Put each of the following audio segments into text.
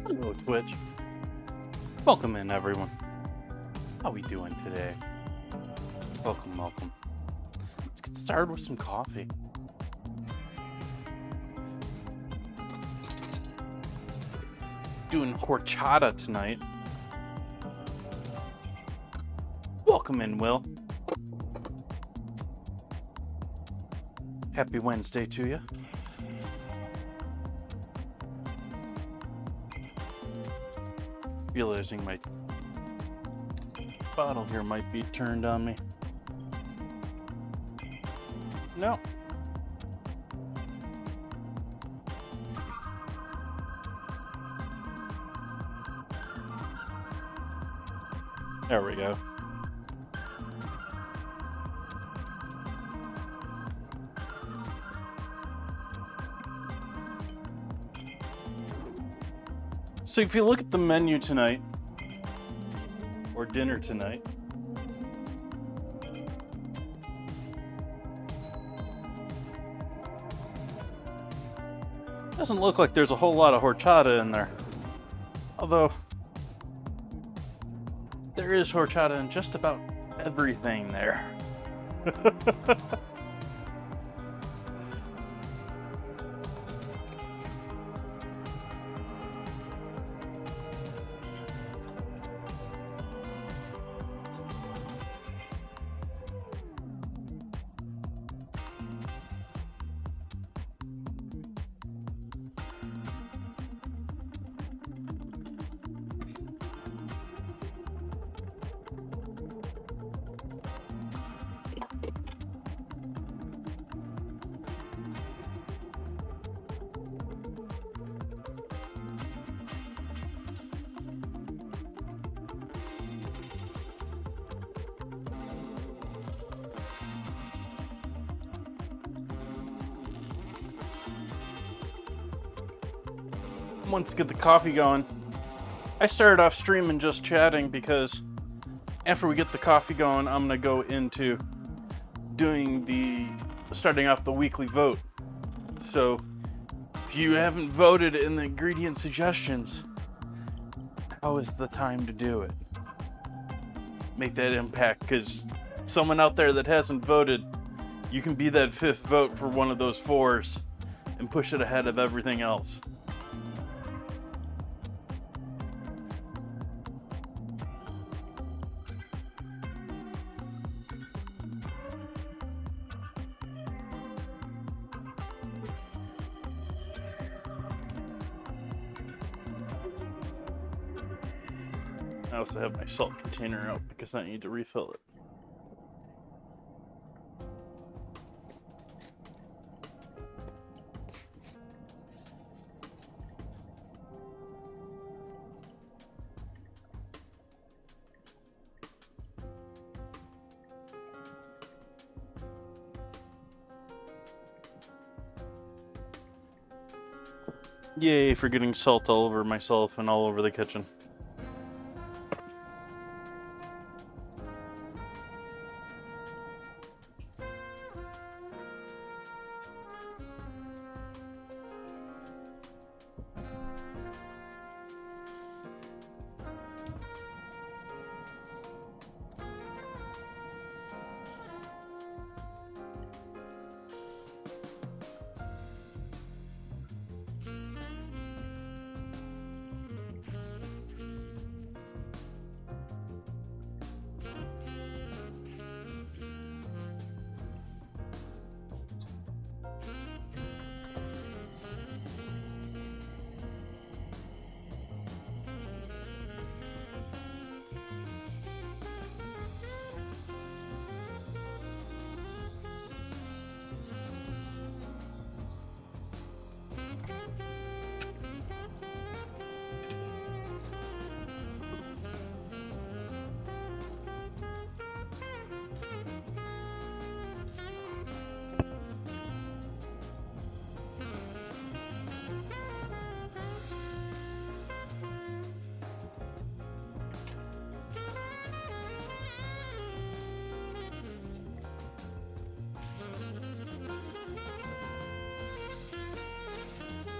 Hello, Twitch. Welcome in, everyone. How we doing today? Welcome. Let's get started with some coffee. Doing horchata tonight. Welcome in, Will. Happy Wednesday to you. Realizing my bottle here might be turned on me. No. There we go. So if you look at the menu tonight, or dinner tonight, doesn't look like there's a whole lot of horchata in there. Although, there is horchata in just about everything there. Once get the coffee going. I started off streaming just chatting because after we get the coffee going, I'm gonna go into starting off the weekly vote. So if you haven't voted in the ingredient suggestions, now is the time to do it. Make that impact, because someone out there that hasn't voted, you can be that fifth vote for one of those fours and push it ahead of everything else. I also have my salt container out because I need to refill it. Yay for getting salt all over myself and all over the kitchen.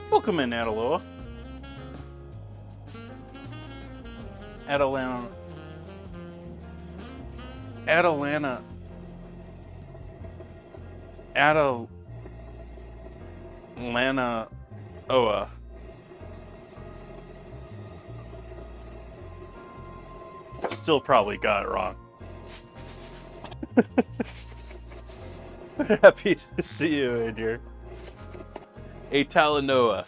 Welcome in, Adaloa. Atalanta. Atalanta. Atalanta. Oa. Still probably got it wrong. Happy to see you in here. A Talanoa.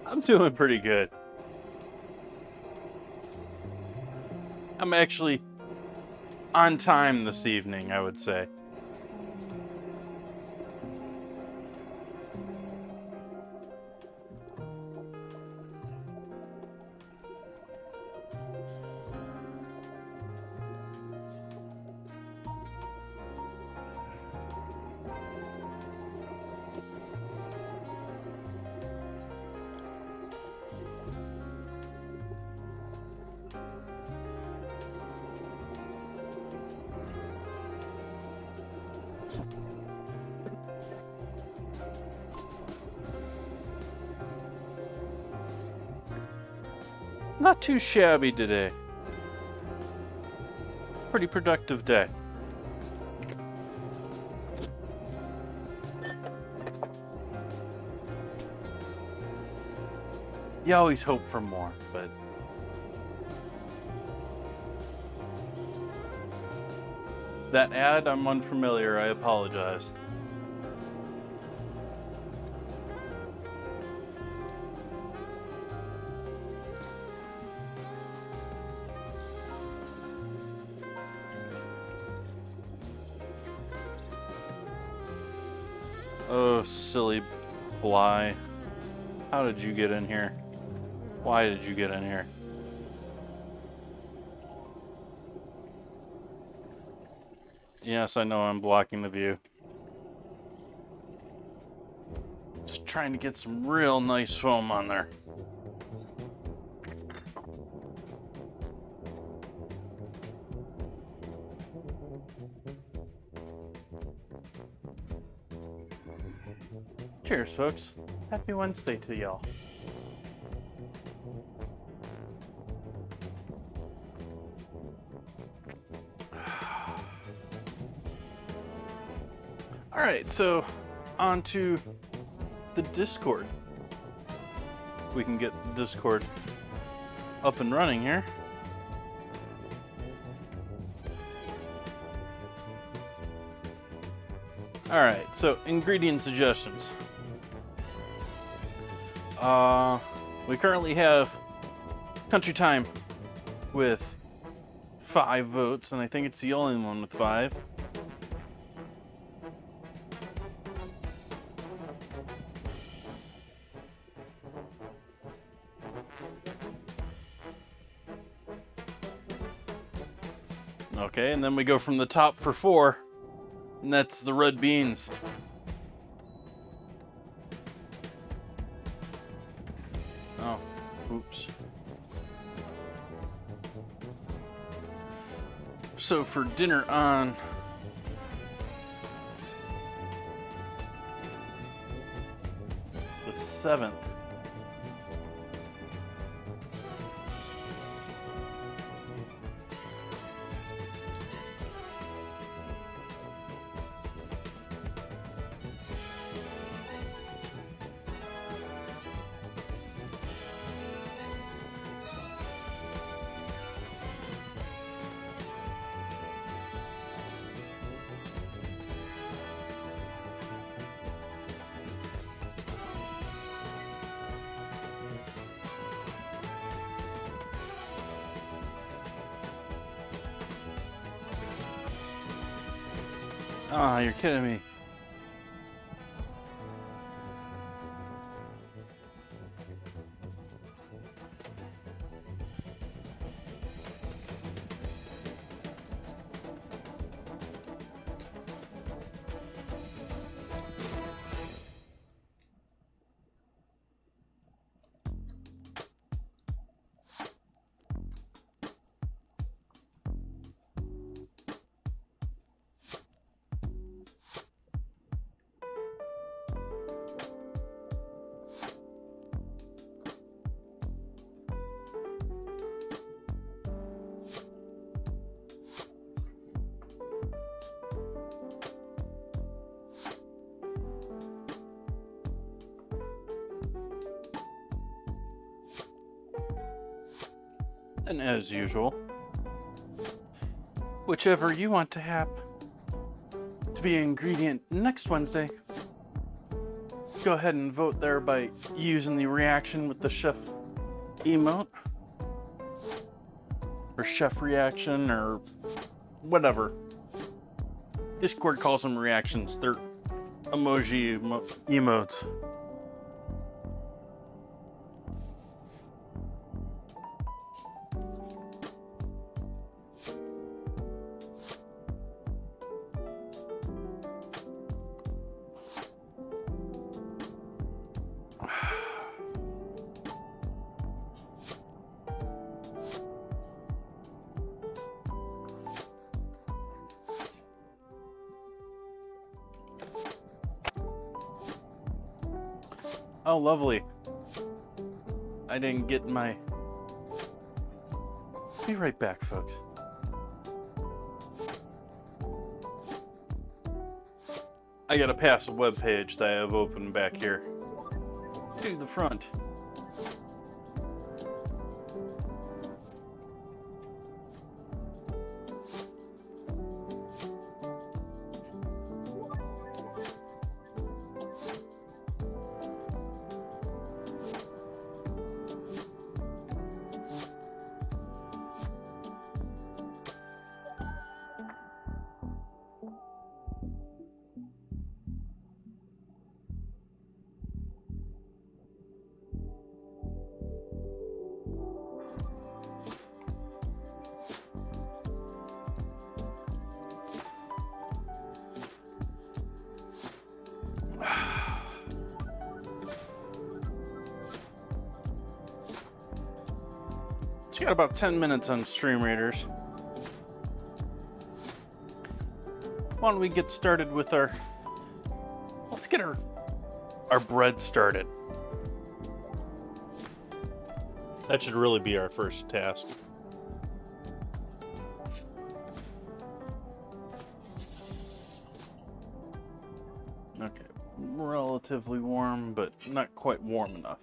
I'm doing pretty good. I'm actually on time this evening, I would say. Not too shabby today. Pretty productive day. You always hope for more, but that ad, I'm unfamiliar. I apologize. Oh, silly Bly. How did you get in here? Why did you get in here? Yes, I know I'm blocking the view. Just trying to get some real nice foam on there. Cheers, folks. Happy Wednesday to y'all. Alright, so on to the Discord. We can get the Discord up and running here. Alright, so ingredient suggestions. We currently have Country Time with 5 votes, and I think it's the only one with 5. Okay, and then we go from the top for 4, and that's the red beans. Oh, oops. So for dinner on the 7th, ah, you're kidding me. And as usual, whichever you want to have to be an ingredient next Wednesday, go ahead and vote there by using the reaction with the chef emote, or chef reaction, or whatever. Discord calls them reactions. They're emoji emotes. Oh, lovely. I didn't get my... Be right back, folks. I gotta pass a web page that I have open back here to the front. It's got about 10 minutes on Stream Readers. Why don't we get started with our... Let's get our bread started. That should really be our first task. Okay, relatively warm, but not quite warm enough.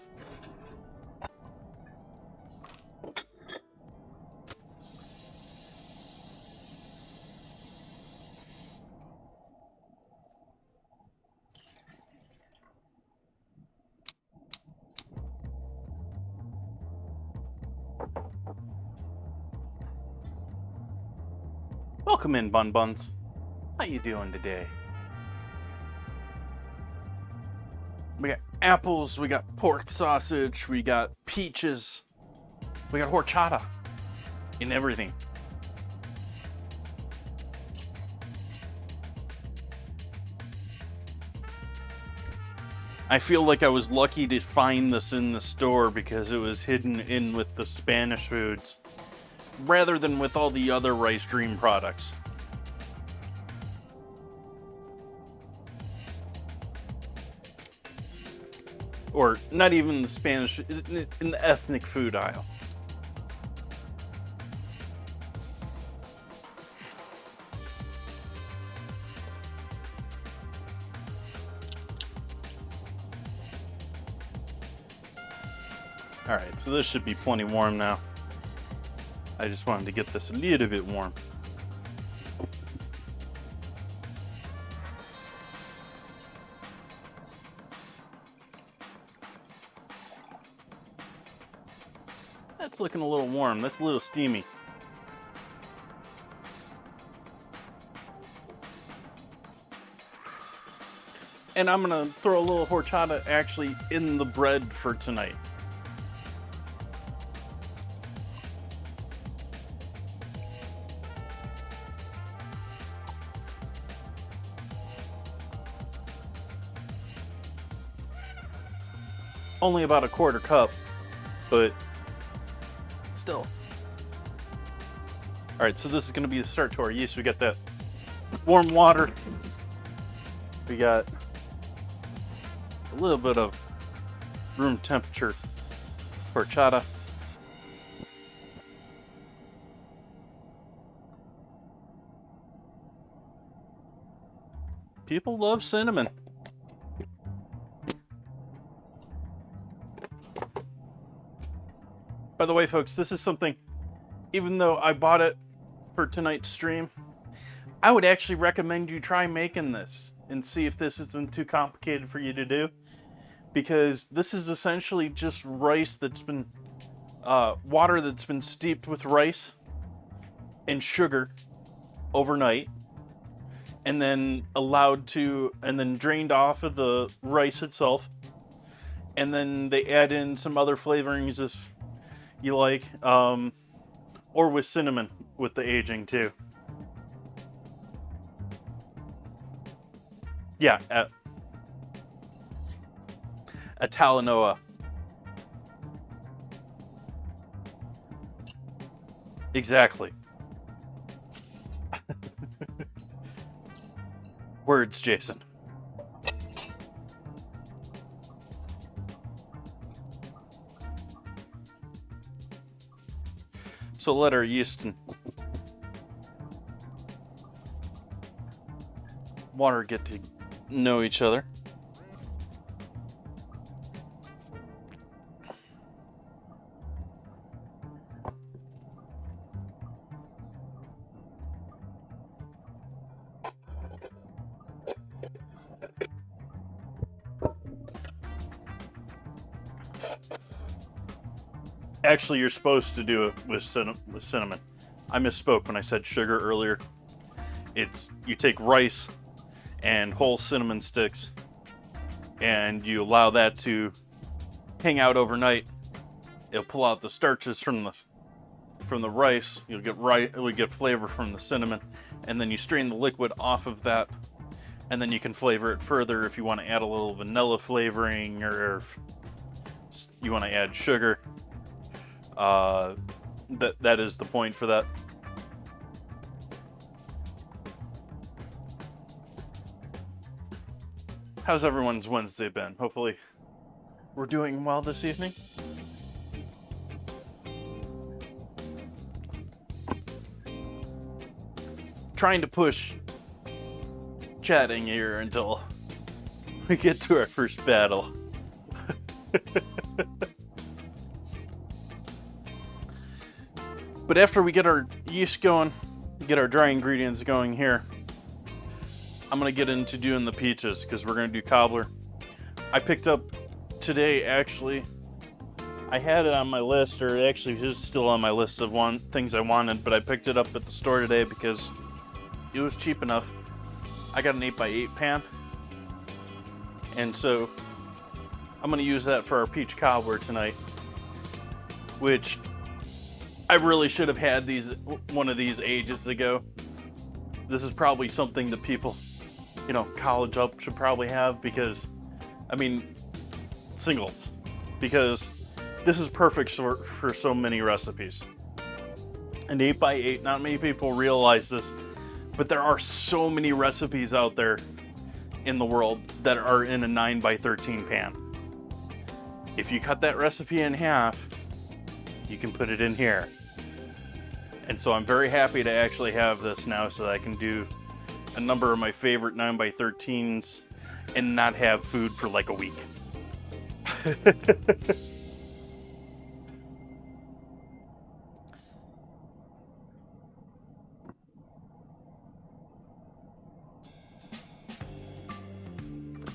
Welcome in, Bun Buns. How you doing today? We got apples, we got pork sausage, we got peaches, we got horchata, and everything. I feel like I was lucky to find this in the store because it was hidden in with the Spanish foods, rather than with all the other Rice Dream products. Or not even the Spanish, in the ethnic food aisle. Alright, so this should be plenty warm now. I just wanted to get this a little bit warm. That's looking a little warm. That's a little steamy. And I'm gonna throw a little horchata actually in the bread for tonight. Only about a quarter cup, but still. All right, so this is gonna be the start to our yeast. We got that warm water. We got a little bit of room temperature horchata. People love cinnamon. By the way, folks, this is something even though I bought it for tonight's stream, I would actually recommend you try making this and see if this isn't too complicated for you to do. Because this is essentially just rice that's been, water that's been steeped with rice and sugar overnight, and then drained off of the rice itself. And then they add in some other flavorings if you like, or with cinnamon with the aging too. Yeah, a Talanoa. Exactly. Words, Jason. So let our yeast and water get to know each other. Actually, you're supposed to do it with cinnamon. I misspoke when I said sugar earlier. You take rice and whole cinnamon sticks, and you allow that to hang out overnight. It'll pull out the starches from the rice. You'll get flavor from the cinnamon, and then you strain the liquid off of that, and then you can flavor it further if you want to add a little vanilla flavoring, or if you want to add sugar. That is the point for that. How's everyone's Wednesday been? Hopefully we're doing well this evening. Trying to push chatting here until we get to our first battle. But after we get our yeast going, get our dry ingredients going here, I'm going to get into doing the peaches because we're going to do cobbler. I picked up today, actually. I had it on my list, or it actually is still on my list of things I wanted, but I picked it up at the store today because it was cheap enough. I got an 8x8 pan, and so I'm going to use that for our peach cobbler tonight, which I really should have had one of these ages ago. This is probably something that people, college up should probably have, because, singles, because this is perfect for so many recipes. An 8x8, not many people realize this, but there are so many recipes out there in the world that are in a 9x13 pan. If you cut that recipe in half, you can put it in here. And so I'm very happy to actually have this now so that I can do a number of my favorite 9x13s and not have food for like a week.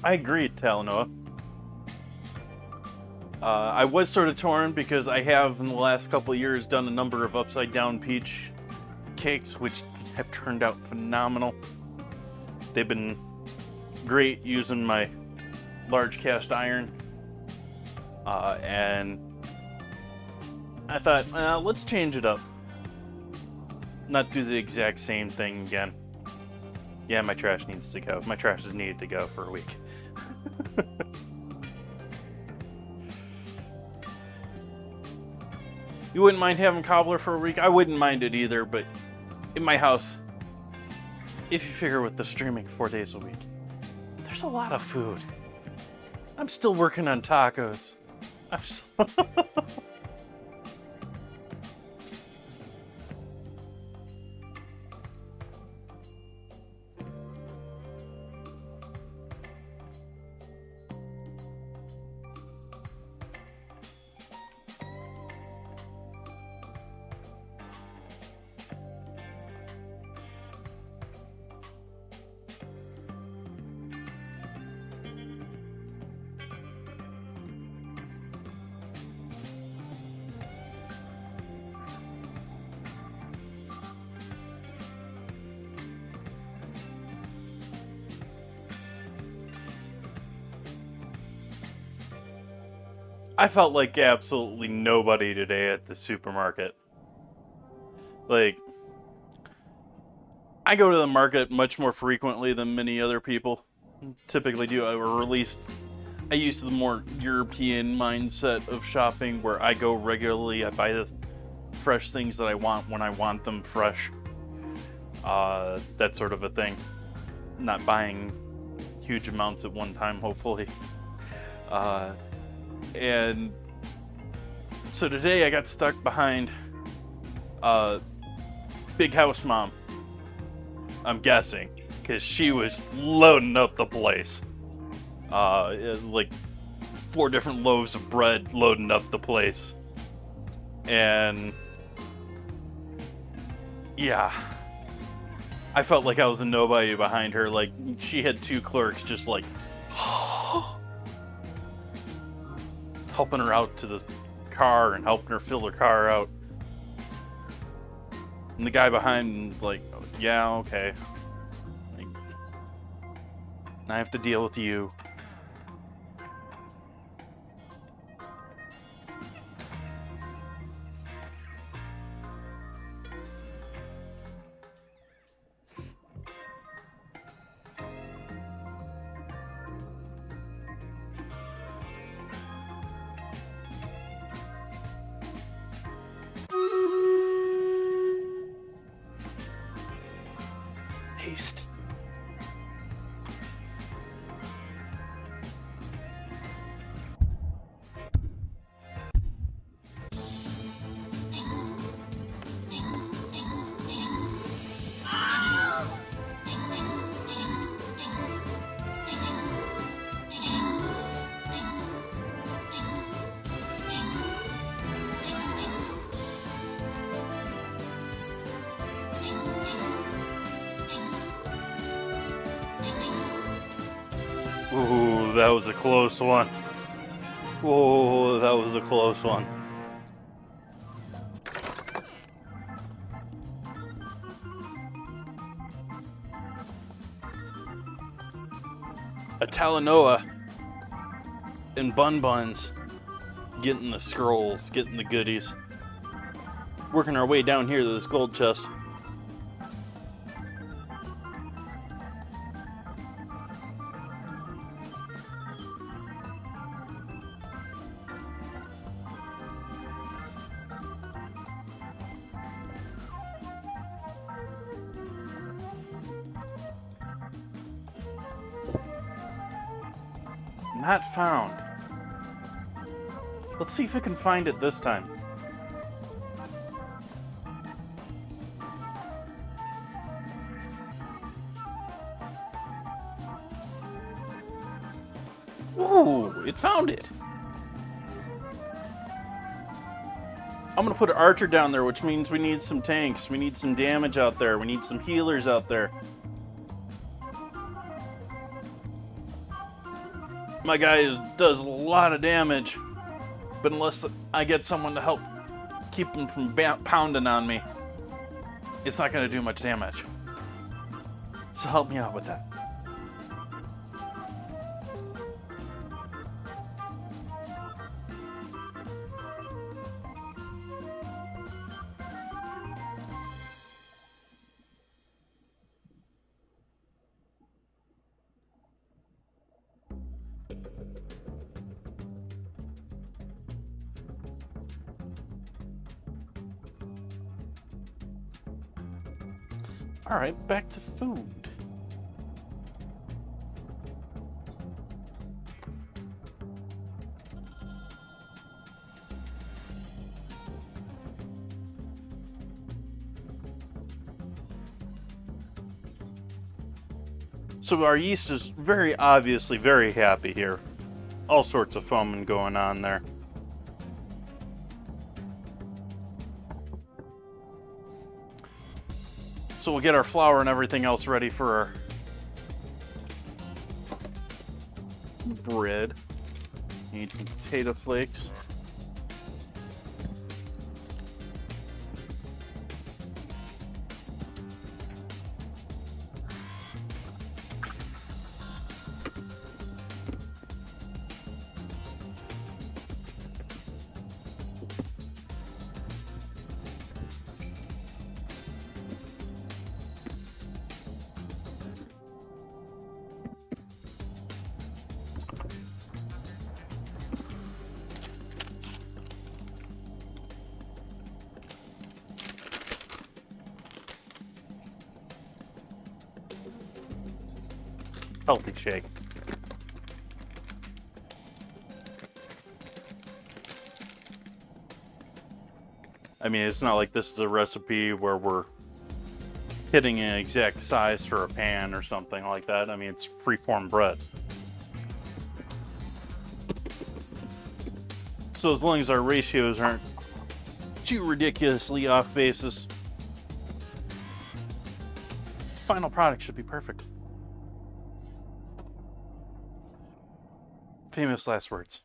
I agree, Talanoa. I was sort of torn because I have in the last couple of years done a number of upside down peach cakes, which have turned out phenomenal. They've been great using my large cast iron, and I thought, let's change it up. Not do the exact same thing again. Yeah, my trash needs to go. My trash has needed to go for a week. You wouldn't mind having cobbler for a week? I wouldn't mind it either, but in my house, if you figure with the streaming 4 days a week, there's a lot of food. I'm still working on tacos. I felt like absolutely nobody today at the supermarket. Like, I go to the market much more frequently than many other people typically do, or at least I use the more European mindset of shopping where I go regularly. I buy the fresh things that I want when I want them fresh. That sort of a thing. Not buying huge amounts at one time, hopefully. And so today I got stuck behind Big House Mom. I'm guessing, because she was loading up the place. Like 4 different loaves of bread loading up the place. And yeah, I felt like I was a nobody behind her. Like, she had 2 clerks just like helping her out to the car and helping her fill her car out. And the guy behind was like, yeah, okay. Like, I have to deal with you. Haste. Ooh, that was a close one. Whoa, that was a close one. A Talanoa and Bun Buns getting the scrolls, getting the goodies. Working our way down here to this gold chest. Not found. Let's see if we can find it this time. Ooh, it found it. I'm gonna put an archer down there, which means we need some tanks. We need some damage out there. We need some healers out there. My guy does a lot of damage, but unless I get someone to help keep him from pounding on me, it's not going to do much damage. So help me out with that. All right, back to food. So our yeast is very obviously very happy here. All sorts of foaming going on there. So we'll get our flour and everything else ready for our bread. Need some potato flakes. healthy shake. I mean, it's not like this is a recipe where we're hitting an exact size for a pan or something like that. I mean, it's free-form bread. So as long as our ratios aren't too ridiculously off basis, final product should be perfect. Famous last words.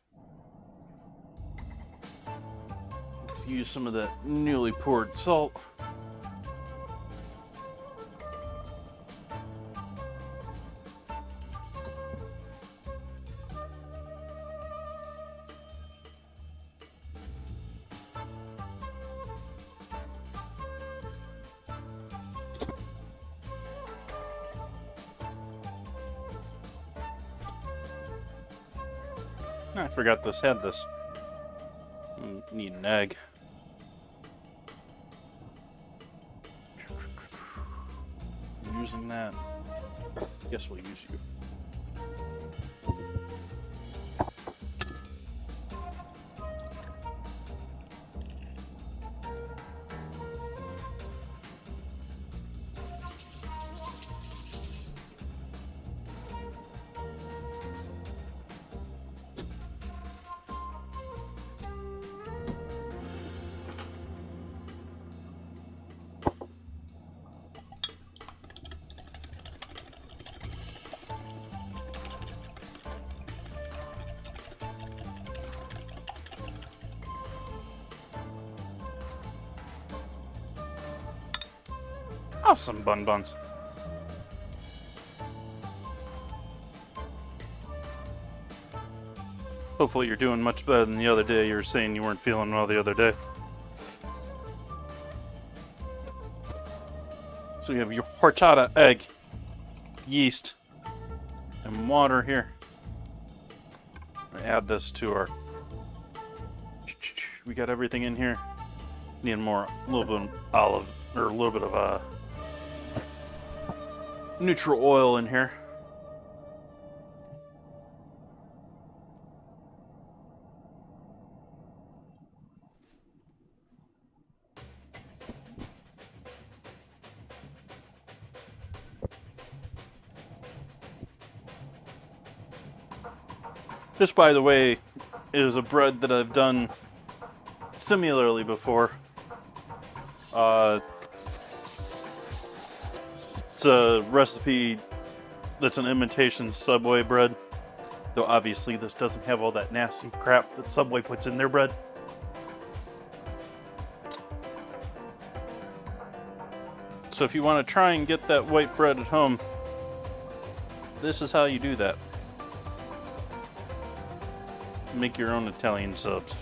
Let's use some of that newly poured salt. I forgot this had this. Need an egg. Using that. Guess we'll use you. Awesome buns. Hopefully you're doing much better than the other day. You were saying you weren't feeling well the other day. So you have your horchata egg, yeast, and water here. Add this to our... We got everything in here. Need more, a little bit of olive, or a little bit of neutral oil in here. This, by the way, is a bread that I've done similarly before. It's a recipe that's an imitation Subway bread, though obviously this doesn't have all that nasty crap that Subway puts in their bread. So if you want to try and get that white bread at home, this is how you do that. Make your own Italian subs.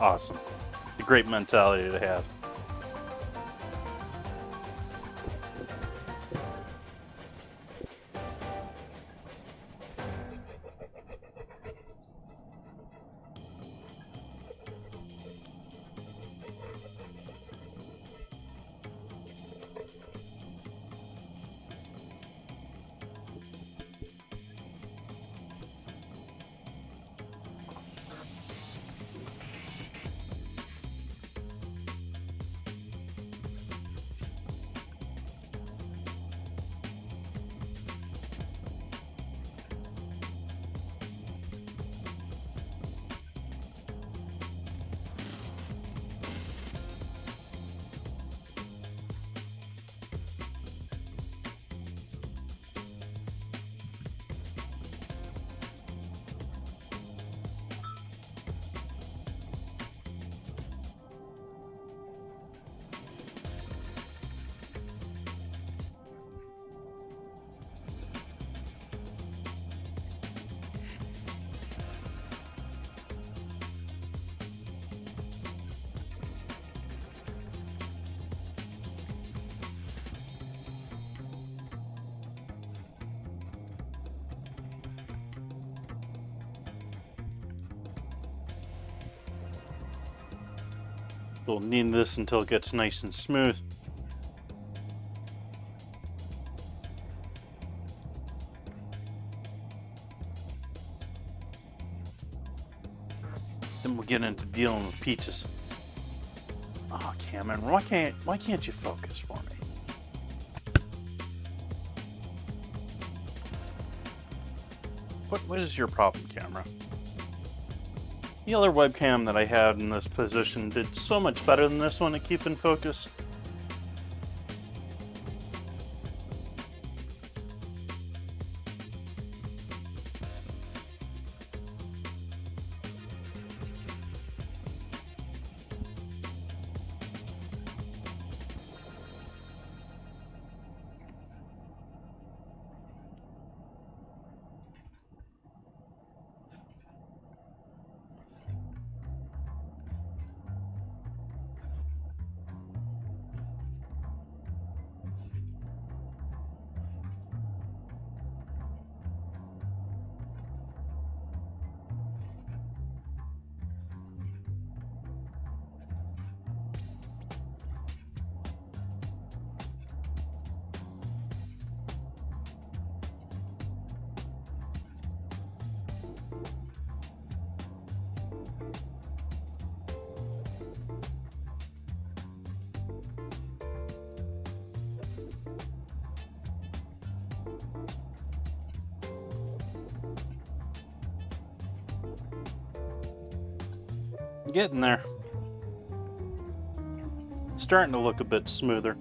Awesome. A great mentality to have. We'll knead this until it gets nice and smooth. Then we'll get into dealing with pizzas. Oh, Cameron, why can't you focus for me? What is your problem, camera? The other webcam that I had in this position did so much better than this one at keeping focus. Getting there. Starting to look a bit smoother.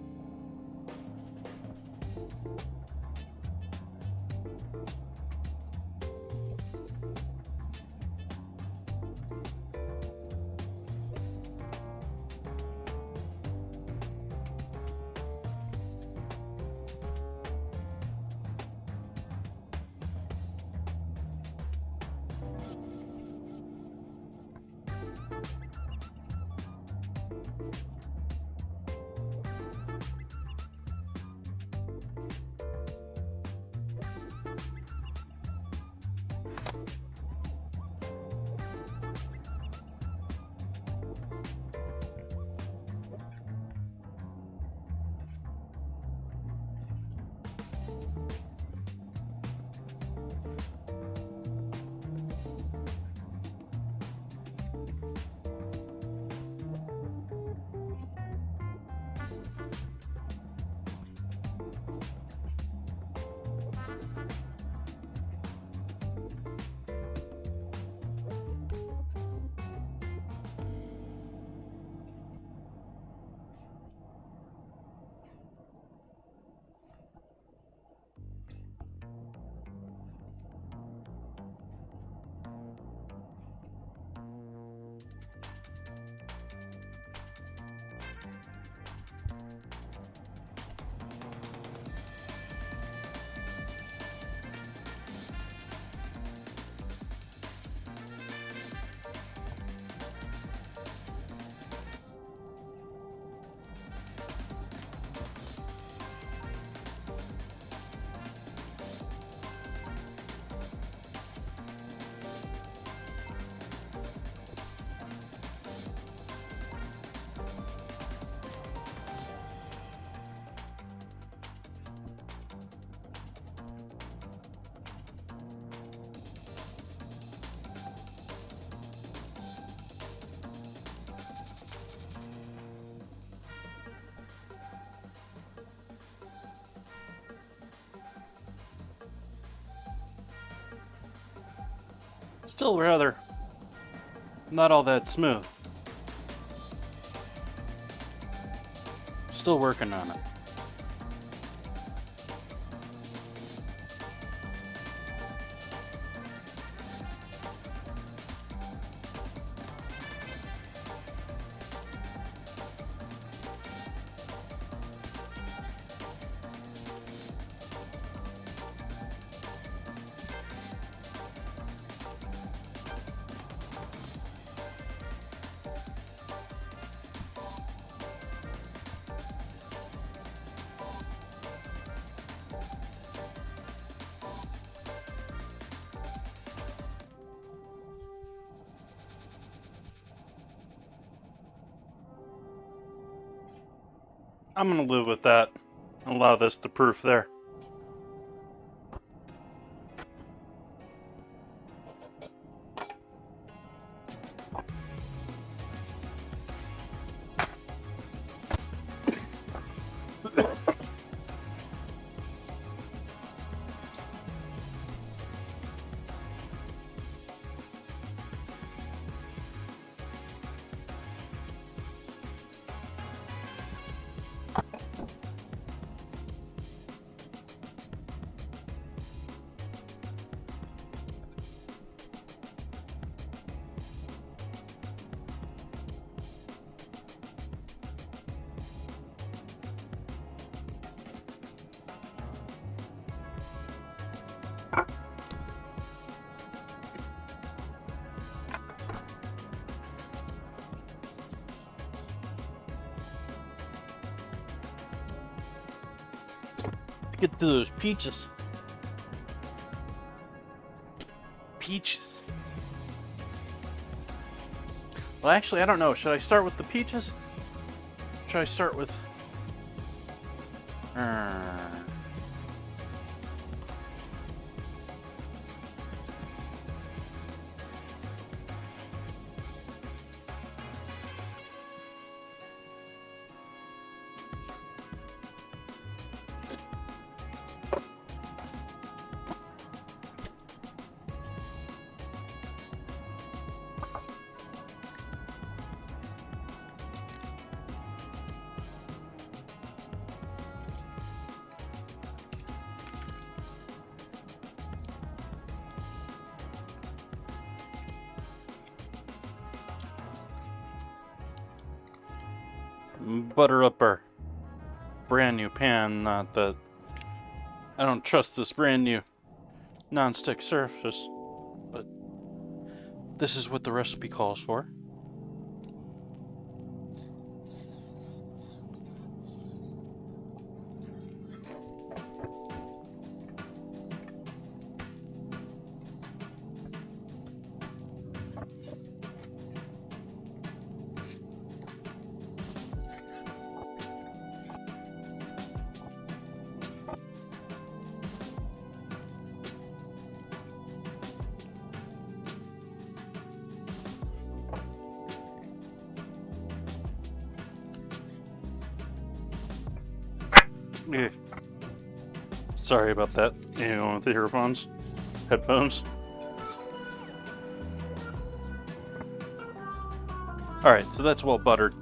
Still rather not all that smooth. Still working on it. I'm gonna live with that. Allow this to proof there. Get to those peaches. Peaches. Well, actually, I don't know. Should I start with the peaches? Should I start with... butter up our brand new pan. Not that I don't trust this brand new non-stick surface, but this is what the recipe calls for. Yeah. Sorry about that. Anyone with the earphones? Headphones? Alright, so that's well buttered.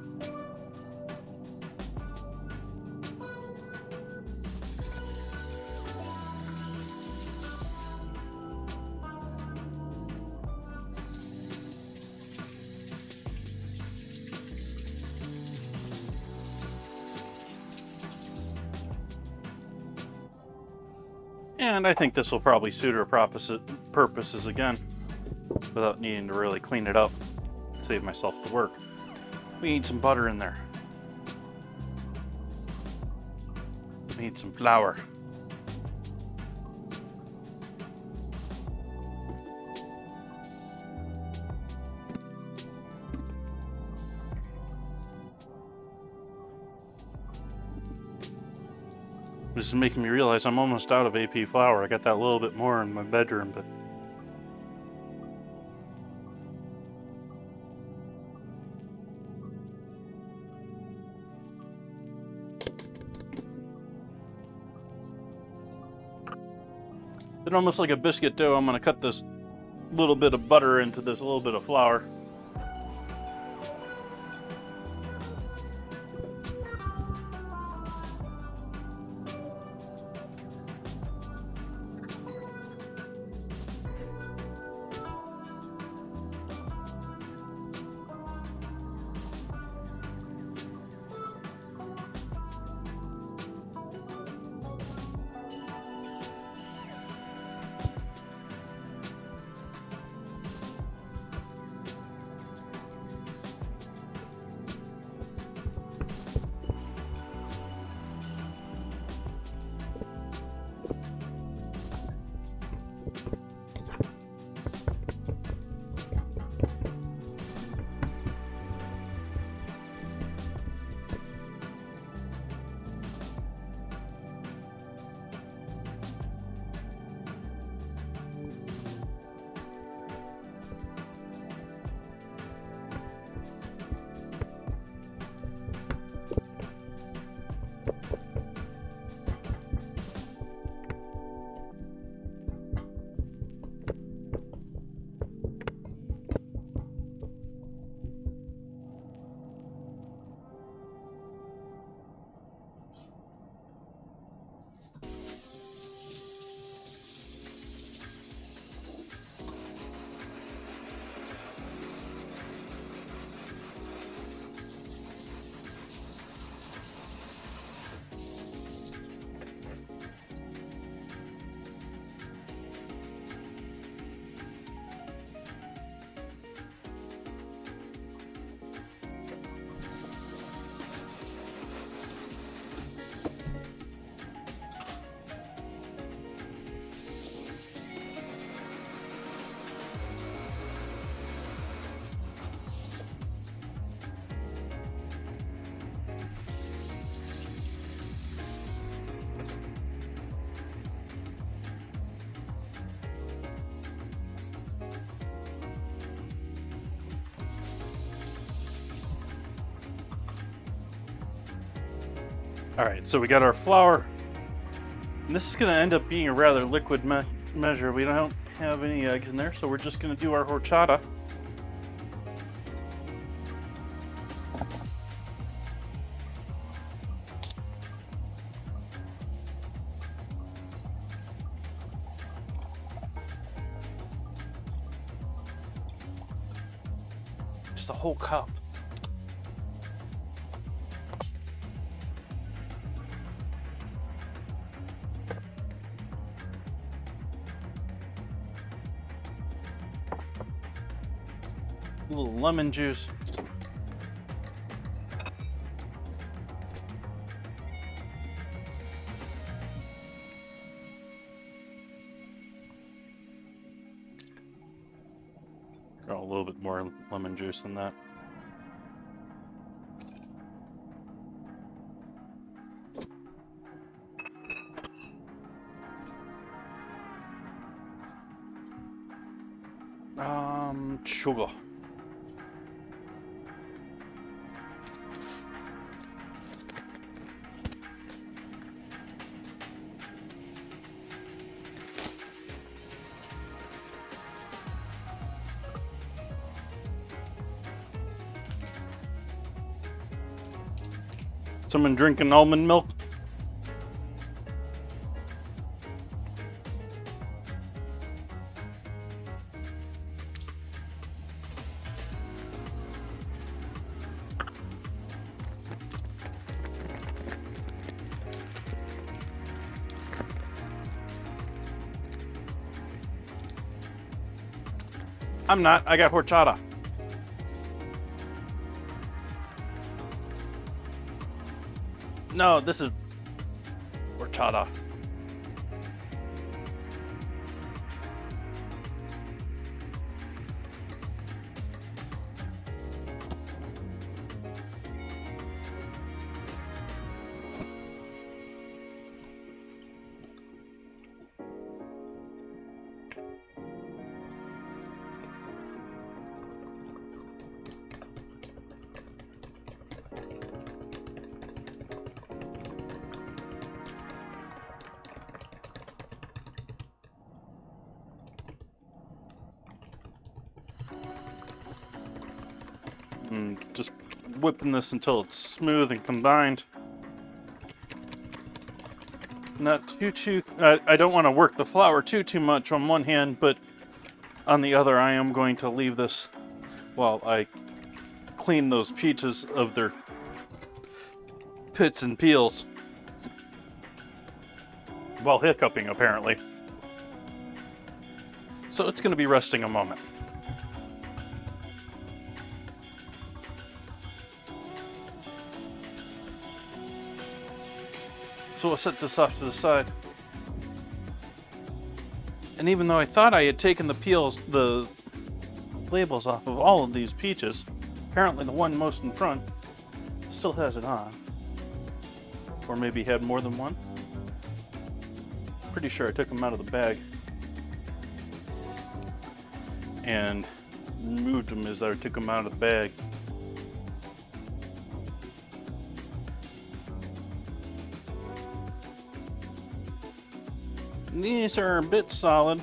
And I think this will probably suit our purposes again, without needing to really clean it up, save myself the work. We need some butter in there. We need some flour. This is making me realize I'm almost out of AP flour. I got that little bit more in my bedroom, but... Then almost like a biscuit dough, I'm going to cut this little bit of butter into this little bit of flour. Alright, so we got our flour. And this is going to end up being a rather liquid measure. We don't have any eggs in there, so we're just going to do our horchata. Just a whole cup. A little lemon juice. Oh, a little bit more lemon juice than that. Sugar. Someone drinking almond milk? I'm not. I got horchata. No, this is horchata. Just whipping this until it's smooth and combined. Not too. I don't want to work the flour too much on one hand, but on the other, I am going to leave this while I clean those peaches of their pits and peels. While hiccuping, apparently. So it's going to be resting a moment. So we'll set this off to the side. And even though I thought I had taken the labels off of all of these peaches, apparently the one most in front still has it on. Or maybe had more than one. Pretty sure I took them out of the bag and moved them as I took them out of the bag. These are a bit solid.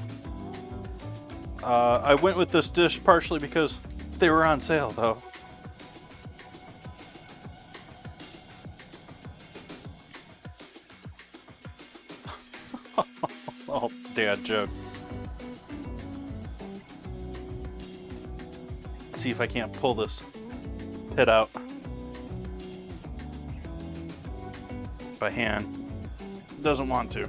I went with this dish partially because they were on sale, though. Oh, dad joke. Let's see if I can't pull this pit out by hand. Doesn't want to.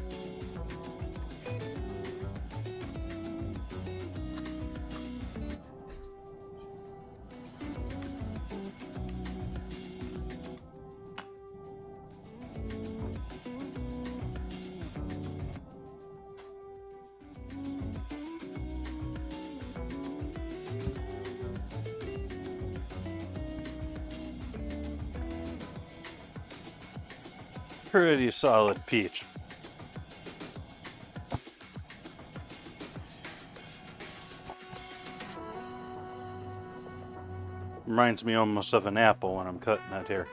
Pretty solid peach. Reminds me almost of an apple when I'm cutting it here.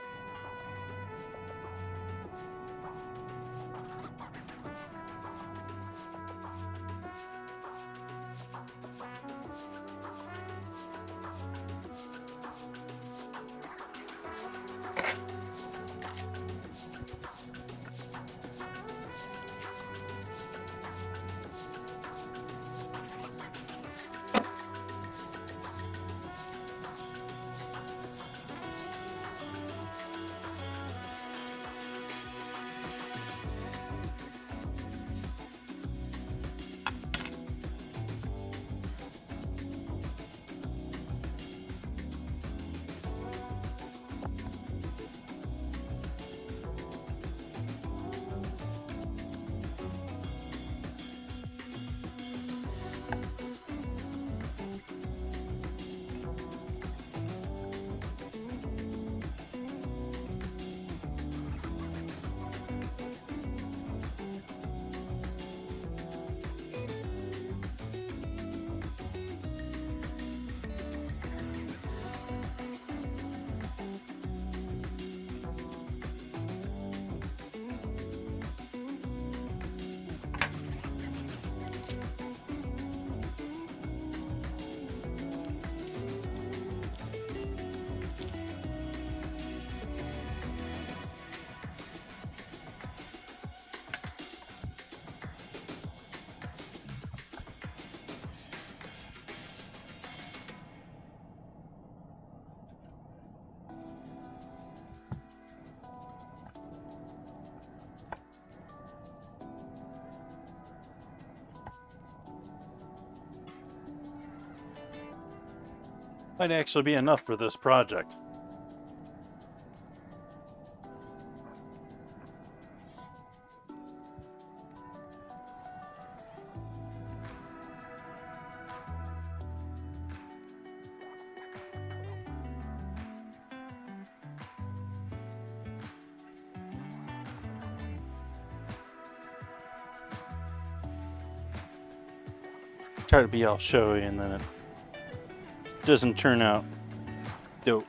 Might actually be enough for this project. Try to be all showy and then it doesn't turn out dope.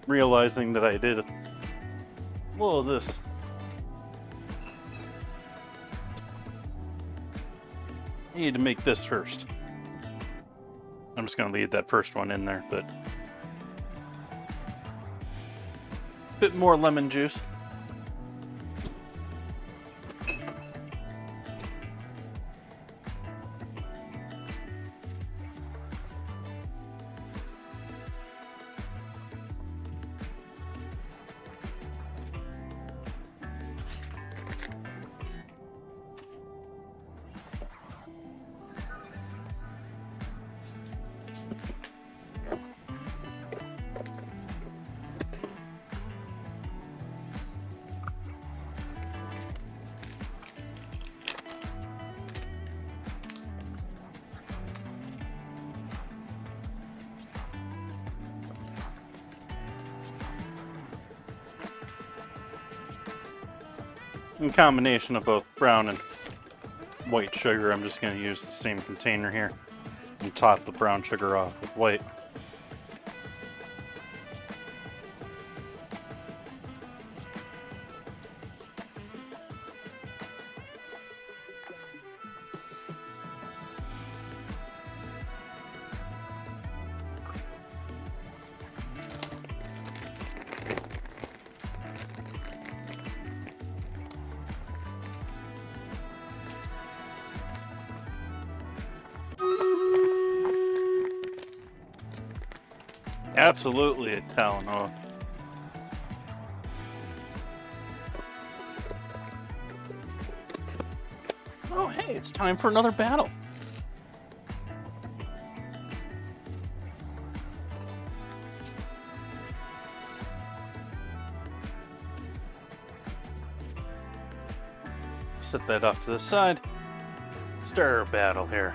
Realizing that I did a little of this. I need to make this first. I'm just going to leave that first one in there, but bit more lemon juice. In combination of both brown and white sugar, I'm just going to use the same container here and top the brown sugar off with white. Absolutely a Talon. Oh, hey, it's time for another battle. Set that off to the side. Start our battle here.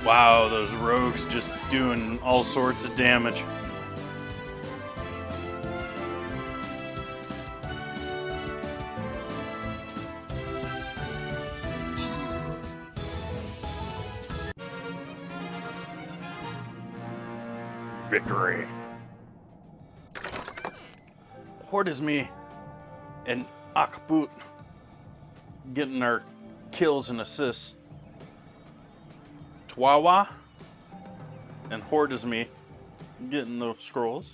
Wow, those rogues just doing all sorts of damage. Victory. Horde is me and Akboot getting our kills and assists. Wawa and Horde is me getting those scrolls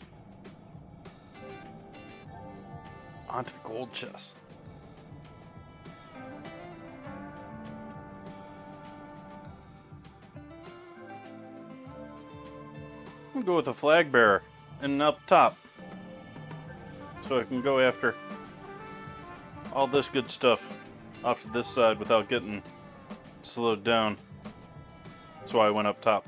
onto the gold chest. I'll go with the flag bearer and up top so I can go after all this good stuff off to this side without getting slowed down. That's why I went up top.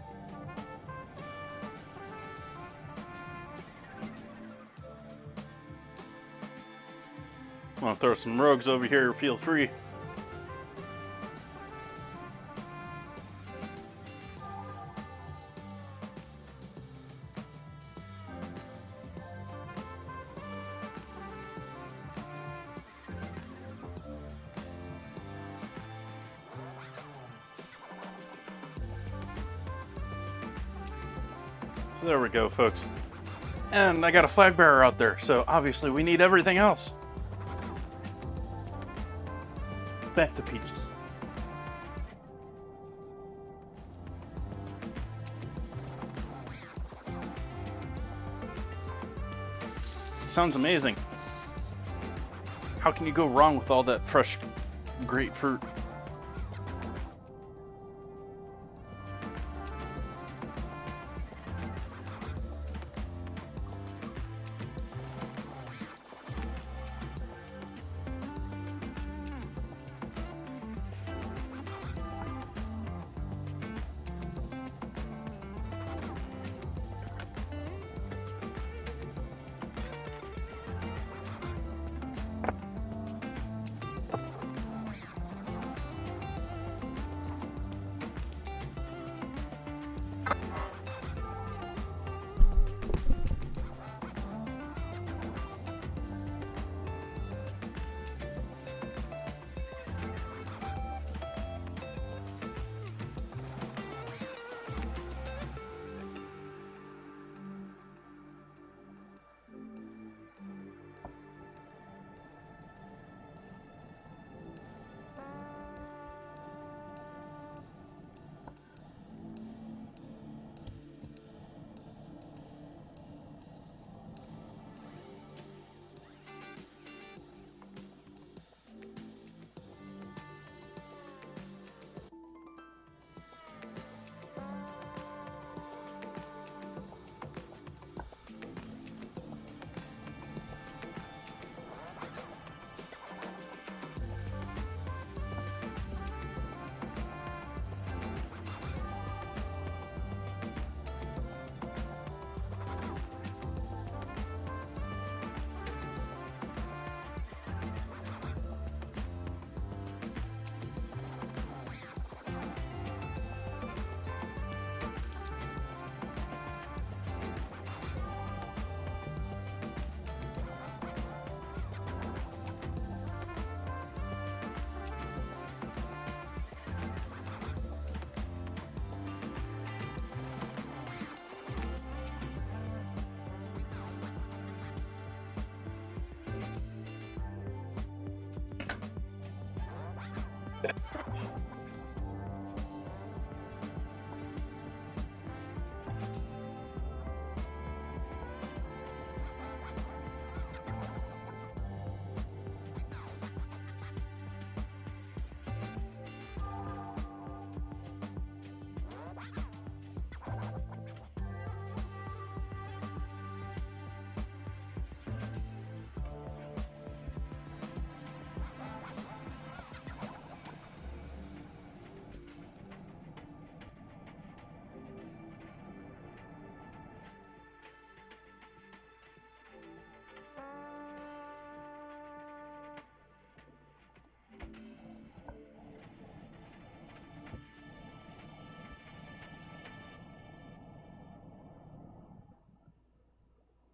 Want to throw some rogues over here, feel free. So there we go, folks. And I got a flag bearer out there, so obviously we need everything else. Back to Peaches. Sounds amazing. How can you go wrong with all that fresh grapefruit?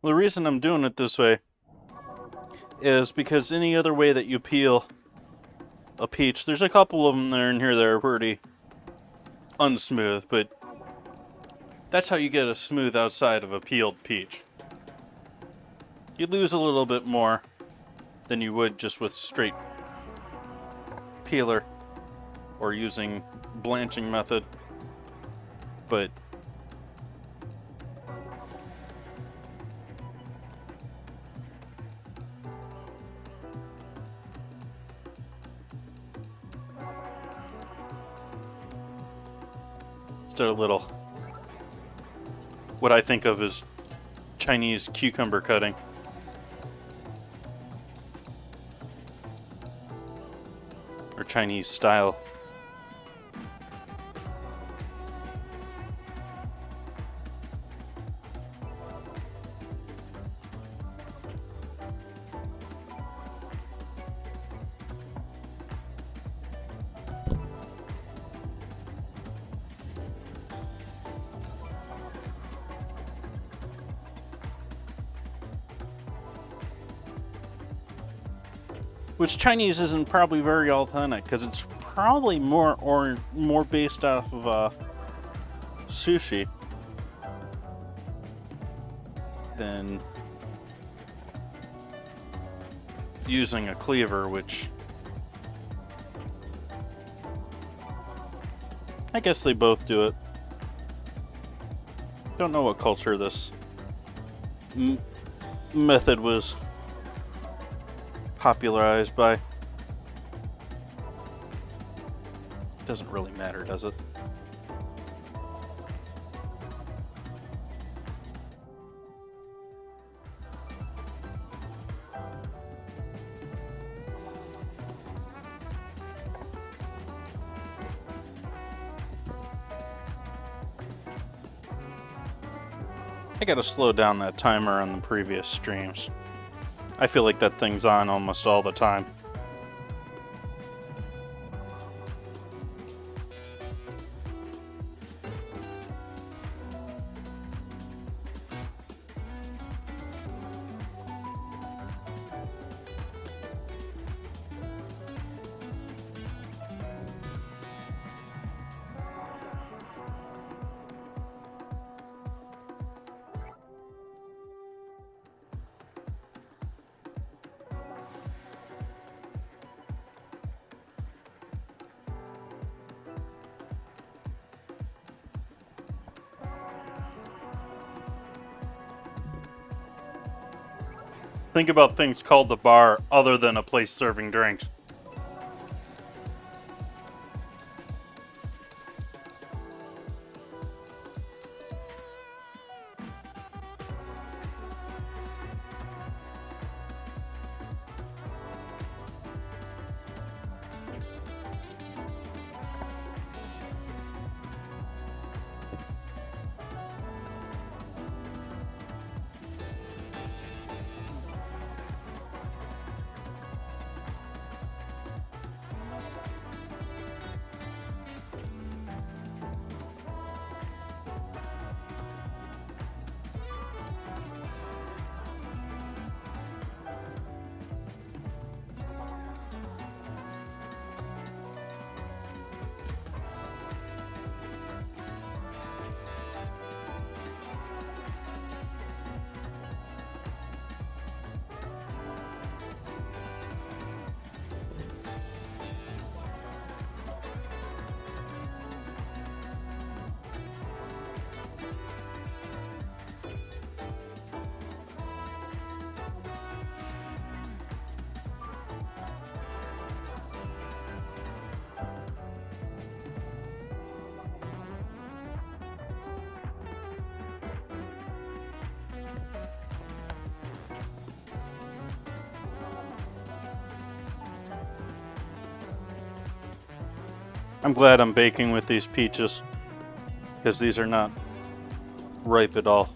The reason I'm doing it this way is because any other way that you peel a peach, there's a couple of them there in here that are pretty unsmooth, but that's how you get a smooth outside of a peeled peach. You lose a little bit more than you would just with straight peeler or using blanching method, but instead of little, what I think of as Chinese cucumber cutting. Or Chinese style. Which Chinese isn't probably very authentic, because it's probably more based off of sushi than using a cleaver, which I guess they both do it. Don't know what culture this method was popularized by. Doesn't really matter, does it? I gotta slow down that timer on the previous streams. I feel like that thing's on almost all the time. Think about things called the bar other than a place serving drinks. I'm glad I'm baking with these peaches, because these are not ripe at all.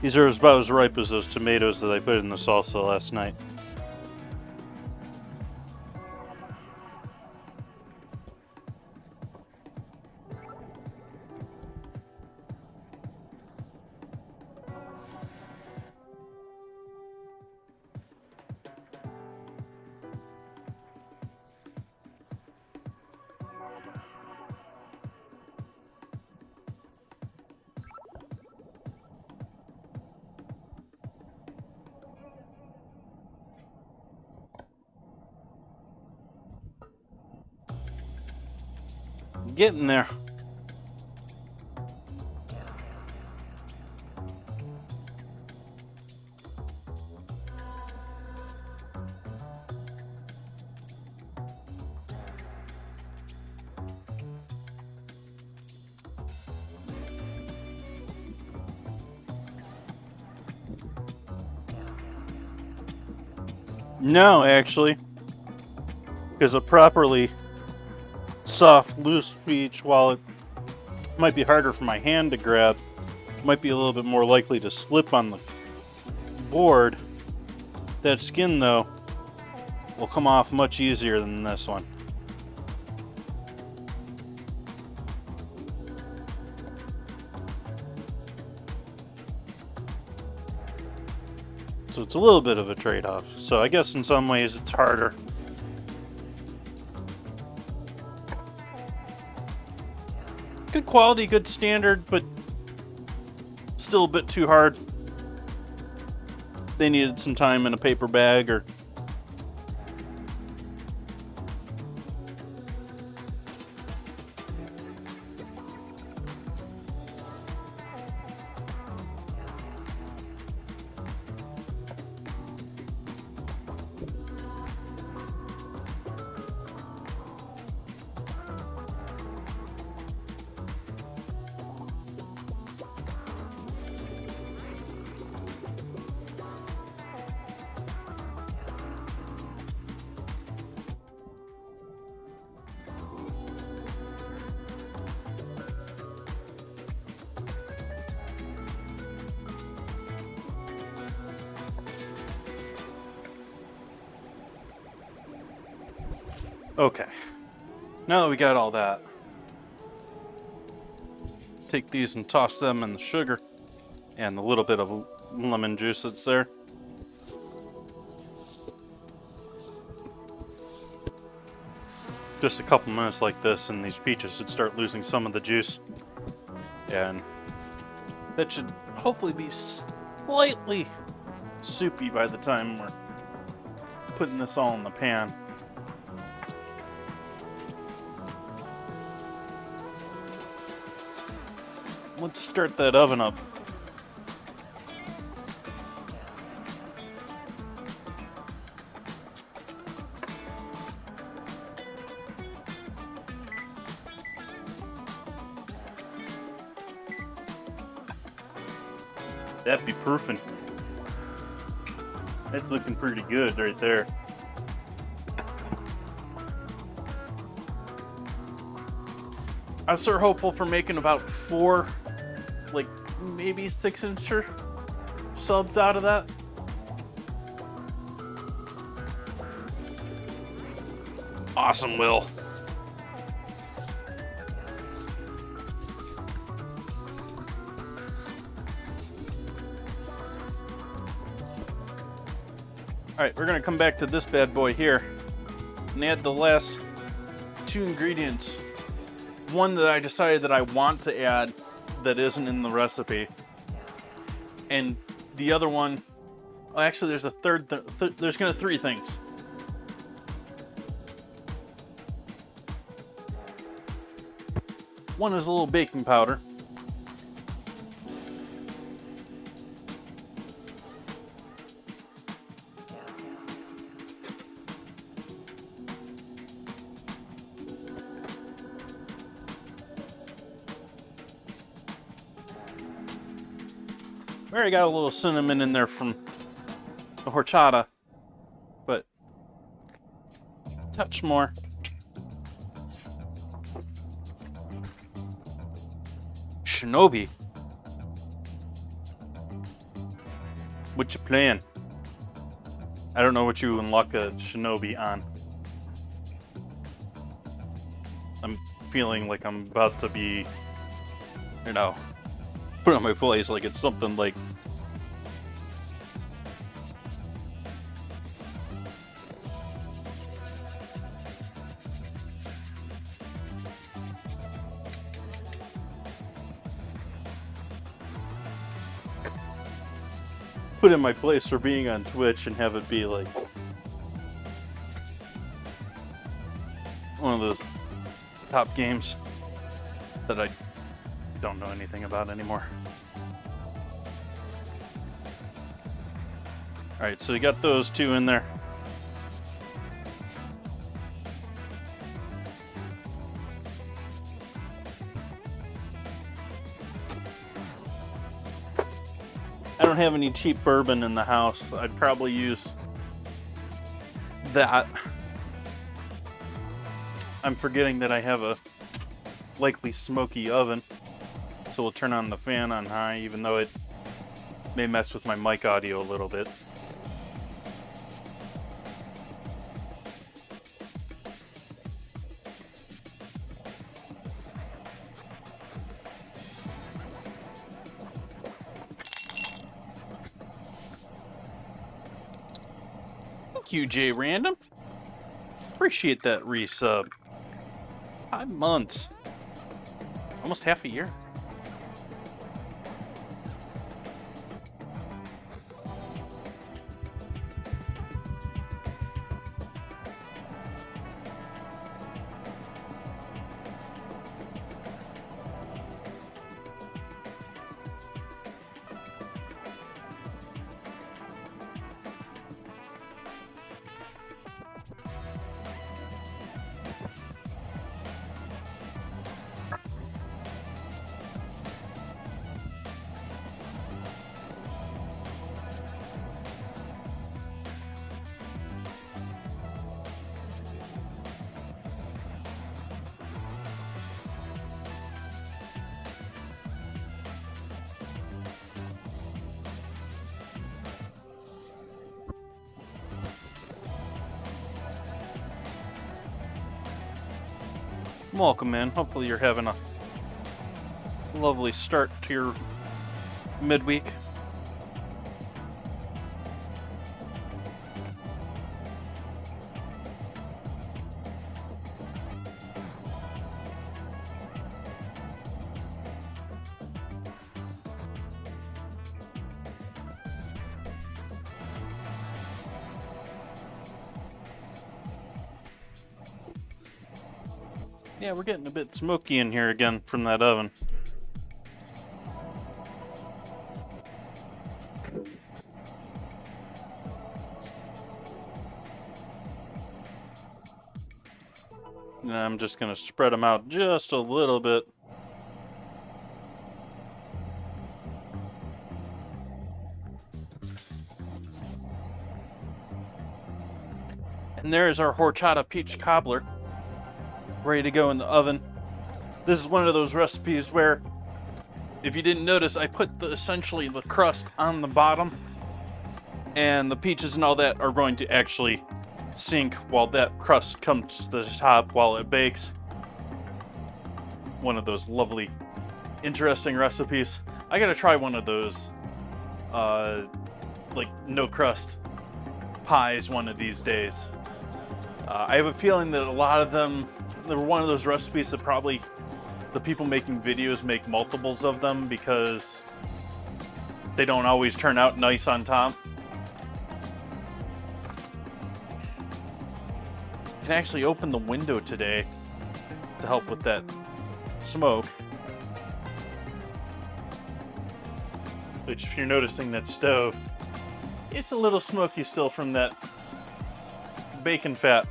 These are about as ripe as those tomatoes that I put in the salsa last night. Getting there. No, actually, because a properly soft, loose peach, while it might be harder for my hand to grab, might be a little bit more likely to slip on the board. That skin, though, will come off much easier than this one. So it's a little bit of a trade-off. So I guess in some ways it's harder. Good quality, good standard, but still a bit too hard. They needed some time in a paper bag or... Okay, now that we got all that, take these and toss them in the sugar and the little bit of lemon juice that's there. Just a couple minutes like this and these peaches should start losing some of the juice. And that should hopefully be slightly soupy by the time we're putting this all in the pan. Let's start that oven up. That'd be proofing. That's looking pretty good right there. I was sort of hopeful for making about 4, like maybe 6-incher subs out of that. Awesome, Will. Alright, we're gonna come back to this bad boy here and add the last 2 ingredients. One that I decided that I want to add that isn't in the recipe, and the other one, oh, actually there's a third, there's gonna 3 things. One is a little baking powder. We already got a little cinnamon in there from the horchata, but a touch more. Shinobi. What you playing? I don't know what you unlock a shinobi on. I'm feeling like I'm about to be, you know, put on my place like it's something like put in my place for being on Twitch and have it be like one of those top games that I don't know anything about anymore. Alright, so we got those 2 in there. I don't have any cheap bourbon in the house. I'd probably use that. I'm forgetting that I have a likely smoky oven, so we'll turn on the fan on high, even though it may mess with my mic audio a little bit. Thank you, J Random. Appreciate that resub. 5 months. Almost half a year. Welcome in. Hopefully you're having a lovely start to your midweek. Yeah, we're getting a bit smoky in here again from that oven. And I'm just going to spread them out just a little bit. And there's our horchata peach cobbler, ready to go in the oven. This is one of those recipes where, if you didn't notice, I put essentially the crust on the bottom, and the peaches and all that are going to actually sink while that crust comes to the top while it bakes. One of those lovely, interesting recipes. I gotta try one of those, like no crust pies one of these days. I have a feeling that a lot of them, they're one of those recipes that probably the people making videos make multiples of them because they don't always turn out nice on top. I can actually open the window today to help with that smoke. Which, if you're noticing that stove, it's a little smoky still from that bacon fat.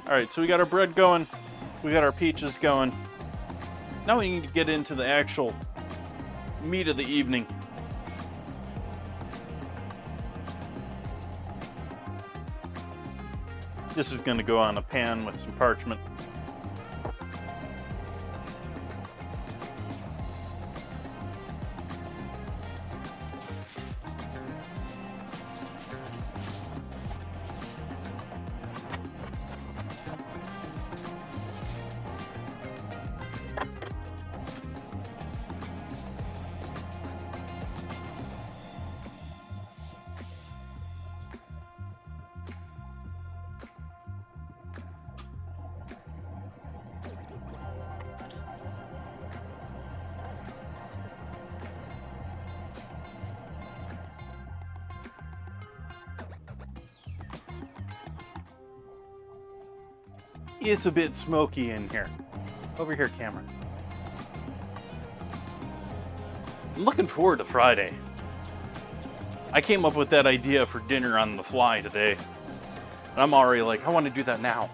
Alright, so we got our bread going, we got our peaches going. Now we need to get into the actual meat of the evening. This is going to go on a pan with some parchment. It's a bit smoky in here. Over here, Cameron. I'm looking forward to Friday. I came up with that idea for dinner on the fly today. And I'm already like, I want to do that now.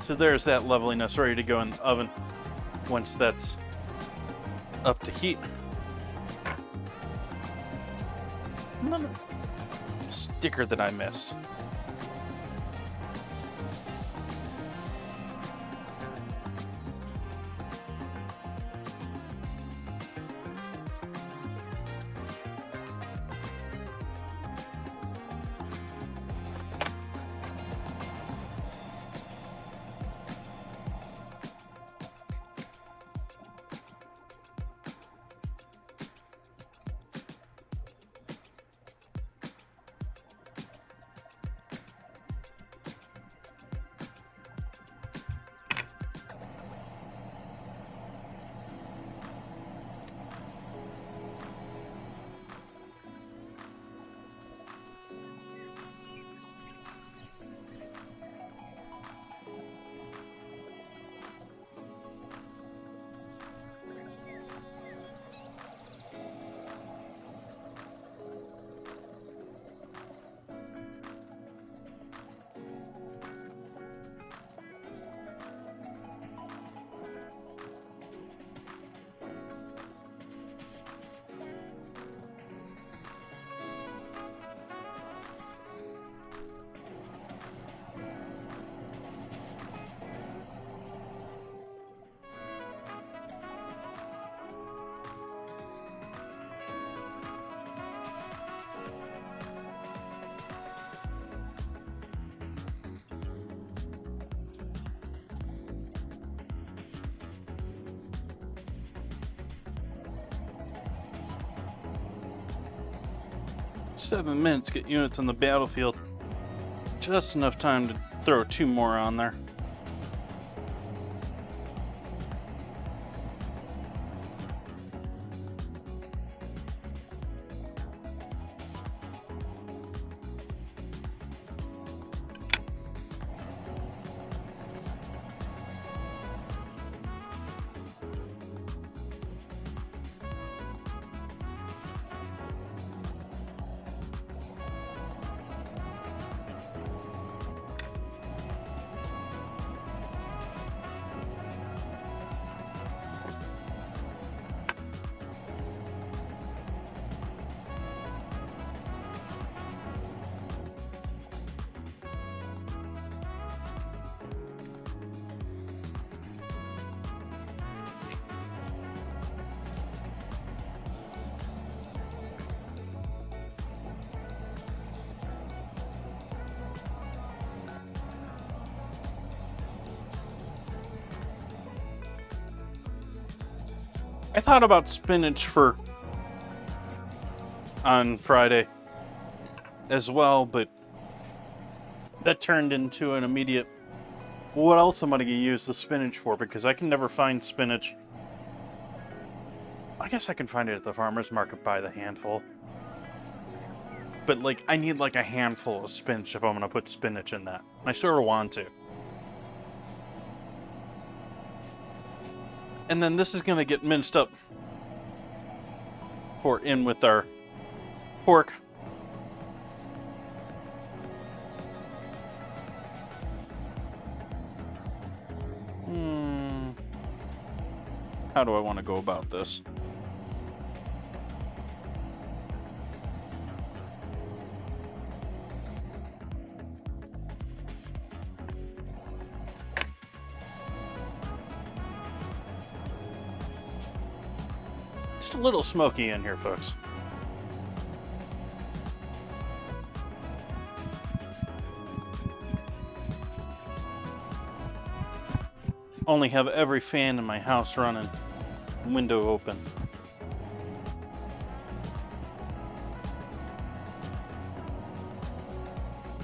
So there's that loveliness ready to go in the oven once that's up to heat. Another sticker that I missed. 7 minutes, get units on the battlefield. Just enough time to throw 2 more on there. I thought about spinach on Friday as well, but that turned into an immediate, what else am I going to use the spinach for? Because I can never find spinach. I guess I can find it at the farmer's market by the handful. But, like, I need, like, a handful of spinach if I'm going to put spinach in that. I sort of want to. And then this is going to get minced up or in with our pork. How do I want to go about this? Just a little smoky in here, folks. Only have every fan in my house running, window open.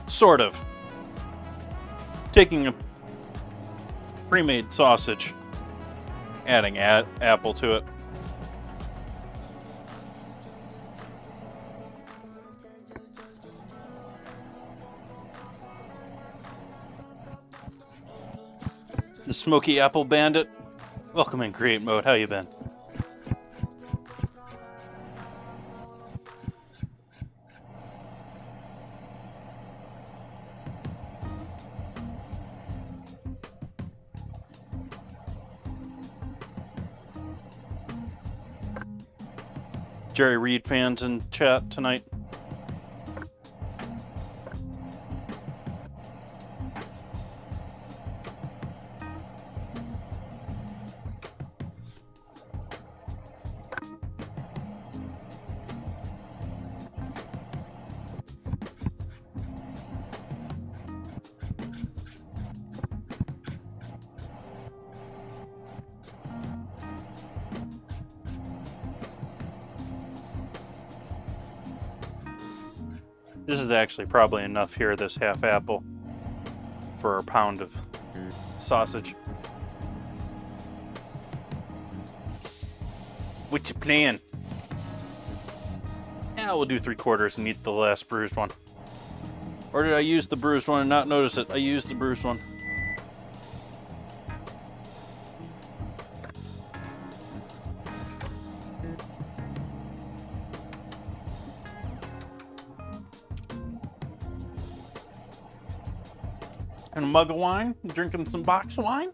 Sort of. Taking a pre-made sausage, adding apple to it. The Smoky Apple Bandit. Welcome in Create Mode. How you been? Jerry Reed fans in chat tonight. This is actually probably enough here, this half apple, for a pound of sausage. What you plan? Yeah, we'll do 3/4 and eat the last bruised one. Or did I use the bruised one and not notice it? I used the bruised one. And a mug of wine, drinking some box wine.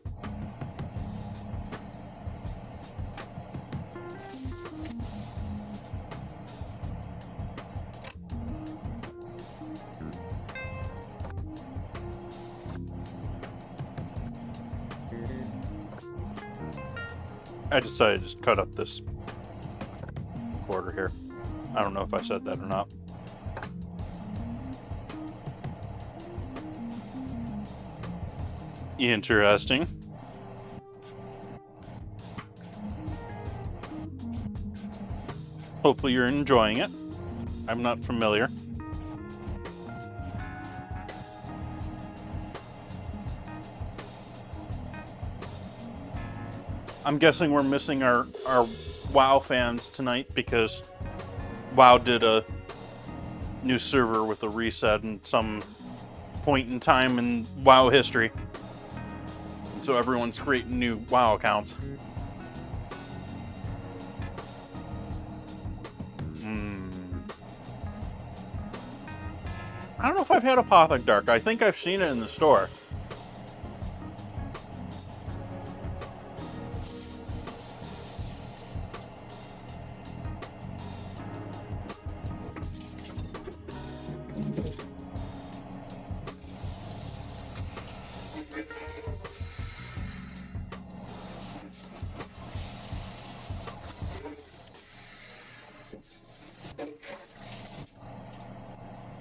I decided to just cut up this quarter here. I don't know if I said that or not. Interesting. Hopefully you're enjoying it. I'm not familiar. I'm guessing we're missing our WoW fans tonight because WoW did a new server with a reset in some point in time in WoW history. And so everyone's creating new WoW accounts. I don't know if I've had Apothic Dark. I think I've seen it in the store.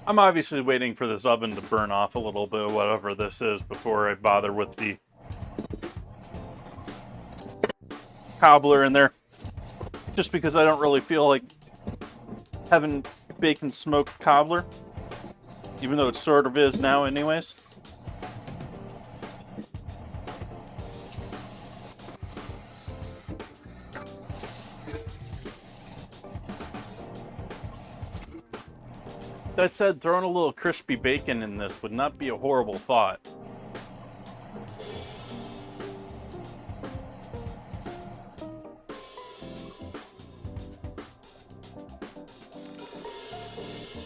I'm obviously waiting for this oven to burn off a little bit of whatever this is before I bother with the cobbler in there. Just because I don't really feel like having bacon smoked cobbler. Even though it sort of is now anyways. That said, throwing a little crispy bacon in this would not be a horrible thought.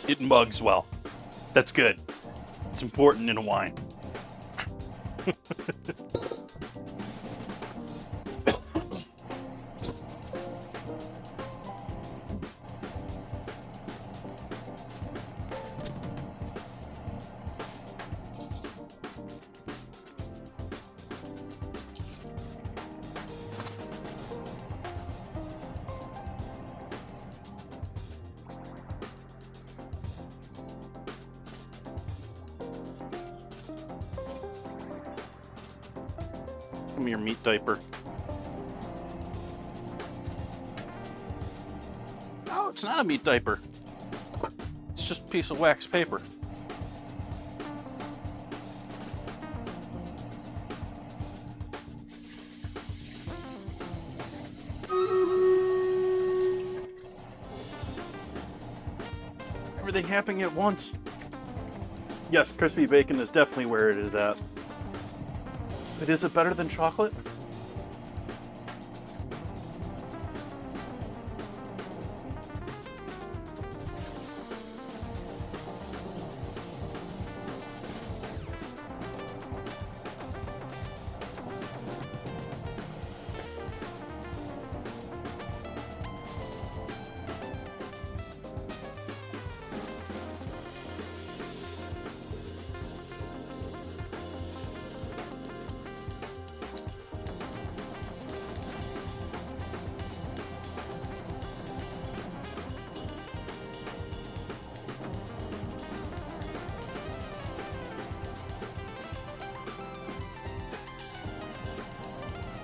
It mugs well. That's good. It's important in a wine. Give me your meat diaper. Oh, it's not a meat diaper. It's just a piece of wax paper. Everything happening at once. Yes, crispy bacon is definitely where it is at. But is it better than chocolate?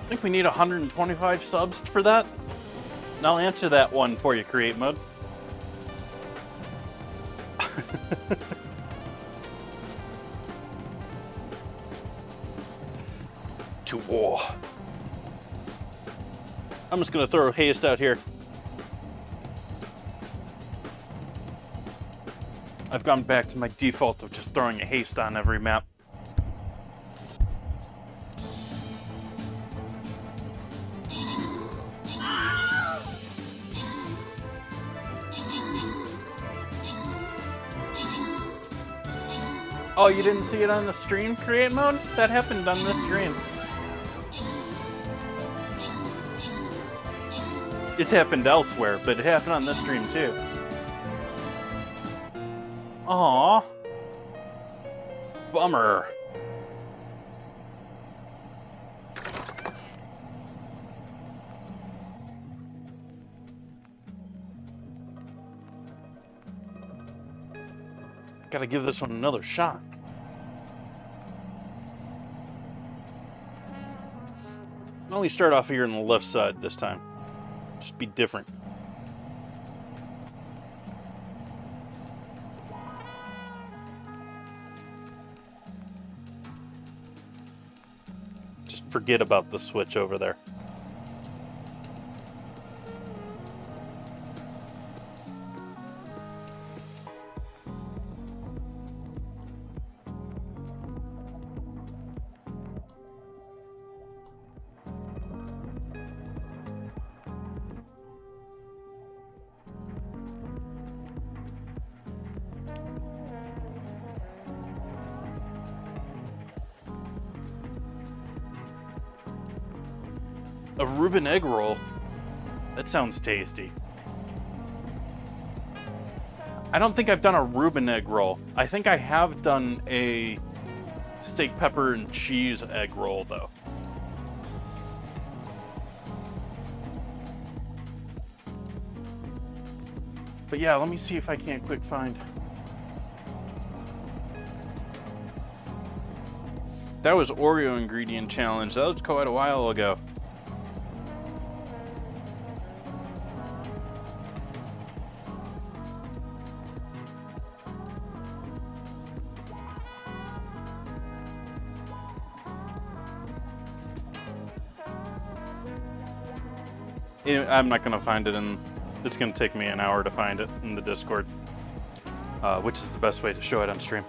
I think we need 125 subs for that. And I'll answer that one for you, Create Mode. To war. I'm just gonna throw haste out here. I've gone back to my default of just throwing a haste on every map. Oh, you didn't see it on the stream, Create Mode? That happened on this stream. It's happened elsewhere, but it happened on this stream too. Aww. Bummer. Gotta give this one another shot. I'll only start off here on the left side this time. Just be different. forget about the switch over there. A Reuben egg roll? That sounds tasty. I don't think I've done a Reuben egg roll. I think I have done a steak, pepper, and cheese egg roll, though. But yeah, let me see if I can't quick find. That was Oreo ingredient challenge. That was quite a while ago. I'm not going to find it in... It's going to take me an hour to find it in the Discord. Which is the best way to show it on stream.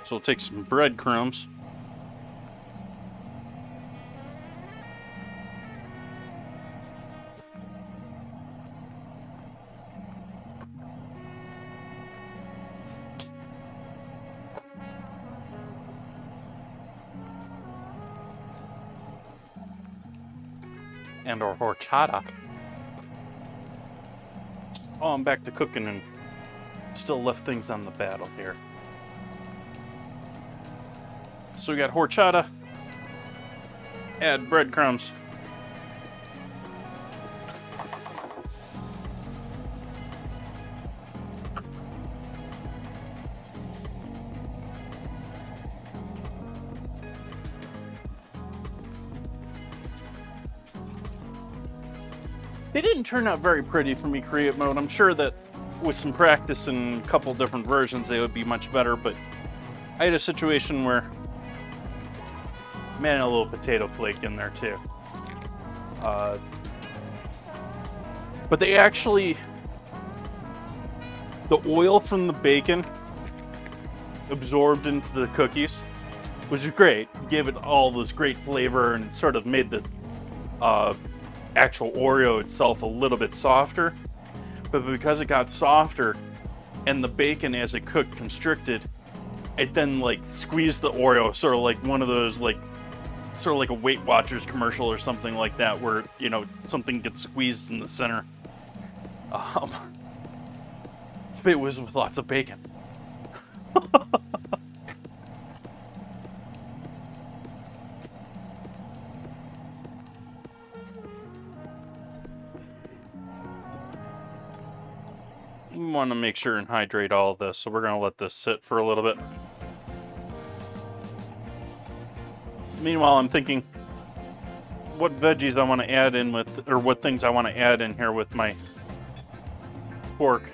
So we'll take some breadcrumbs. And our horchata. Oh, I'm back to cooking and still left things on the battle here. So we got horchata. Add breadcrumbs. They didn't turn out very pretty for me create mode. I'm sure that with some practice and a couple different versions they would be much better, but I had a situation where man, a little potato flake in there too. But they actually, the oil from the bacon absorbed into the cookies, which is great. Gave it all this great flavor and it sort of made the actual Oreo itself a little bit softer. But because it got softer and the bacon as it cooked constricted, it then like squeezed the Oreo, sort of like one of those like sort of like a Weight Watchers commercial or something like that, where, you know, something gets squeezed in the center. It was with lots of bacon. We want to make sure and hydrate all of this, so we're going to let this sit for a little bit. Meanwhile, I'm thinking what veggies I want to add in with, or what things I want to add in here with my pork.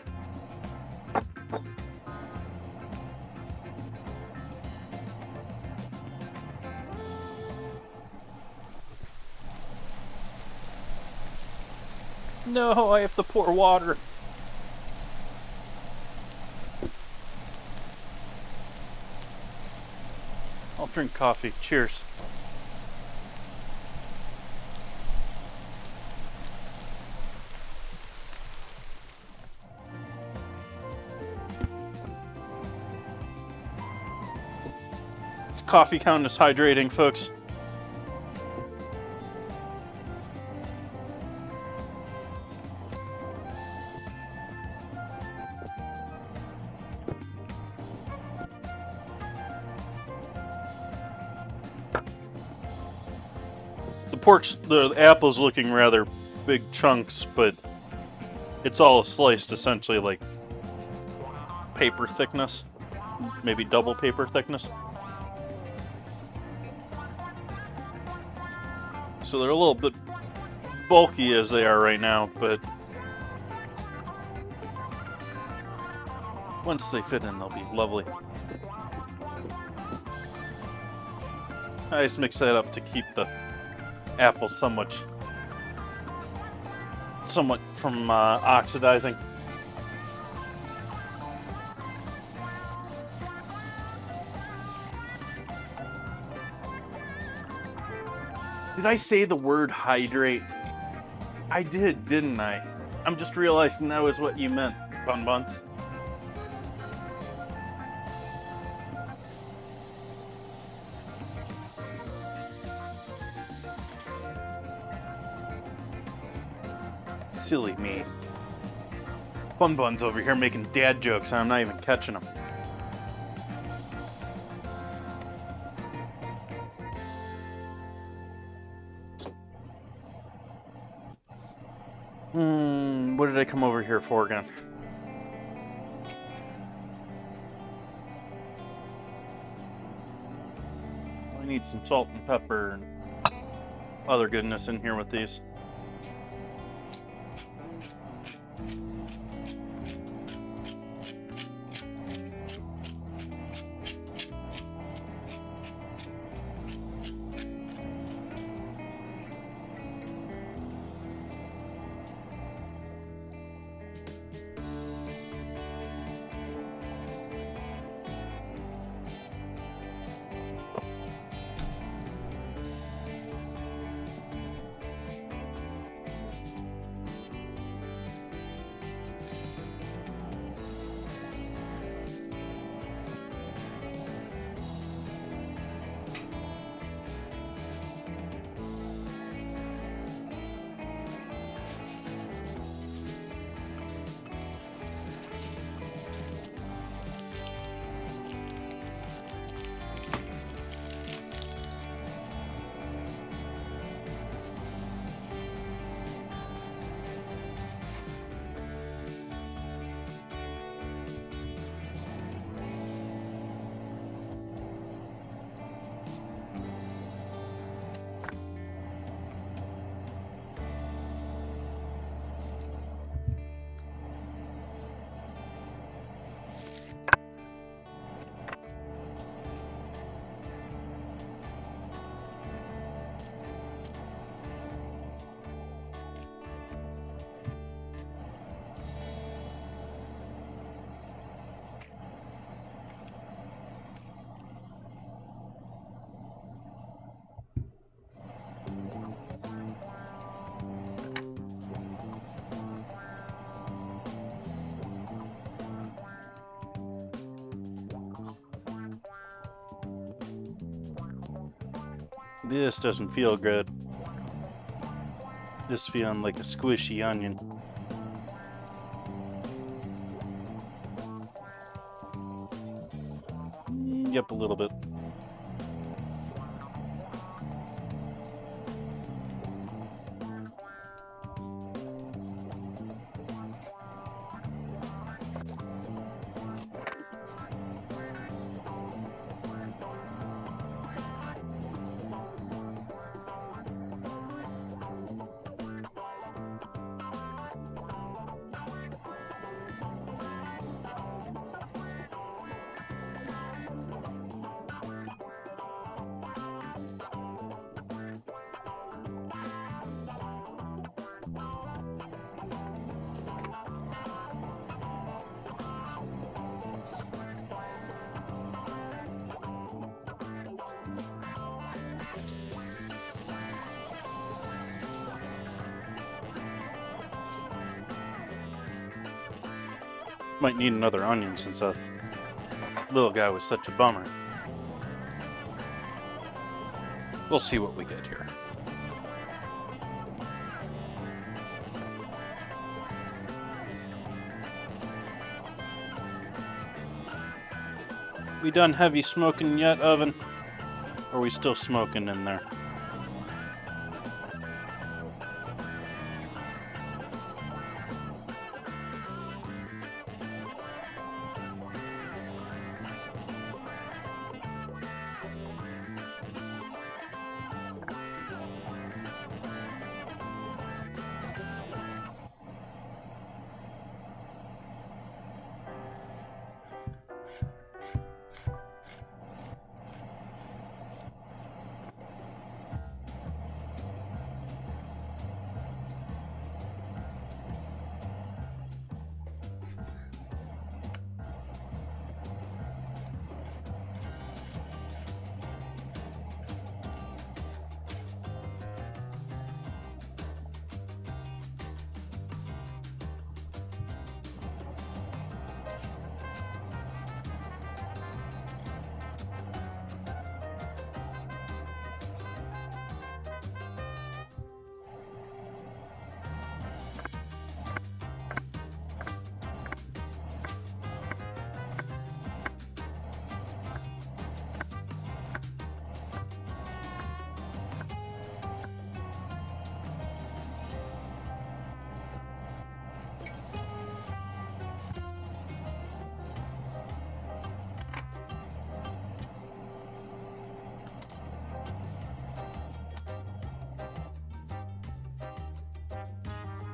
No, I have to pour water. I'll drink coffee. Cheers. Coffee count is hydrating, folks. The apple's looking rather big chunks, but it's all sliced essentially like paper thickness, maybe double paper thickness. So they're a little bit bulky as they are right now, but once they fit in, they'll be lovely. I just mix that up to keep the apple somewhat from oxidizing. Did I say the word hydrate? I did, didn't I? I'm just realizing that was what you meant, Bun Buns. Silly me. Bun Bun's over here making dad jokes and I'm not even catching them. What did I come over here for again? I need some salt and pepper and other goodness in here with these. This doesn't feel good. This feeling like a squishy onion. Yep, a little bit. Might need another onion since a little guy was such a bummer. We'll see what we get here. We done heavy smoking yet, oven? Or are we still smoking in there?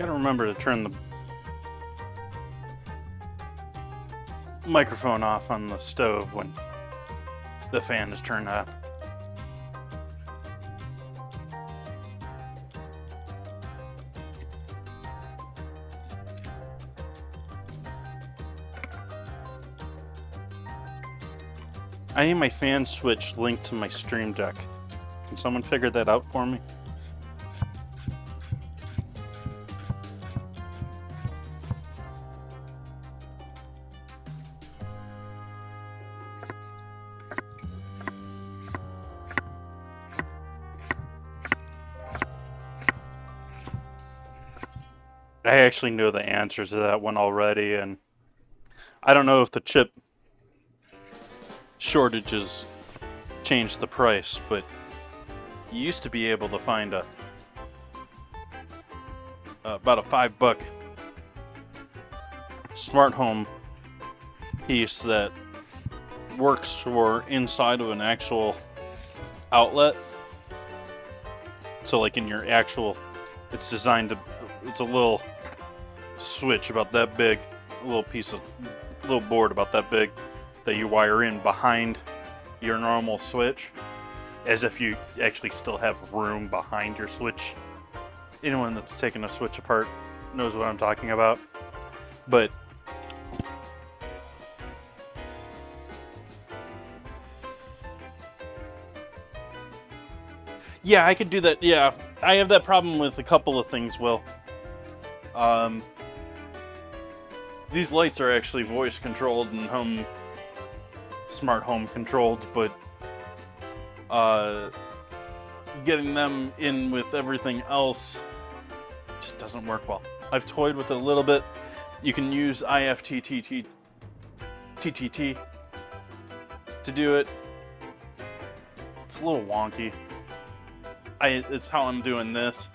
Gotta remember to turn the microphone off on the stove when the fan is turned on. I need my fan switch linked to my Stream Deck. Can someone figure that out for me? I actually know the answer to that one already, and I don't know if the chip shortages changed the price, but you used to be able to find about a $5 smart home piece that works for inside of an actual outlet. So like in your actual, it's designed to, it's a little switch about that big, a little board about that big that you wire in behind your normal switch, as if you actually still have room behind your switch. Anyone that's taken a switch apart knows what I'm talking about. But yeah, I could do that. Yeah, I have that problem with a couple of things, Will. These lights are actually voice controlled and smart home controlled, but getting them in with everything else just doesn't work well. I've toyed with it a little bit. You can use IFTTT to do it. It's a little wonky. It's how I'm doing this.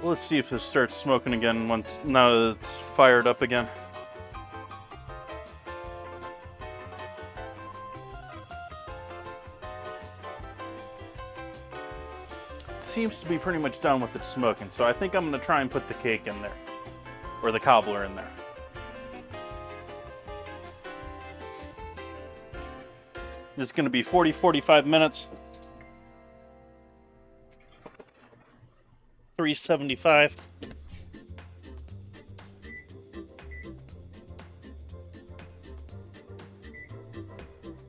Let's see if this starts smoking again now that it's fired up again. It seems to be pretty much done with its smoking, so I think I'm going to try and put the cake in there, or the cobbler in there. This is going to be 40-45 minutes. 375.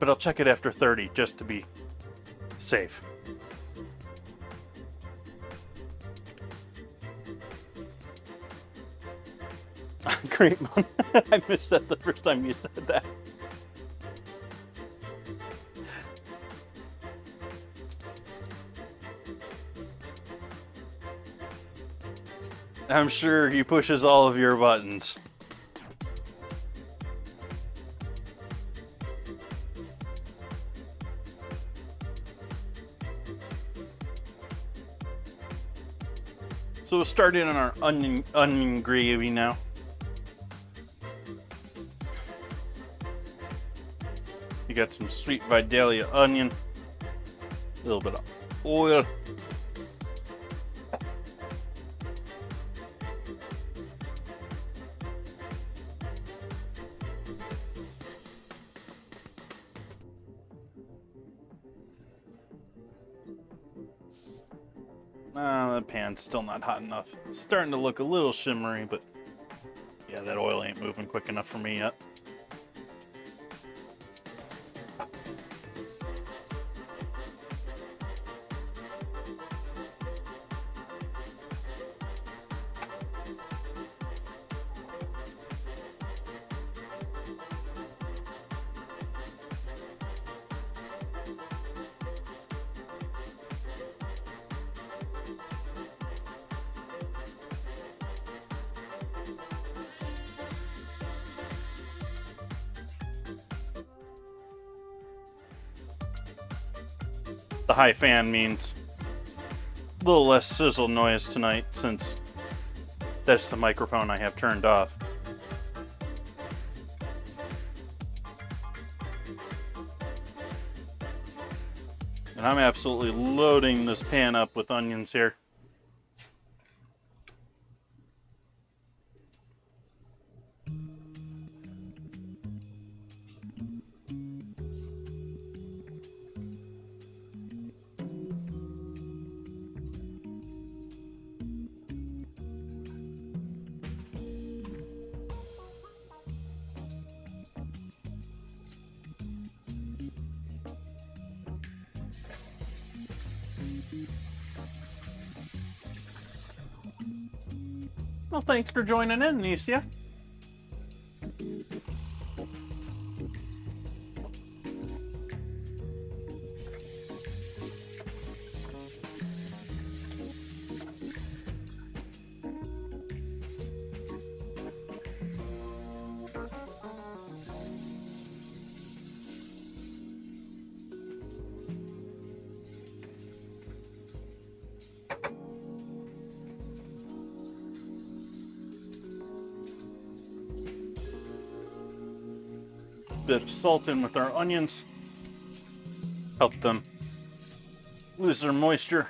But I'll check it after 30 just to be safe. Great. I missed that the first time you said that. I'm sure he pushes all of your buttons. So we'll start in on our onion gravy now. You got some sweet Vidalia onion, a little bit of oil. The pan's still not hot enough. It's starting to look a little shimmery, but yeah, that oil ain't moving quick enough for me yet. The high fan means a little less sizzle noise tonight, since that's the microphone I have turned off. And I'm absolutely loading this pan up with onions here. Well, thanks for joining in, Nisha. Bit of salt in with our onions. Help them lose their moisture.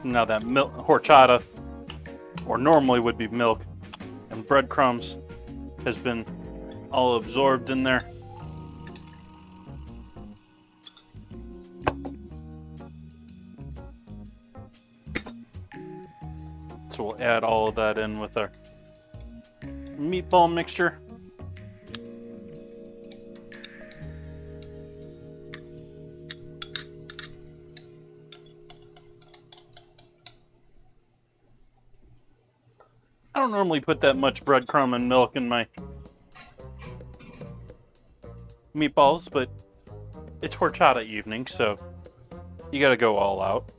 Now that milk, horchata, or normally would be milk, and breadcrumbs, has been all absorbed in there. So we'll add all of that in with our meatball mixture. I don't normally put that much breadcrumb and milk in my meatballs, but it's horchata evening, so you gotta go all out.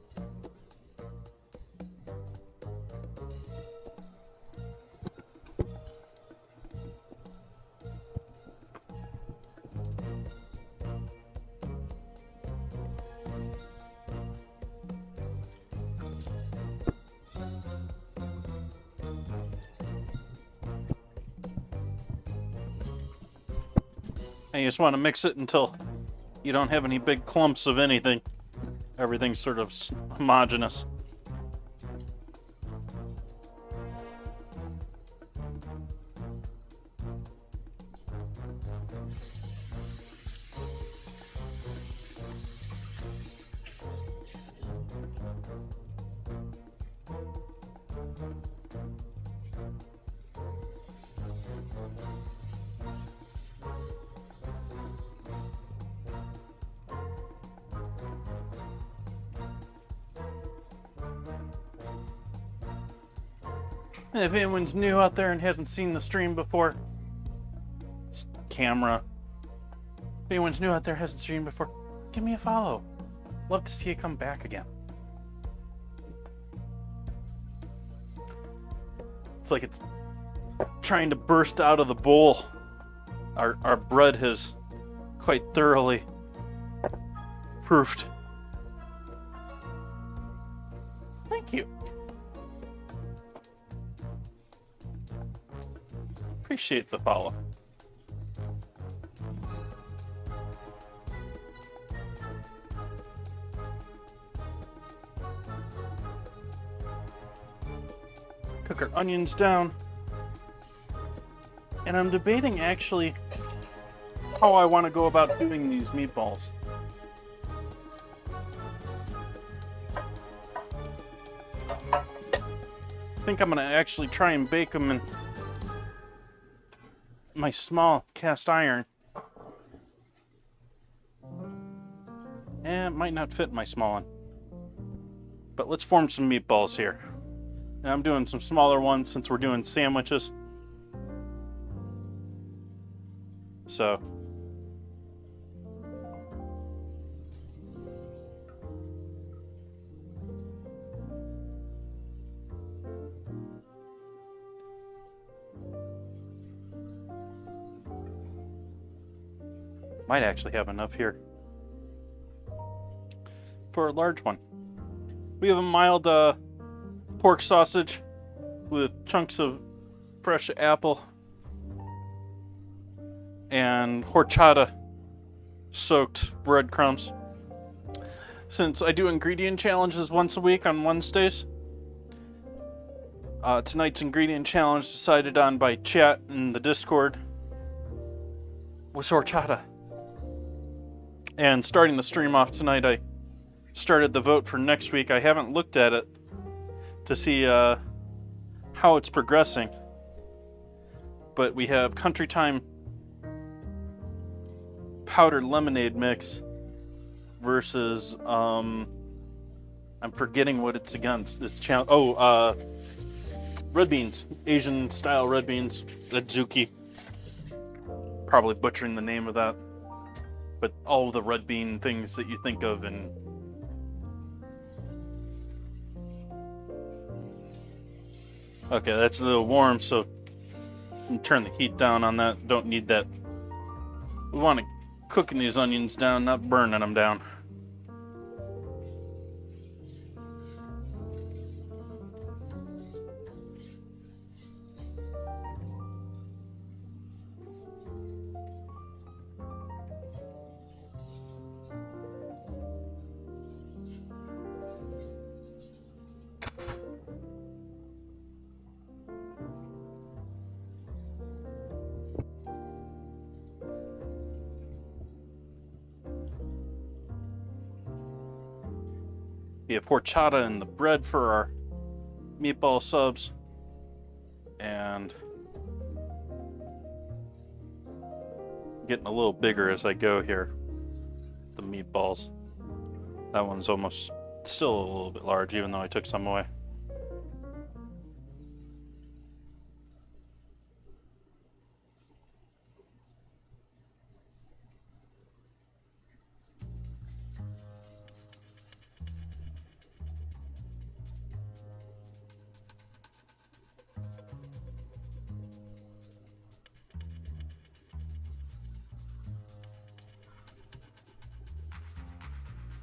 And you just want to mix it until you don't have any big clumps of anything. Everything's sort of homogeneous. And if anyone's new out there and hasn't seen the stream before, camera. If anyone's new out there hasn't streamed before, give me a follow. Love to see you come back again. It's like it's trying to burst out of the bowl. Our bread has quite thoroughly proofed. Thank you. Appreciate the follow. Cook our onions down. And I'm debating actually how I want to go about doing these meatballs. I think I'm going to actually try and bake them in my small cast iron. And it might not fit my small one. But let's form some meatballs here. And I'm doing some smaller ones since we're doing sandwiches. So Might actually have enough here for a large one. We have a mild pork sausage with chunks of fresh apple and horchata soaked breadcrumbs. Since I do ingredient challenges once a week on Wednesdays, tonight's ingredient challenge decided on by chat in the Discord was horchata. And starting the stream off tonight, I started the vote for next week. I haven't looked at it to see how it's progressing. But we have Country Time powdered lemonade mix versus I'm forgetting what it's against. This red beans, Asian style red beans, adzuki. Probably butchering the name of that, but all of the red bean things that you think of. And okay, that's a little warm, so turn the heat down on that. Don't need that. We want to cooking these onions down, not burning them down. We have horchata in the bread for our meatball subs, and getting a little bigger as I go here. The meatballs. That one's almost still a little bit large, even though I took some away.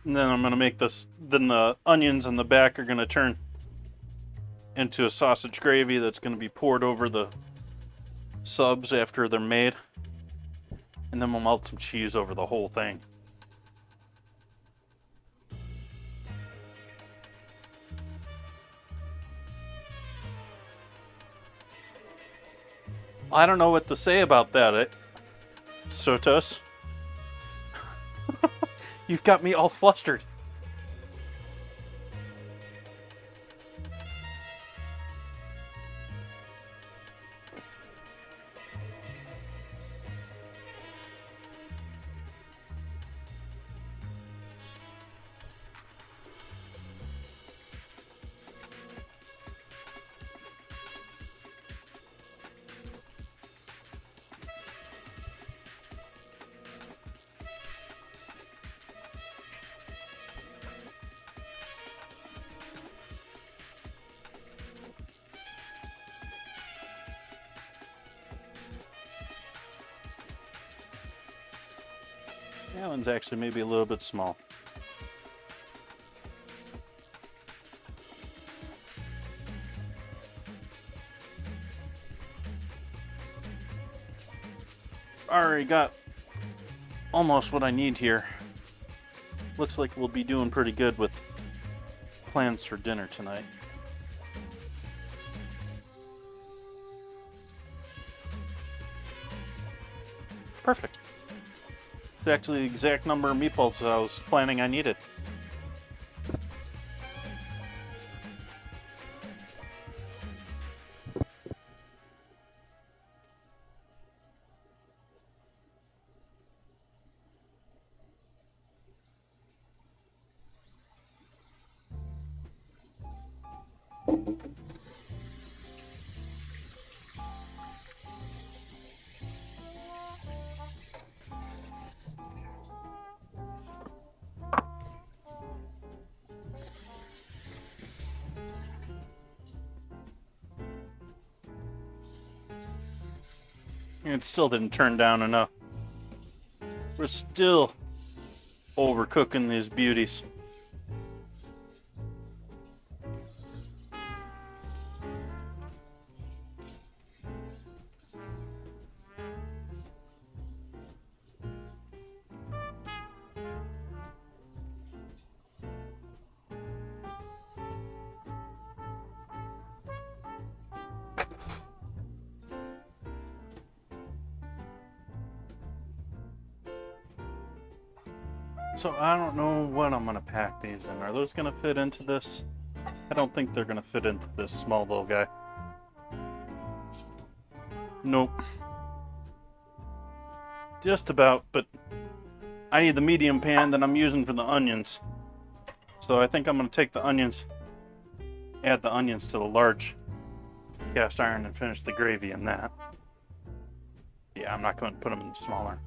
And then I'm going to make this, then the onions in the back are going to turn into a sausage gravy that's going to be poured over the subs after they're made. And then we'll melt some cheese over the whole thing. I don't know what to say about that, Sotos. You've got me all flustered. That one's actually maybe a little bit small. Already got almost what I need here. Looks like we'll be doing pretty good with plans for dinner tonight. Perfect. It's actually the exact number of meatballs I was planning I needed. It still didn't turn down enough. We're still overcooking these beauties. So I don't know what I'm gonna pack these in. Are those gonna fit into this? I don't think they're gonna fit into this small little guy. Nope. Just about, but I need the medium pan that I'm using for the onions. So I think I'm gonna take the onions, add the onions to the large cast iron and finish the gravy in that. Yeah, I'm not going to put them in the smaller.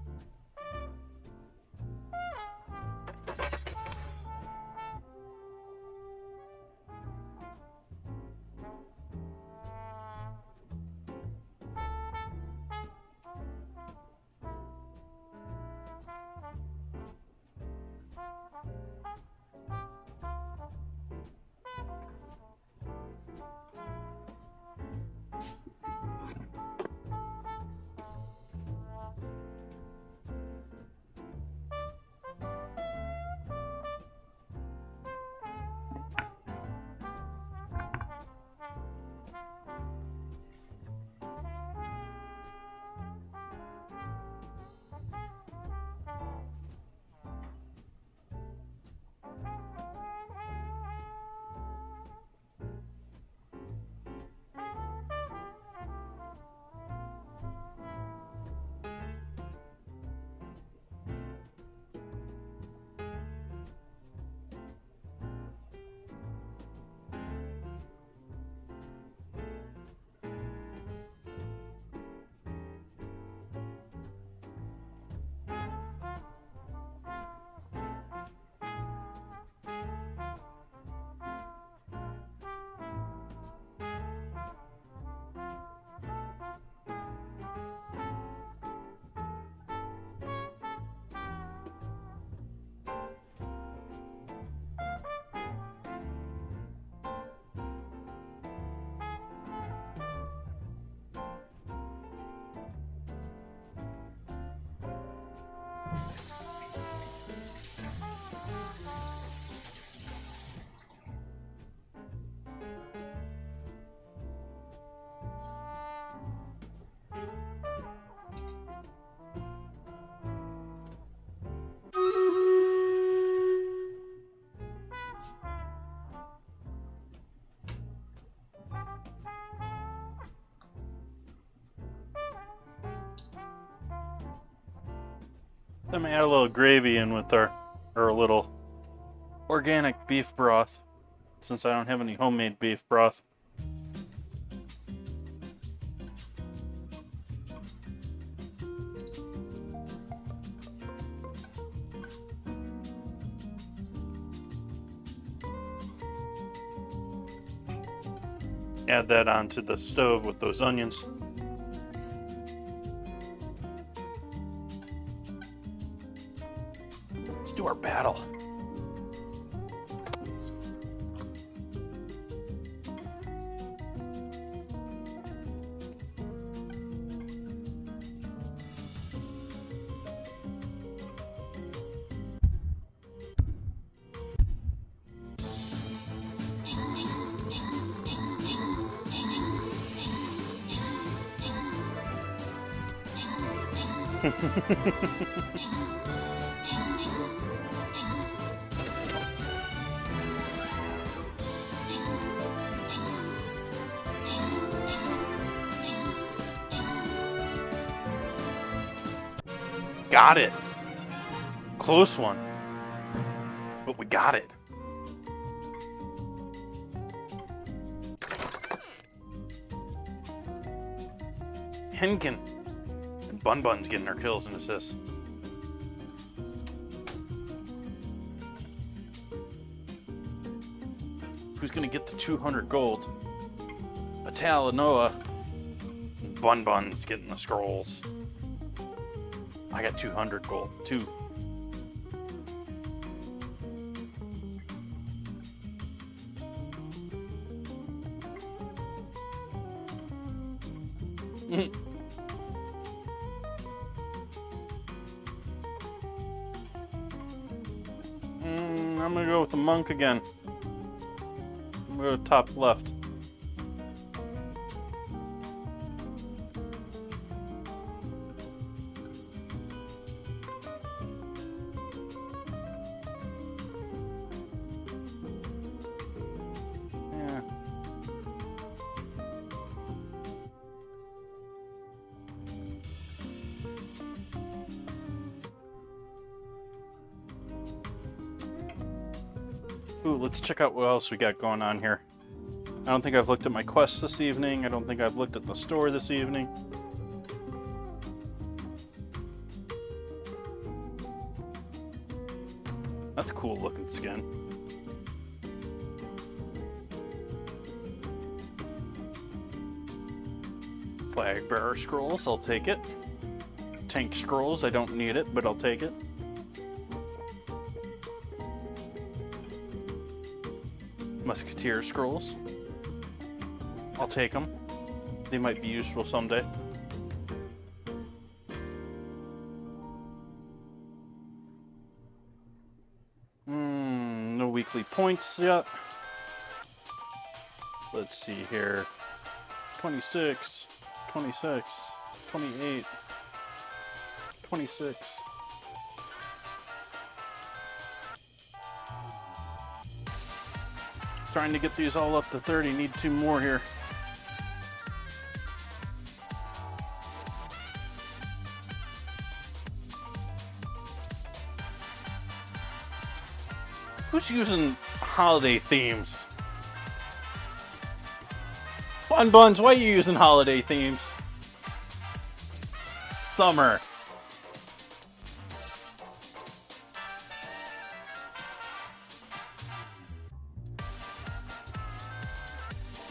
Then we add a little gravy in with our little organic beef broth, since I don't have any homemade beef broth. Add that onto the stove with those onions. Let's do our battle. Got it. Close one. But we got it. Henkin and Bun Bun's getting our kills and assists. Who's gonna get the 200 gold? Talanoa and Bun Bun's getting the scrolls. I got 200 gold. 2. I'm gonna go with the monk again. I'm gonna go to top left. Yeah. Ooh, let's check out what else we got going on here. I don't think I've looked at my quests this evening. I don't think I've looked at the store this evening. That's a cool looking skin. Flag bearer scrolls, I'll take it. Tank scrolls, I don't need it, but I'll take it. Musketeer scrolls. I'll take them. They might be useful someday. No weekly points yet. Let's see here. 26, 26, 28, 26. Trying to get these all up to 30. Need 2 more here. Who's using holiday themes? Bun Buns, why are you using holiday themes? Summer.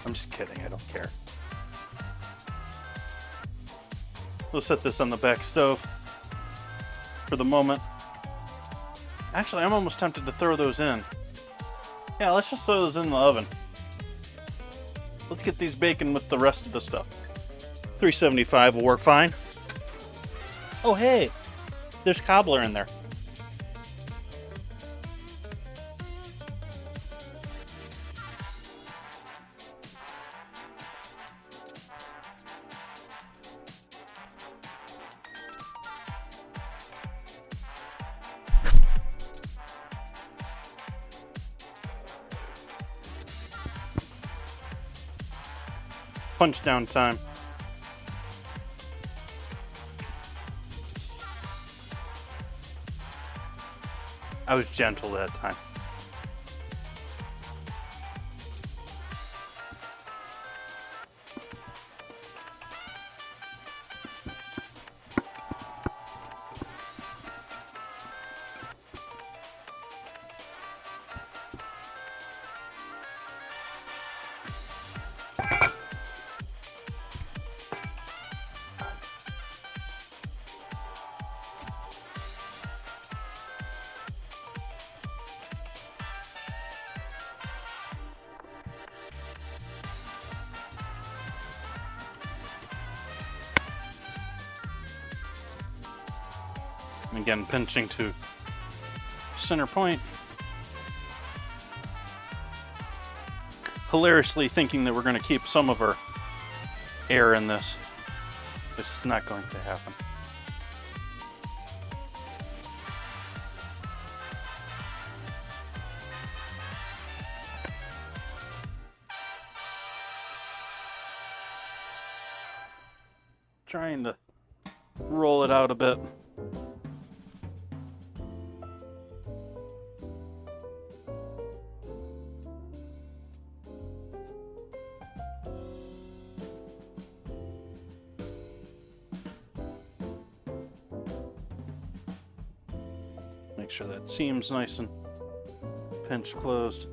I'm just kidding, I don't care. We'll set this on the back stove for the moment. Actually, I'm almost tempted to throw those in. Yeah, let's just throw those in the oven. Let's get these baking with the rest of the stuff. 375 will work fine. Oh, hey, there's cobbler in there. Punch down time. I was gentle that time. Again, pinching to center point. Hilariously thinking that we're going to keep some of our air in this. It's just not going to happen. Trying to roll it out a bit. Make sure that seam's nice and pinch closed.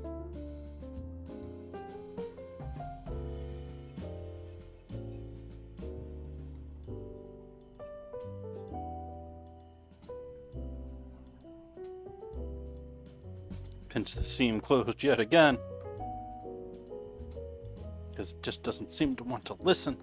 Pinch the seam closed yet again. Because it just doesn't seem to want to listen.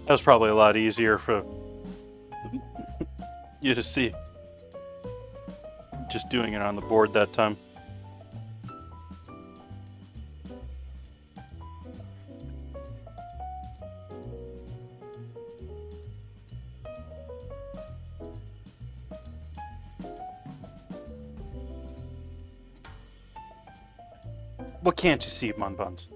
That was probably a lot easier for you to see. Just doing it on the board that time. What can't you see, Bun Buns?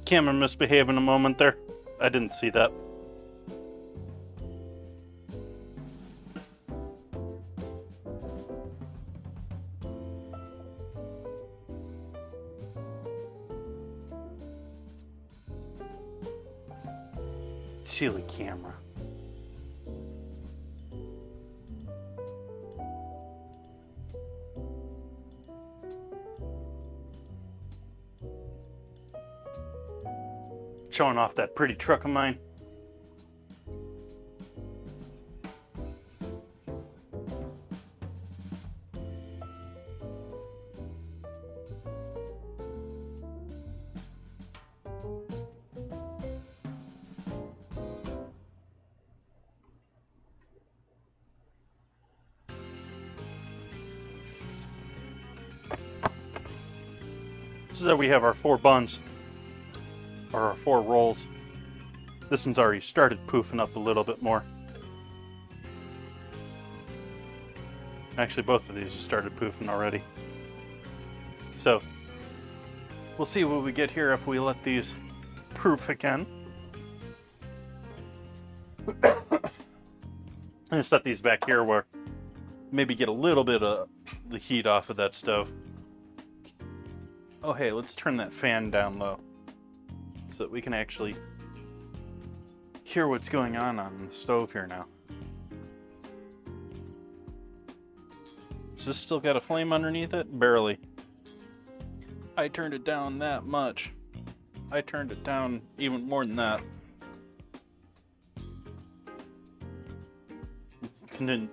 Camera misbehaving a moment there. I didn't see that. Silly camera. Showing off that pretty truck of mine. So there we have our 4 buns. Or our 4 rolls. This one's already started poofing up a little bit more. Actually, both of these have started poofing already. So, we'll see what we get here if we let these proof again. I'm gonna set these back here where maybe get a little bit of the heat off of that stove. Oh hey, let's turn that fan down low so that we can actually hear what's going on the stove here now. Does this still got a flame underneath it? Barely. I turned it down that much. I turned it down even more than that.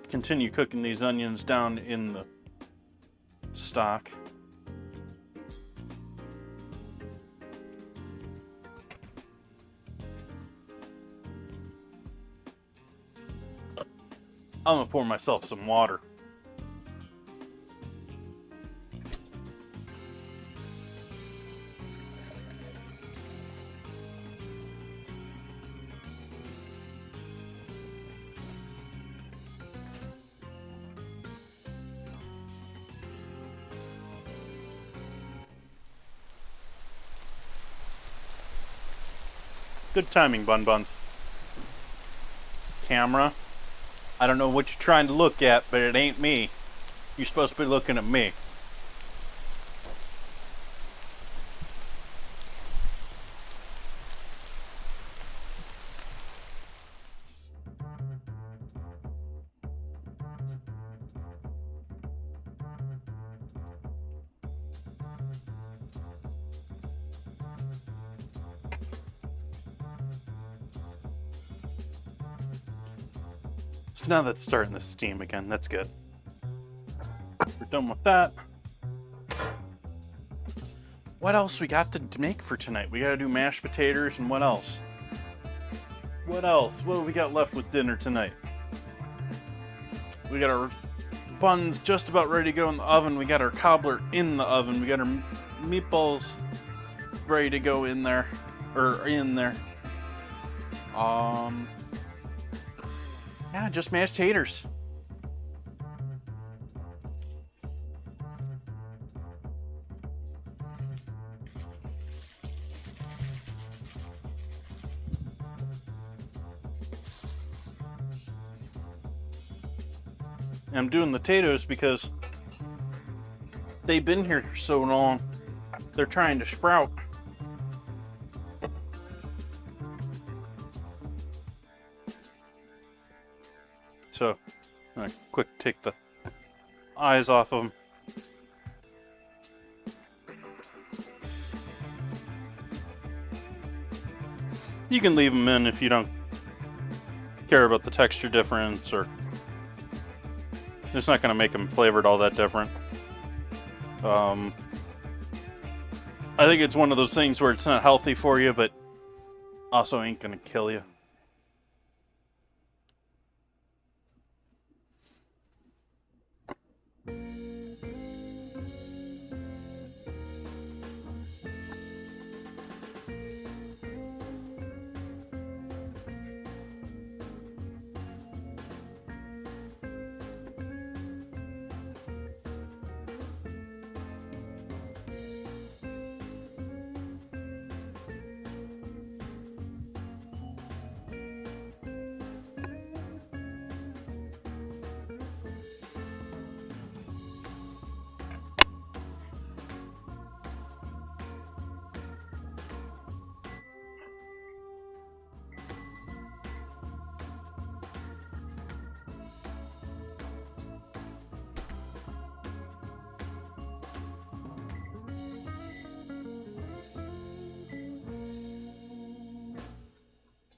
Continue cooking these onions down in the stock. I'm gonna pour myself some water. Good timing, Bun Buns. camera. I don't know what you're trying to look at, but it ain't me. You're supposed to be looking at me. So now that's starting to steam again. That's good. We're done with that. What else we got to make for tonight? We got to do mashed potatoes, and what else? What else? What do we got left with dinner tonight? We got our buns just about ready to go in the oven. We got our cobbler in the oven. We got our meatballs ready to go in there. Yeah, just mashed taters. And I'm doing the potatoes because they've been here so long. They're trying to sprout. So, I'm gonna quick take the eyes off of them. You can leave them in if you don't care about the texture difference, or it's not going to make them flavored all that different. I think it's one of those things where it's not healthy for you, but also ain't going to kill you.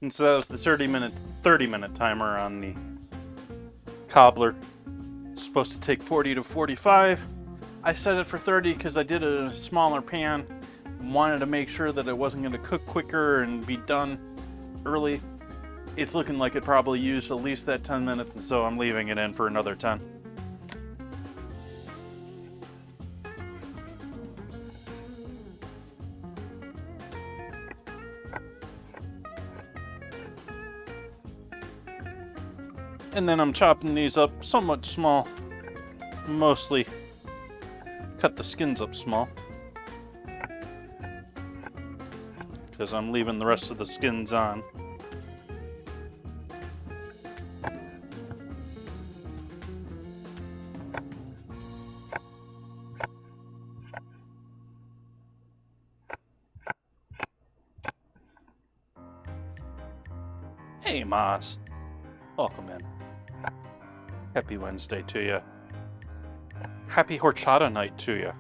And so that was the 30-minute timer on the cobbler. It's supposed to take 40 to 45. I set it for 30 because I did it in a smaller pan. Wanted to make sure that it wasn't going to cook quicker and be done early. It's looking like it probably used at least that 10 minutes, and so I'm leaving it in for another 10. And then I'm chopping these up somewhat small. Mostly cut the skins up small, because I'm leaving the rest of the skins on. Hey, Moss. Welcome in. Happy Wednesday to you. Happy Horchata night to you.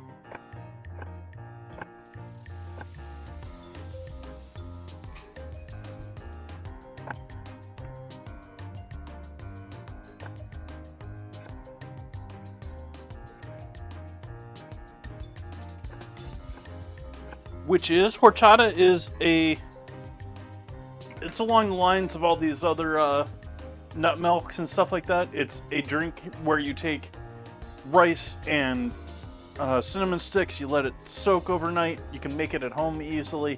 Horchata is it's along the lines of all these other nut milks and stuff like that. It's a drink where you take rice and cinnamon sticks, you let it soak overnight. You can make it at home easily,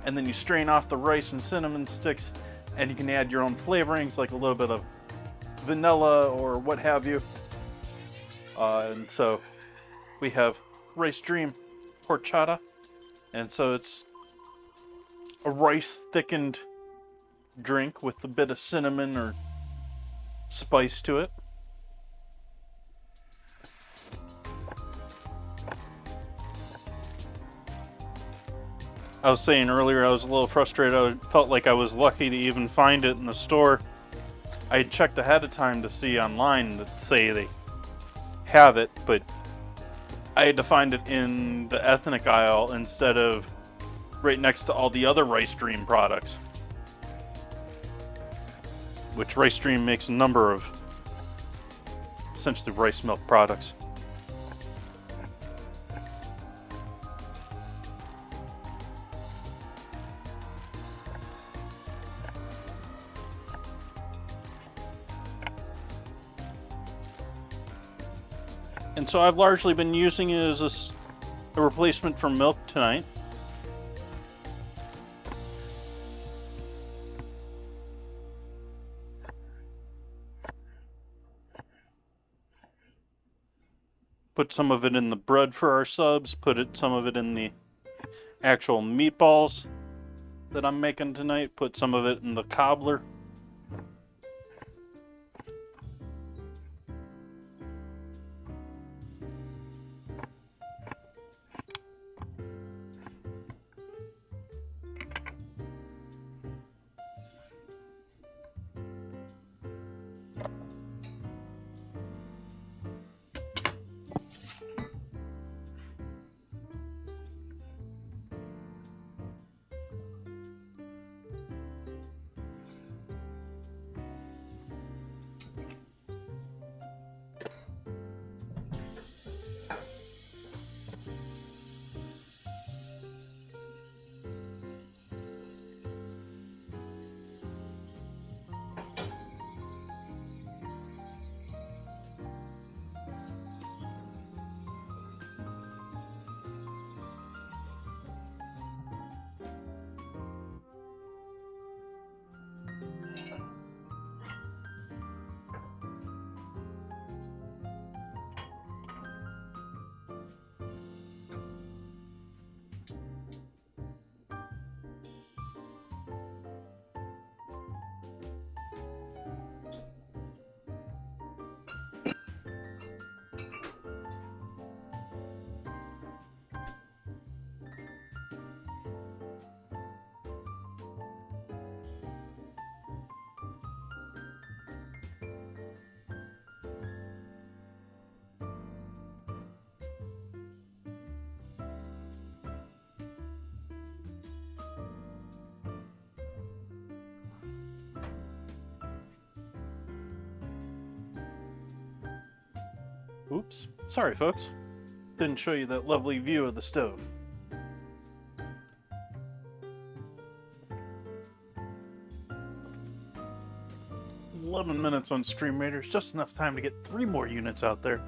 and then you strain off the rice and cinnamon sticks, and you can add your own flavorings like a little bit of vanilla or what have you. And so we have Rice Dream Horchata, and so it's a rice thickened drink with a bit of cinnamon or spice to it. I was saying earlier I was a little frustrated. I felt like I was lucky to even find it in the store. I had checked ahead of time to see online that say they have it, but I had to find it in the ethnic aisle instead of right next to all the other Rice Dream products. Which Rice Dream makes a number of essentially rice milk products. And so I've largely been using it as a replacement for milk tonight. Put some of it in the bread for our subs, some of it in the actual meatballs that I'm making tonight, put some of it in the cobbler. Oops. Sorry, folks. Didn't show you that lovely view of the stove. 11 minutes on Stream Raiders, just enough time to get 3 more units out there.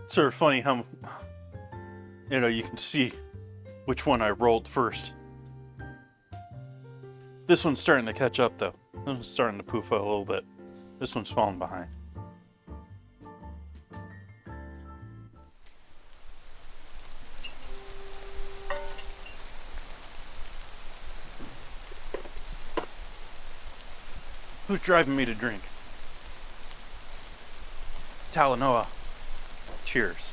It's sort of funny how, you can see which one I rolled first. This one's starting to catch up, though. This one's starting to poof out a little bit. This one's falling behind. Who's driving me to drink? Talanoa. Cheers.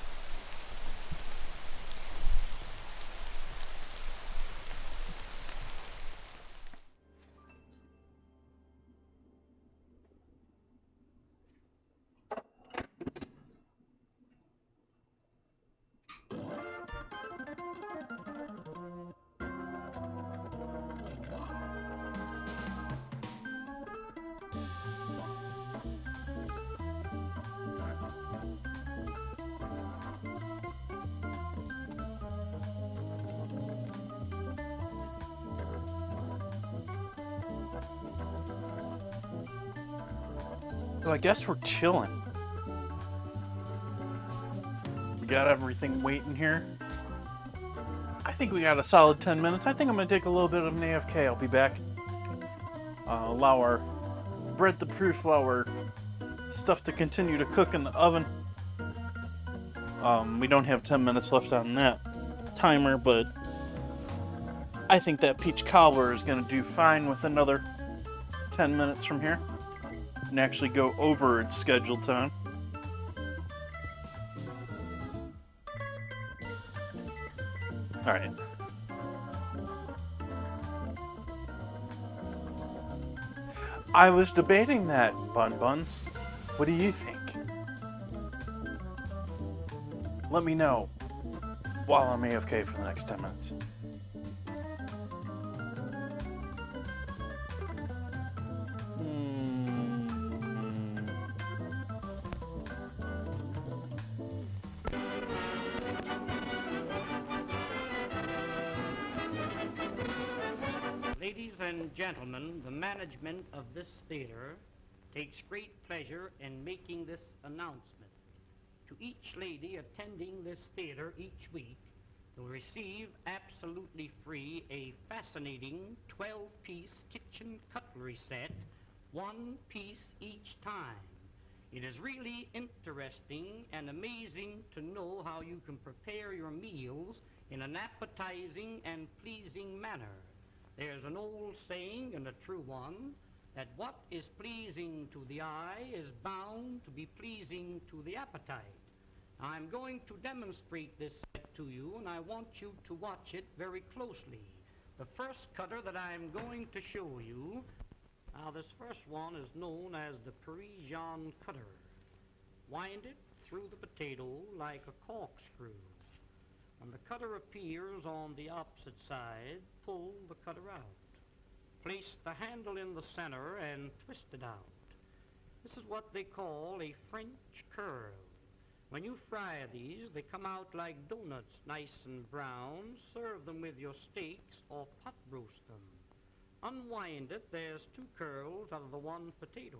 So I guess we're chilling. We got everything waiting here. I think we got a solid 10 minutes. I think I'm going to take a little bit of an AFK. I'll be back. Allow our bread to proof, allow our stuff to continue to cook in the oven. We don't have 10 minutes left on that timer, but I think that peach cobbler is going to do fine with another 10 minutes from here and actually go over its scheduled time. All right. I was debating that, Bun Buns. What do you think? Let me know while I'm AFK for the next 10 minutes. Ladies and gentlemen, the management of this theater takes great pleasure in making this announcement. To each lady attending this theater each week will receive absolutely free a fascinating 12-piece kitchen cutlery set, one piece each time. It is really interesting and amazing to know how you can prepare your meals in an appetizing and pleasing manner. There's an old saying, and a true one, that what is pleasing to the eye is bound to be pleasing to the appetite. I'm going to demonstrate this set to you, and I want you to watch it very closely. The first cutter that I'm going to show you, now this first one is known as the Parisian cutter. Wind it through the potato like a corkscrew. When the cutter appears on the opposite side, pull the cutter out. Place the handle in the center and twist it out. This is what they call a French curl. When you fry these, they come out like donuts, nice and brown. Serve them with your steaks or pot roast them. Unwind it, there's two curls out of the one potato.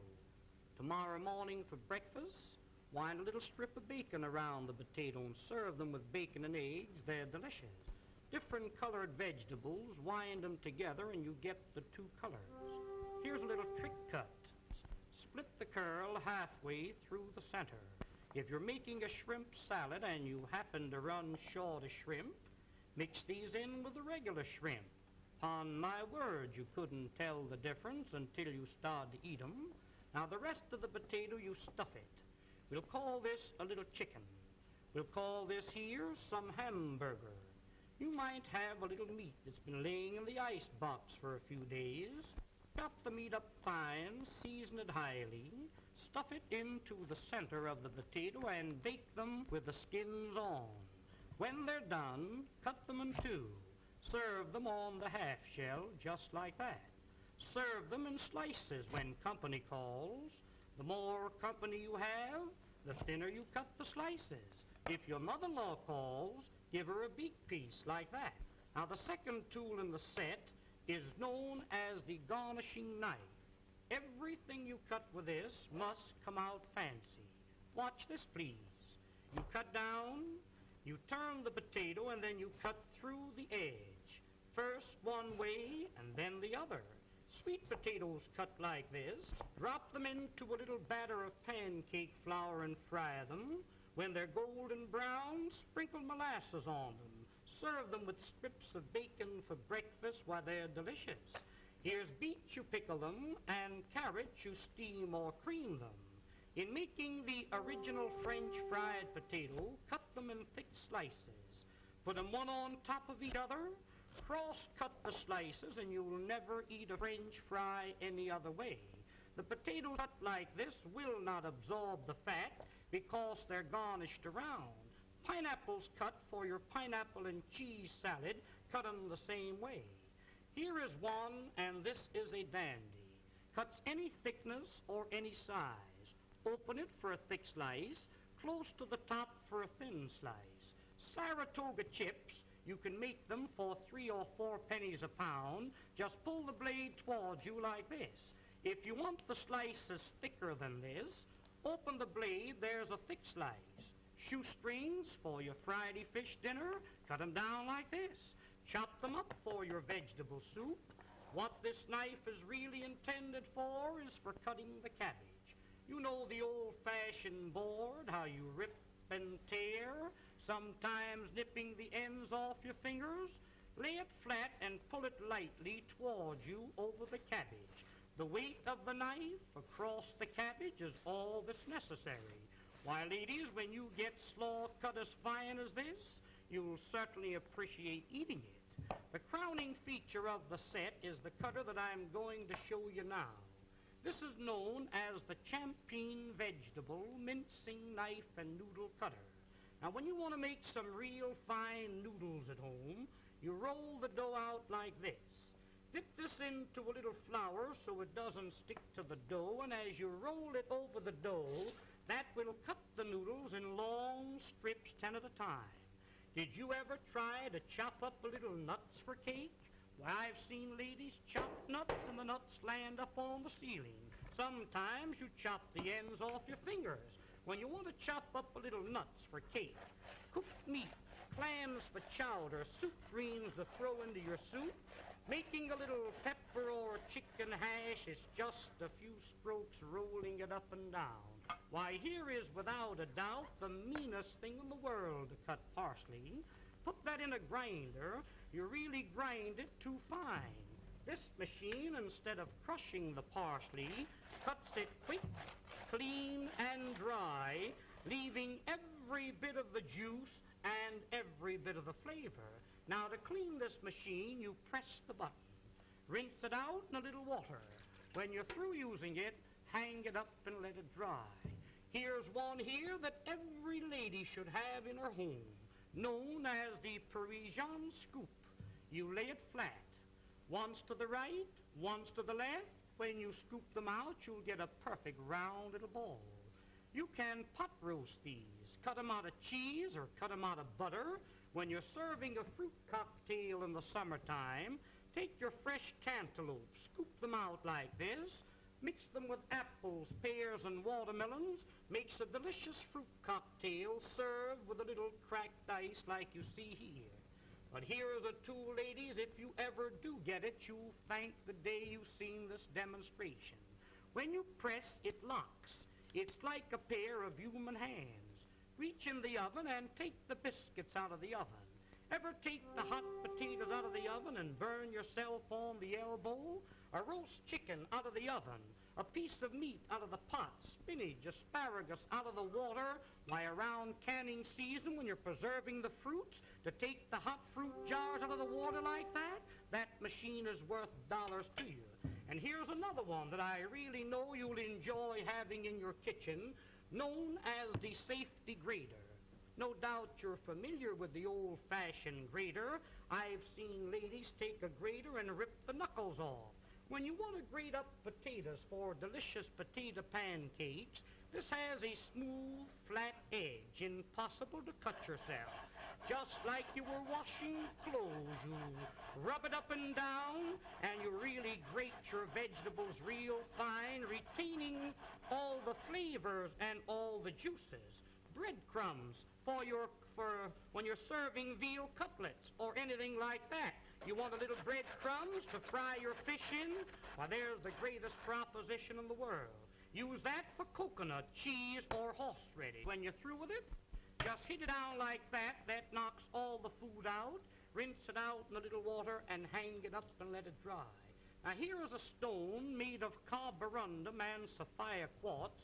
Tomorrow morning for breakfast, wind a little strip of bacon around the potato and serve them with bacon and eggs. They're delicious. Different colored vegetables, wind them together and you get the two colors. Here's a little trick cut. Split the curl halfway through the center. If you're making a shrimp salad and you happen to run short of shrimp, mix these in with the regular shrimp. On my word, you couldn't tell the difference until you start to eat them. Now the rest of the potato, you stuff it. We'll call this a little chicken. We'll call this here some hamburger. You might have a little meat that's been laying in the ice box for a few days. Chop the meat up fine, season it highly, stuff it into the center of the potato and bake them with the skins on. When they're done, cut them in two. Serve them on the half shell just like that. Serve them in slices when company calls. The more company you have, the thinner you cut the slices. If your mother-in-law calls, give her a beak piece like that. Now the second tool in the set is known as the garnishing knife. Everything you cut with this must come out fancy. Watch this, please. You cut down, you turn the potato, and then you cut through the edge. First one way, and then the other. Sweet potatoes cut like this, drop them into a little batter of pancake flour and fry them. When they're golden brown, sprinkle molasses on them. Serve them with strips of bacon for breakfast while they're delicious. Here's beets, you pickle them, and carrots, you steam or cream them. In making the original French fried potato, cut them in thick slices. Put them one on top of each other. Cross-cut the slices and you'll never eat a French fry any other way. The potatoes cut like this will not absorb the fat because they're garnished around. Pineapples cut for your pineapple and cheese salad, cut them the same way. Here is one, and this is a dandy. Cuts any thickness or any size. Open it for a thick slice, close to the top for a thin slice. Saratoga chips, you can make them for 3 or 4 pennies a pound. Just pull the blade towards you like this. If you want the slices thicker than this, open the blade, there's a thick slice. Shoestrings for your Friday fish dinner, cut them down like this. Chop them up for your vegetable soup. What this knife is really intended for is for cutting the cabbage. You know the old-fashioned board, how you rip and tear, sometimes nipping the ends off your fingers, lay it flat and pull it lightly towards you over the cabbage. The weight of the knife across the cabbage is all that's necessary. Why, ladies, when you get slaw cut as fine as this, you'll certainly appreciate eating it. The crowning feature of the set is the cutter that I'm going to show you now. This is known as the Champeen Vegetable Mincing Knife and Noodle Cutter. Now, when you want to make some real fine noodles at home, you roll the dough out like this. Dip this into a little flour so it doesn't stick to the dough, and as you roll it over the dough, that will cut the noodles in long strips, 10 at a time. Did you ever try to chop up a little nuts for cake? Why, I've seen ladies chop nuts and the nuts land up on the ceiling. Sometimes you chop the ends off your fingers. When you want to chop up a little nuts for cake, cooked meat, clams for chowder, soup greens to throw into your soup, making a little pepper or chicken hash is just a few strokes rolling it up and down. Why, here is without a doubt the meanest thing in the world to cut parsley. Put that in a grinder, you really grind it too fine. This machine, instead of crushing the parsley, cuts it quick, clean, and dry, leaving every bit of the juice and every bit of the flavor. Now, to clean this machine, you press the button. Rinse it out in a little water. When you're through using it, hang it up and let it dry. Here's one here that every lady should have in her home, known as the Parisian scoop. You lay it flat, once to the right, once to the left. When you scoop them out, you'll get a perfect round little ball. You can pot roast these, cut them out of cheese or cut them out of butter. When you're serving a fruit cocktail in the summertime, take your fresh cantaloupe, scoop them out like this, mix them with apples, pears, and watermelons, makes a delicious fruit cocktail served with a little cracked ice like you see here. But here's a tool, ladies, if you ever do get it, you'll thank the day you've seen this demonstration. When you press, it locks. It's like a pair of human hands. Reach in the oven and take the biscuits out of the oven. Ever take the hot potatoes out of the oven and burn yourself on the elbow? A roast chicken out of the oven, a piece of meat out of the pot, spinach, asparagus out of the water. Why, around canning season, when you're preserving the fruits, to take the hot fruit jars out of the water like that, that machine is worth dollars to you. And here's another one that I really know you'll enjoy having in your kitchen, known as the safety grater. No doubt you're familiar with the old-fashioned grater. I've seen ladies take a grater and rip the knuckles off. When you want to grate up potatoes for delicious potato pancakes, this has a smooth, flat edge, impossible to cut yourself. Just like you were washing clothes, you rub it up and down, and you really grate your vegetables real fine, retaining all the flavors and all the juices. Breadcrumbs for when you're serving veal cutlets or anything like that. You want a little breadcrumbs to fry your fish in? Why, there's the greatest proposition in the world. Use that for coconut, cheese, or horseradish. When you're through with it, just hit it down like that. That knocks all the food out. Rinse it out in a little water and hang it up and let it dry. Now, here is a stone made of carborundum and sapphire quartz,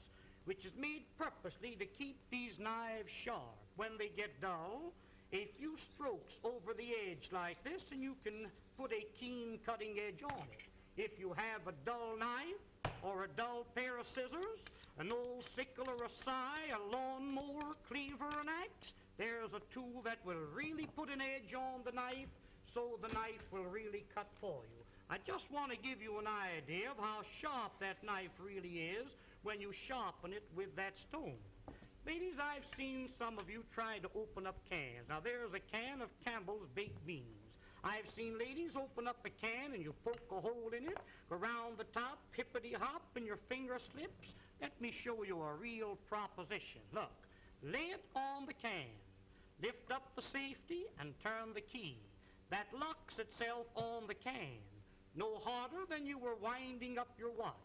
which is made purposely to keep these knives sharp. When they get dull, a few strokes over the edge like this, and you can put a keen cutting edge on it. If you have a dull knife or a dull pair of scissors, an old sickle or a scythe, a lawnmower, cleaver, an axe, there's a tool that will really put an edge on the knife so the knife will really cut for you. I just want to give you an idea of how sharp that knife really is when you sharpen it with that stone. Ladies, I've seen some of you try to open up cans. Now, there's a can of Campbell's baked beans. I've seen ladies open up a can and you poke a hole in it, go around the top, hippity-hop, and your finger slips. Let me show you a real proposition. Look, lay it on the can, lift up the safety, and turn the key. That locks itself on the can. No harder than you were winding up your watch.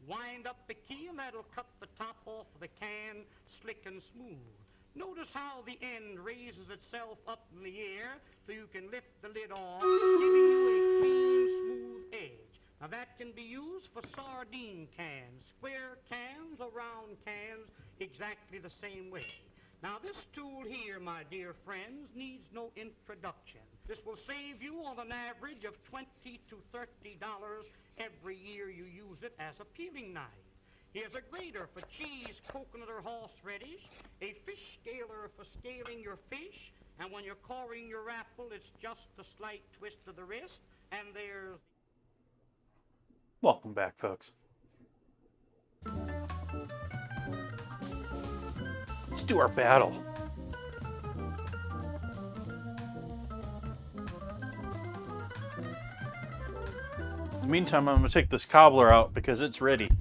Wind up the key and that'll cut the top off of the can slick and smooth. Notice how the end raises itself up in the air so you can lift the lid off, giving you a clean, smooth edge. Now that can be used for sardine cans, square cans, or round cans, exactly the same way. Now this tool here, my dear friends, needs no introduction. This will save you on an average of $20 to $30 every year you use it as a peeling knife. Here's a grater for cheese, coconut, or horseradish, a fish scaler for scaling your fish, and when you're coring your apple, it's just a slight twist of the wrist, and there's... Welcome back, folks. Let's do our battle. In the meantime, I'm going to take this cobbler out because it's ready.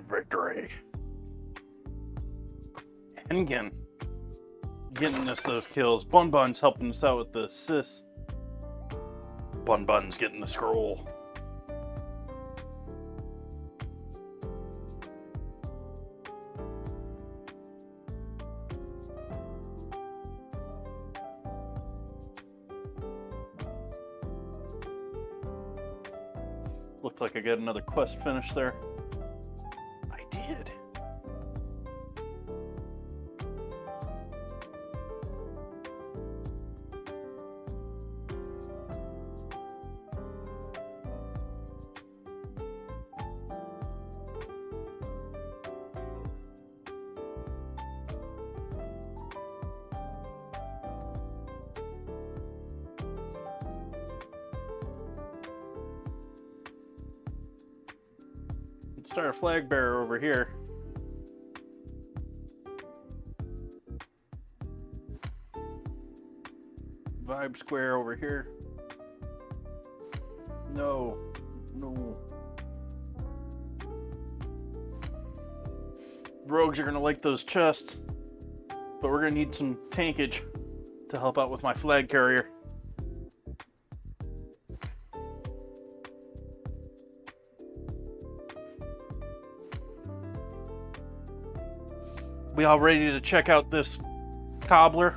Victory. And again, getting us those kills. Bun Bun's helping us out with the assist. Bun Bun's getting the scroll. Looked like I got another quest finish there. I did. Start a flag bearer over here. Vibe square over here. No. Rogues are gonna like those chests, but we're gonna need some tankage to help out with my flag carrier. We all ready to check out this cobbler?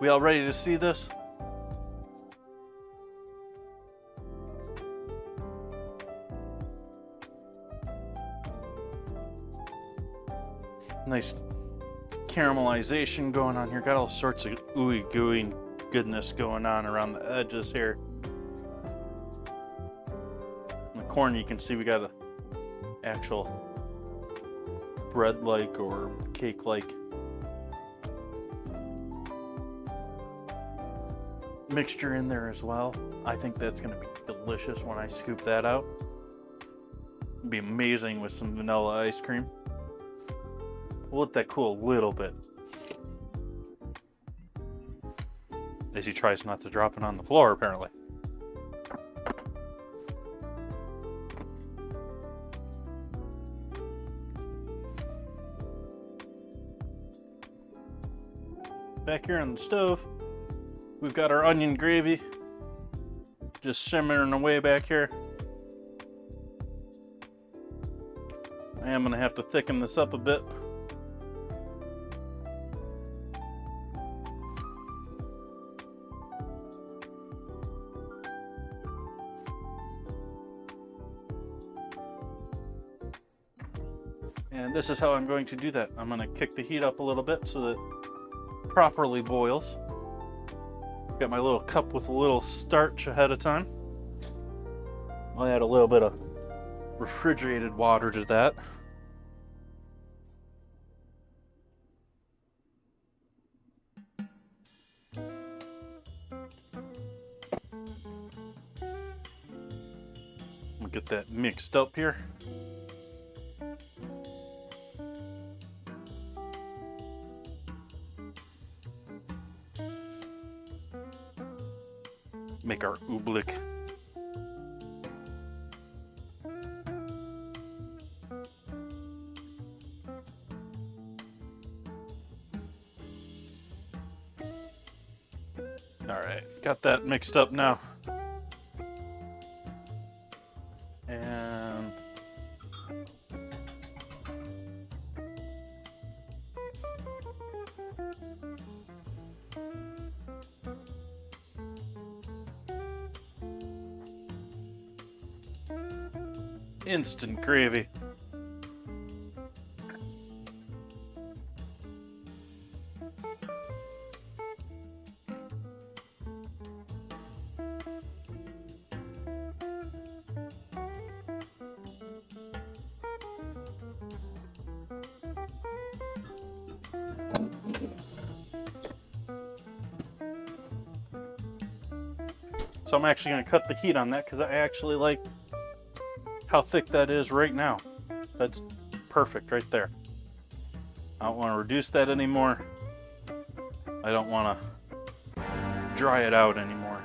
We all ready to see this? Nice caramelization going on here. Got all sorts of ooey gooey goodness going on around the edges here. In the corner you can see we got an actual bread-like or cake-like mixture in there as well. I think that's going to be delicious when I scoop that out. It'd be amazing with some vanilla ice cream. We'll let that cool a little bit as he tries not to drop it on the floor, apparently. Back here on the stove, we've got our onion gravy just simmering away back here. I am going to have to thicken this up a bit. And this is how I'm going to do that. I'm going to kick the heat up a little bit so that it properly boils. Got my little cup with a little starch ahead of time. I'll add a little bit of refrigerated water to that. We'll get that mixed up here. Make our oobleck. Alright, got that mixed up now. And instant gravy. So I'm actually going to cut the heat on that because I actually like how thick that is right now. That's perfect right there. I don't want to reduce that anymore. I don't want to dry it out anymore.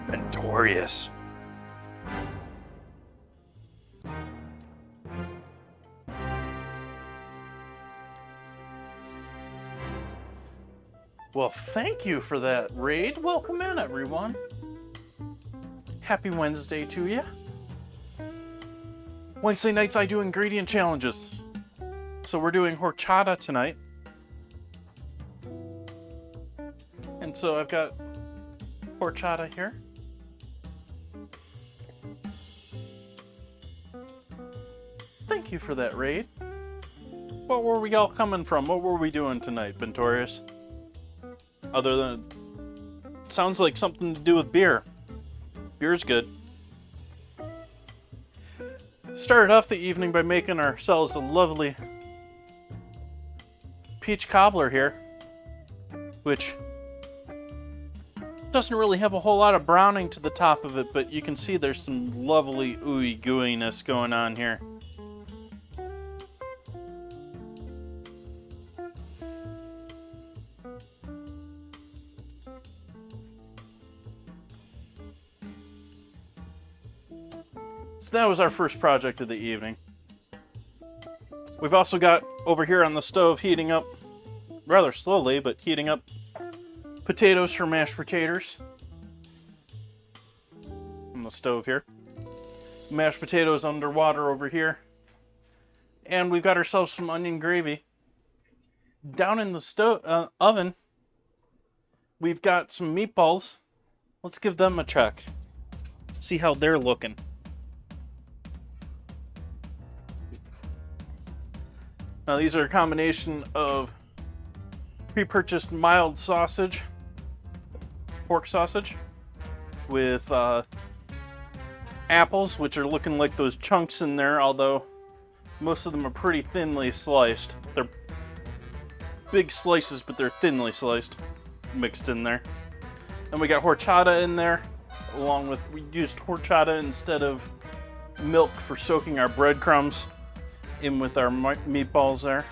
Ventorious. Well, thank you for that raid. Welcome in, everyone. Happy Wednesday to you. Wednesday nights I do ingredient challenges. So we're doing horchata tonight. And so I've got horchata here. Thank you for that raid. What were we all coming from? What were we doing tonight, Ventorius? Other than, sounds like something to do with beer. Beer's good. Started off the evening by making ourselves a lovely peach cobbler here, which doesn't really have a whole lot of browning to the top of it, but you can see there's some lovely ooey gooiness going on here. So that was our first project of the evening. We've also got over here on the stove heating up, rather slowly, but heating up potatoes for mashed potatoes. On the stove here. Mashed potatoes underwater over here. And we've got ourselves some onion gravy. Down in the oven, we've got some meatballs. Let's give them a check. See how they're looking. Now these are a combination of pre-purchased mild sausage, pork sausage, with apples, which are looking like those chunks in there, although most of them are pretty thinly sliced. They're big slices, but they're thinly sliced, mixed in there. And we got horchata in there, along with, we used horchata instead of milk for soaking our breadcrumbs in with our meatballs there.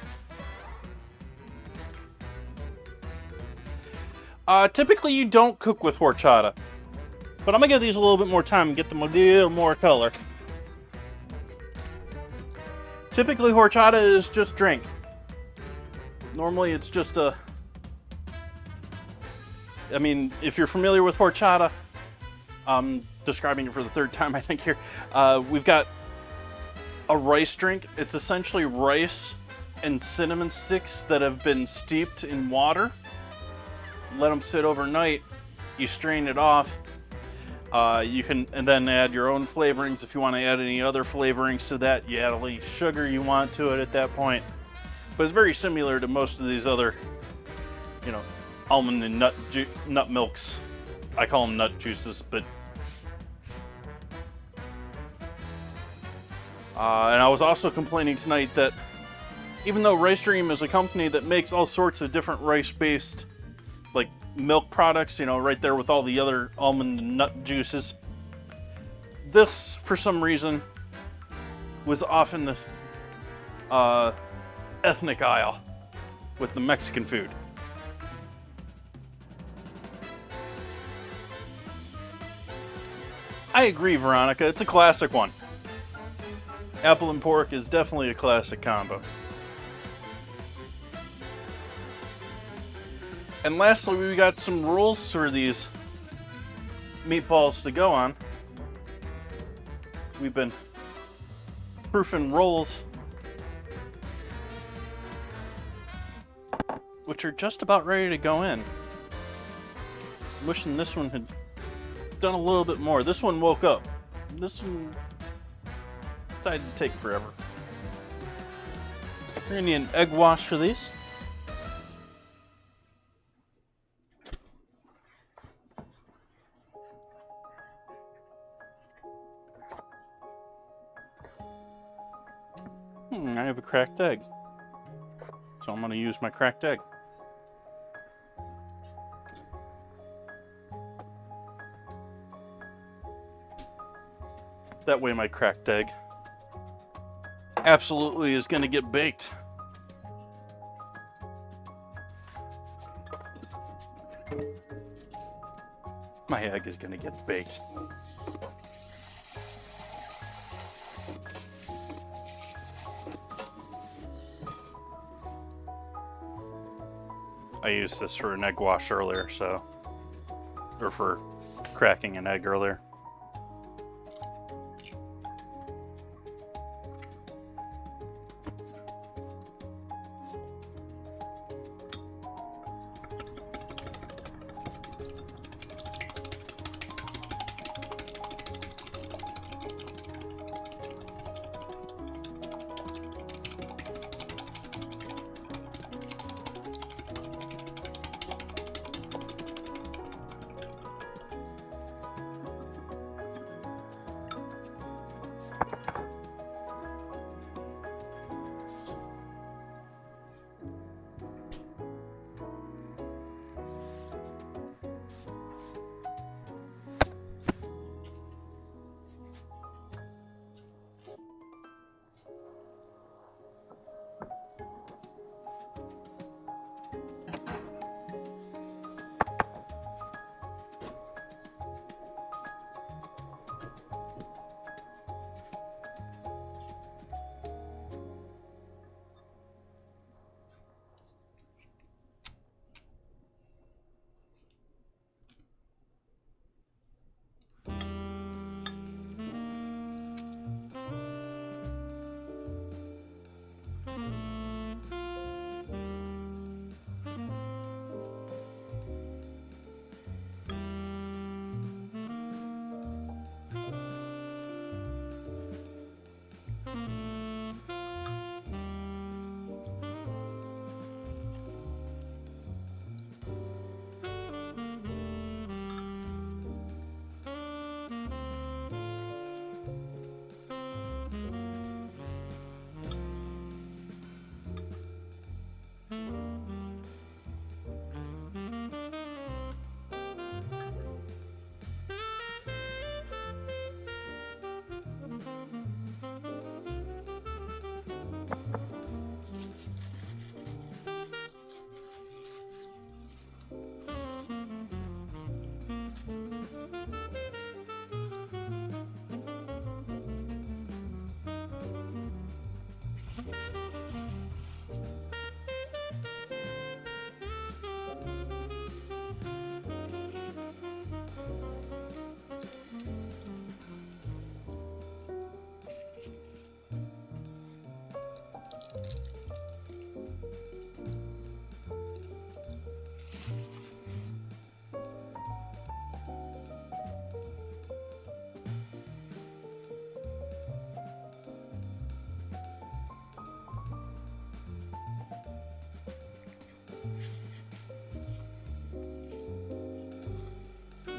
Typically you don't cook with horchata, but I'm gonna give these a little bit more time and get them a little more color. Typically horchata is just drink. Normally it's just I mean, if you're familiar with horchata, I'm describing it for the third time I think here. We've got a rice drink. It's essentially rice and cinnamon sticks that have been steeped in water. Let them sit overnight. You strain it off. You can and then add your own flavorings. If you want to add any other flavorings to that, you add any sugar you want to it at that point. But it's very similar to most of these other, you know, almond and nut milks. I call them nut juices, but and I was also complaining tonight that even though Rice Dream is a company that makes all sorts of different rice-based, like milk products, right there with all the other almond and nut juices. This, for some reason, was off in this ethnic aisle with the Mexican food. I agree, Veronica. It's a classic one. Apple and pork is definitely a classic combo. And lastly, we got some rules for these meatballs to go on. We've been proofing rolls, which are just about ready to go in. I'm wishing this one had done a little bit more. This one woke up. This one decided to take forever. We're gonna need an egg wash for these. I have a cracked egg. So I'm gonna use my cracked egg. That way my cracked egg absolutely is gonna get baked. My egg is gonna get baked. I used this for an egg wash earlier, or for cracking an egg earlier.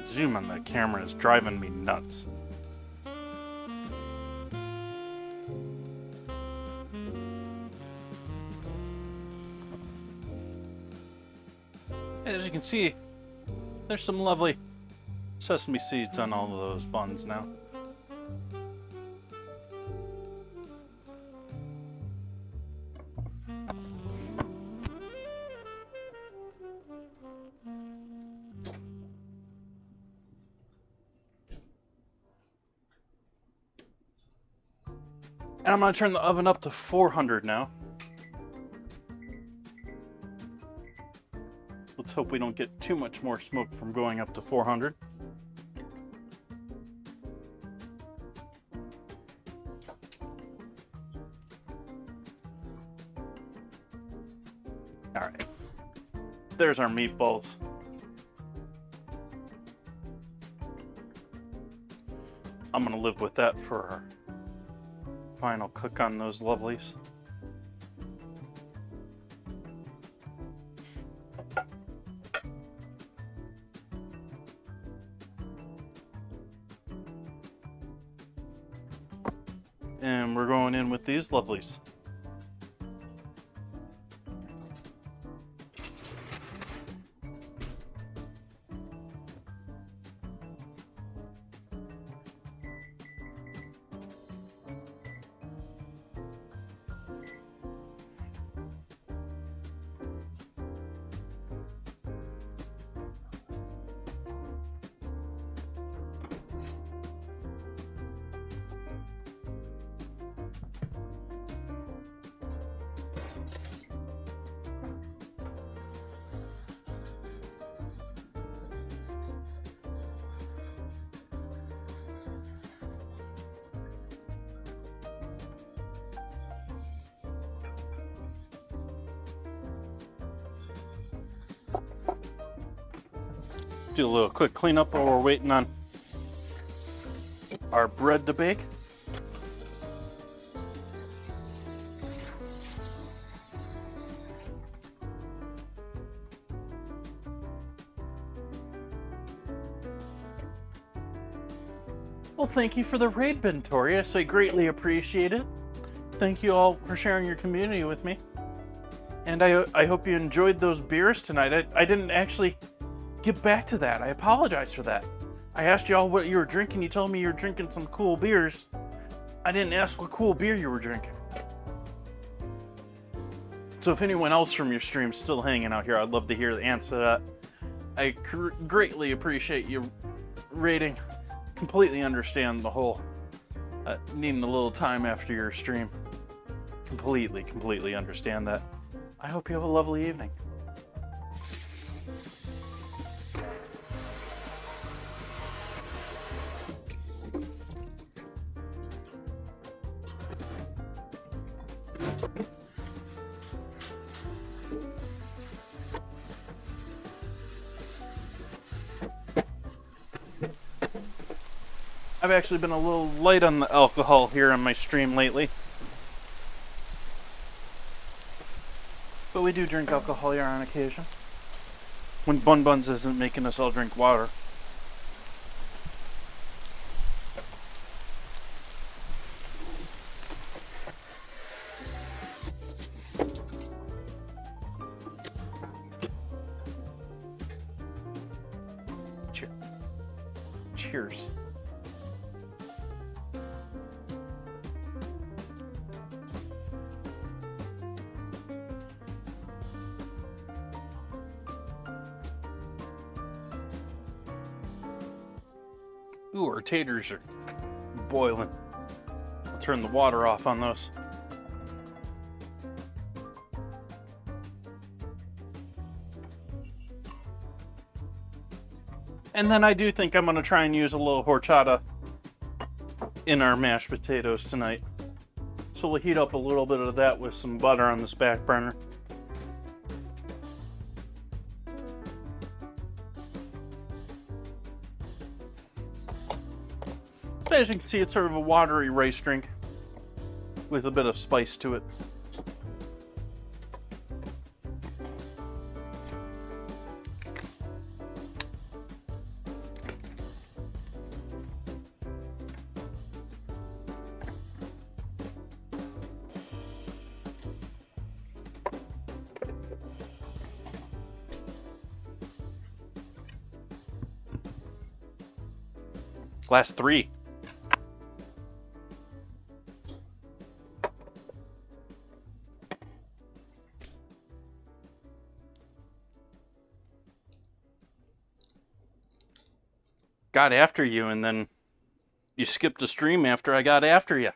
Zoom on that camera is driving me nuts. As you can see, There's some lovely sesame seeds on all of those buns now. And I'm going to turn the oven up to 400 now. Let's hope we don't get too much more smoke from going up to 400. All right. There's our meatballs. I'm going to live with that for our final cook on those lovelies. And we're going in with these lovelies. Do a little quick cleanup while we're waiting on our bread to bake. Well, thank you for the raid, Bentorius. I greatly appreciate it. Thank you all for sharing your community with me. And I hope you enjoyed those beers tonight. I didn't actually get back to that. I apologize for that. I asked y'all what you were drinking. You told me you were drinking some cool beers. I didn't ask what cool beer you were drinking. So if anyone else from your stream's still hanging out here, I'd love to hear the answer to that. I greatly appreciate you rating. Completely understand the whole needing a little time after your stream. Completely understand that. I hope you have a lovely evening. I've actually been a little light on the alcohol here on my stream lately. But we do drink alcohol here on occasion. When Bun Buns isn't making us all drink water. Cheers. Ooh, our taters are boiling. I'll turn the water off on those. And then I do think I'm going to try and use a little horchata in our mashed potatoes tonight. So we'll heat up a little bit of that with some butter on this back burner. As you can see, it's sort of a watery rice drink with a bit of spice to it. Last 3. Got after you, and then you skipped a stream after I got after you.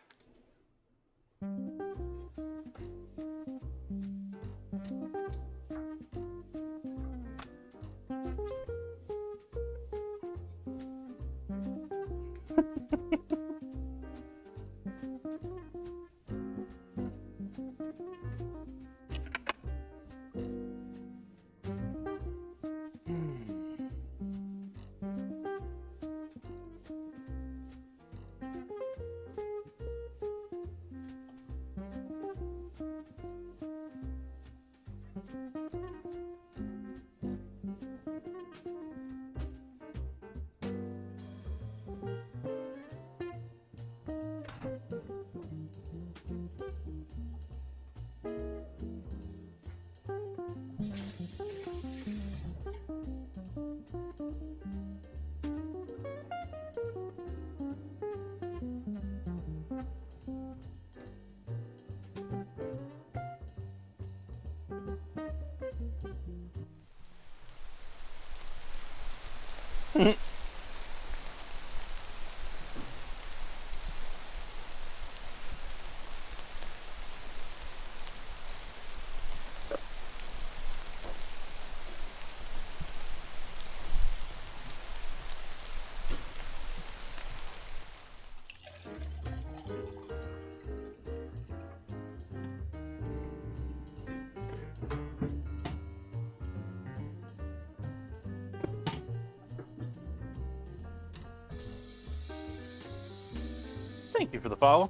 Thank you for the follow.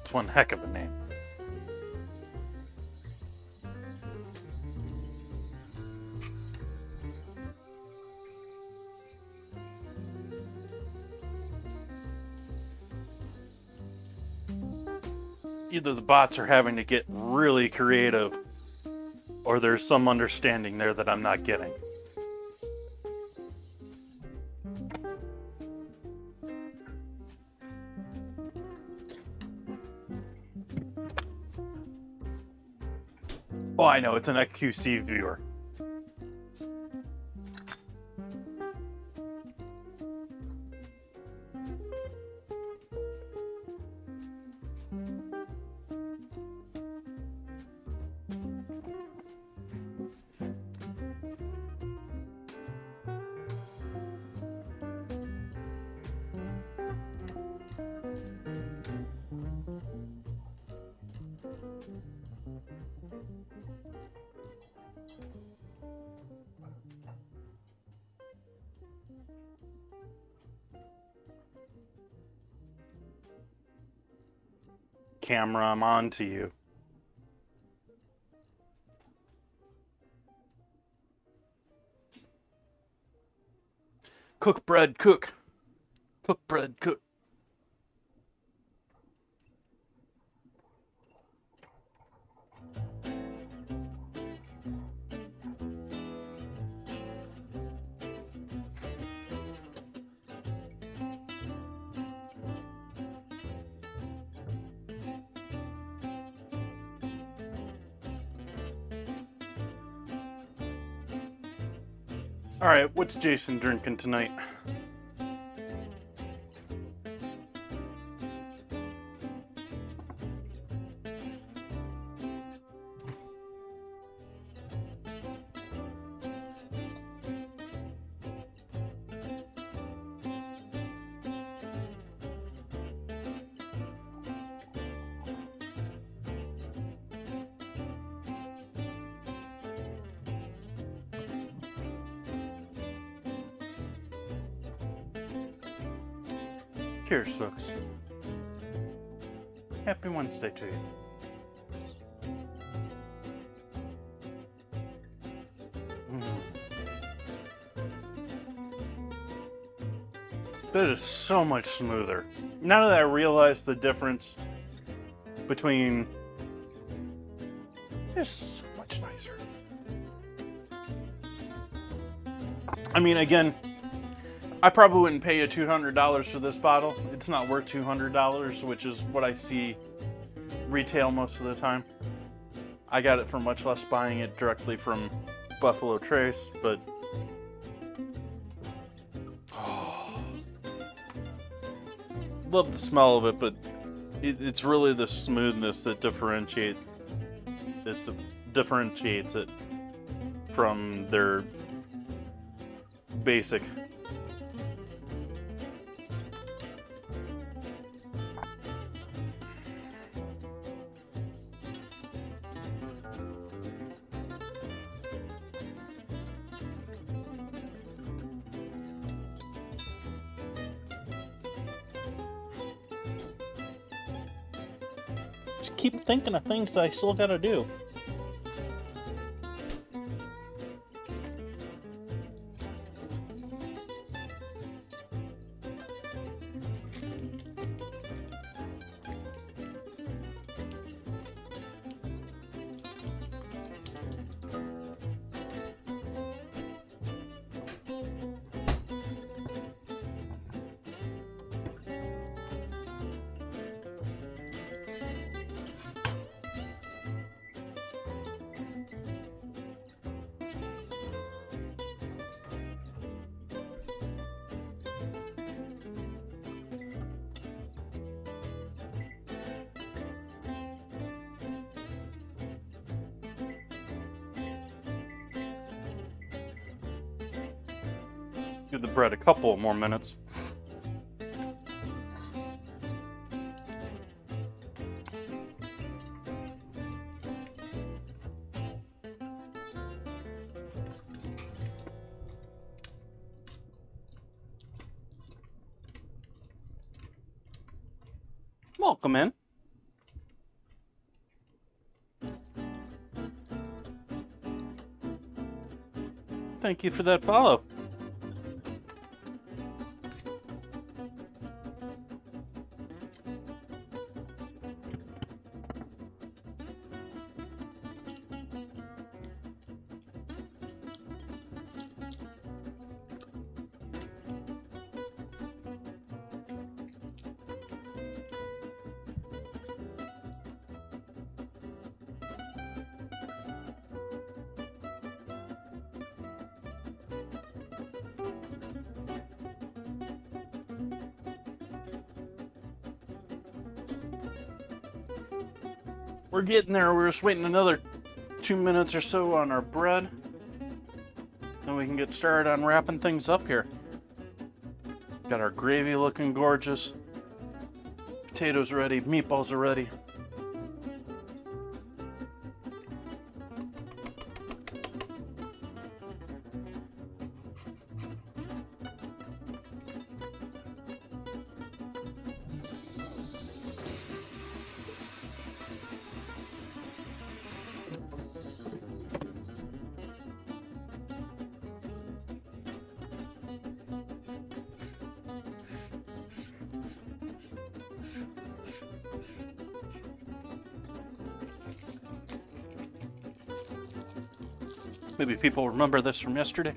It's one heck of a name. Either the bots are having to get really creative, or there's some understanding there that I'm not getting. Oh, I know, it's an XQC viewer. Camera, I'm on to you. Cook bread, cook. Cook bread, cook. All right, what's Jason drinking tonight? Cheers, folks. Happy Wednesday to you. That is so much smoother. Now that I realize the difference between... It's so much nicer. I mean, again, I probably wouldn't pay you $200 for this bottle. It's not worth $200, which is what I see retail most of the time. I got it for much less buying it directly from Buffalo Trace, but love the smell of it, but it's really the smoothness that differentiates it from their basic. Just keep thinking of things I still gotta do. Give the bread a couple more minutes. Welcome in. Thank you for that follow. We're getting there. We're just waiting another 2 minutes or so on our bread. Then we can get started on wrapping things up here. Got our gravy looking gorgeous. Potatoes ready, meatballs are ready. Maybe people remember this from yesterday.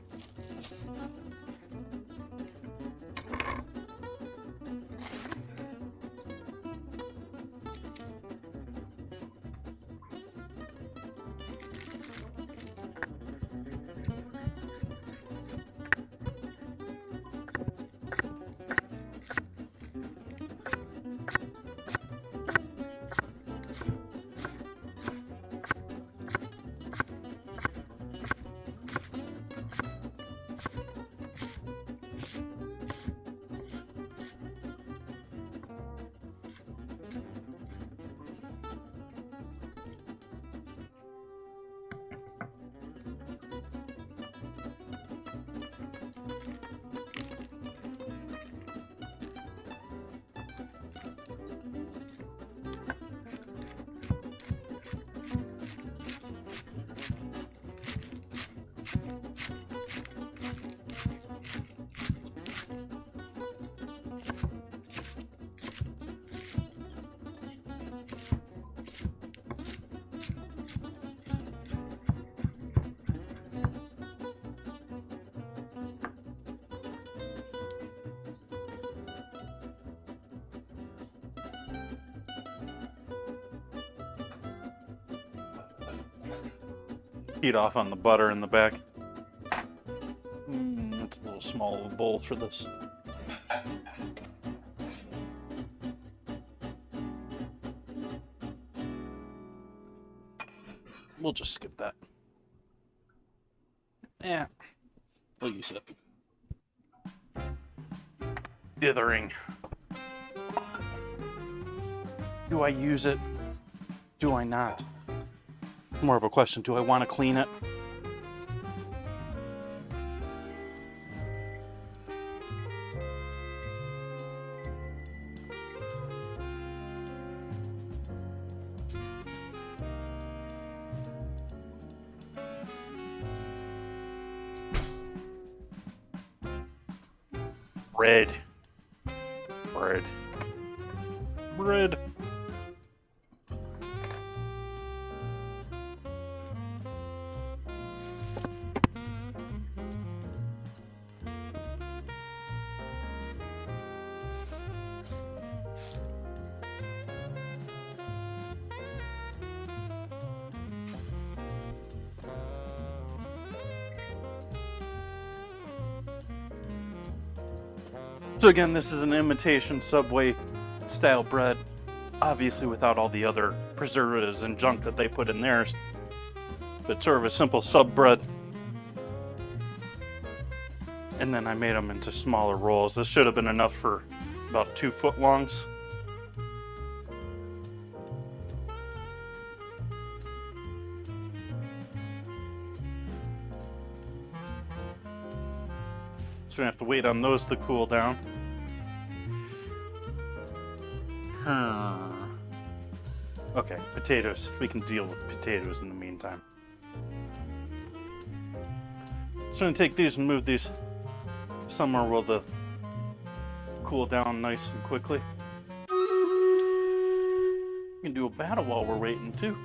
heat off on the butter in the back. It's a little small of a bowl for this. We'll just skip that. Yeah, we'll use it. Dithering. Do I use it? Do I not? More of a question, do I want to clean it? Bread. Bread. Bread. So again, this is an imitation Subway style bread, obviously without all the other preservatives and junk that they put in theirs, but sort of a simple sub bread. And then I made them into smaller rolls. This should have been enough for about 2 foot longs. So we have to wait on those to cool down. Okay, potatoes. We can deal with potatoes in the meantime. So I'm gonna take these and move these somewhere where they'll cool down nice and quickly. We can do a battle while we're waiting too.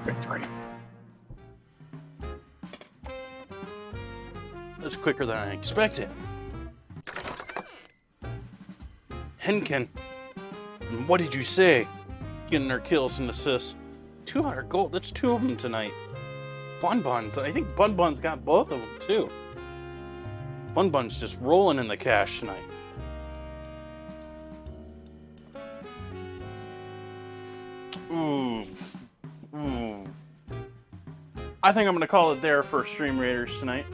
Victory. That's quicker than I expected. Henkin, what did you say? Getting their kills and assists. 200 gold, that's 2 of them tonight. Bun Bun's, I think Bun Bun's got both of them too. Bun Bun's just rolling in the cash tonight. Ooh. I think I'm going to call it there for Stream Raiders tonight.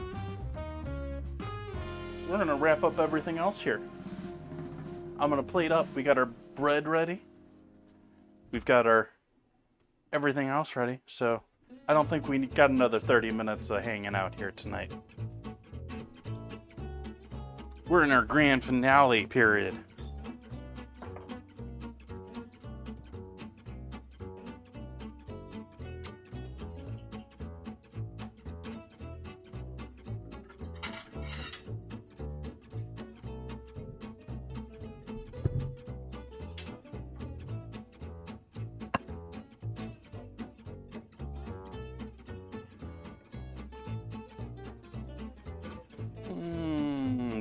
We're going to wrap up everything else here. I'm going to plate up. We got our bread ready. We've got our everything else ready. So I don't think we got another 30 minutes of hanging out here tonight. We're in our grand finale period.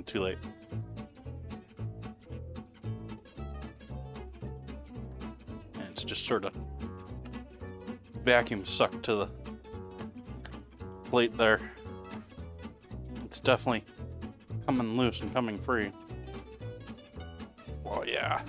Too late. And it's just sort of vacuum sucked to the plate there. It's definitely coming loose and coming free. Oh yeah.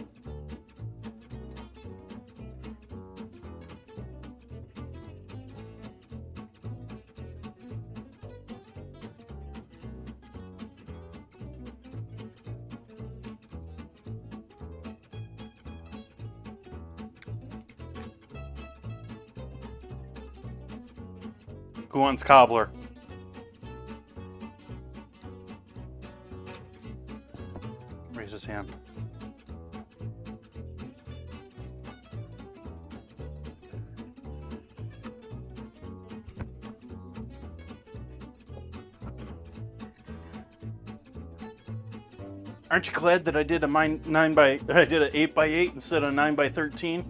Who wants cobbler? Raise his hand. Aren't you glad that I did an 8x8 instead of 9x13?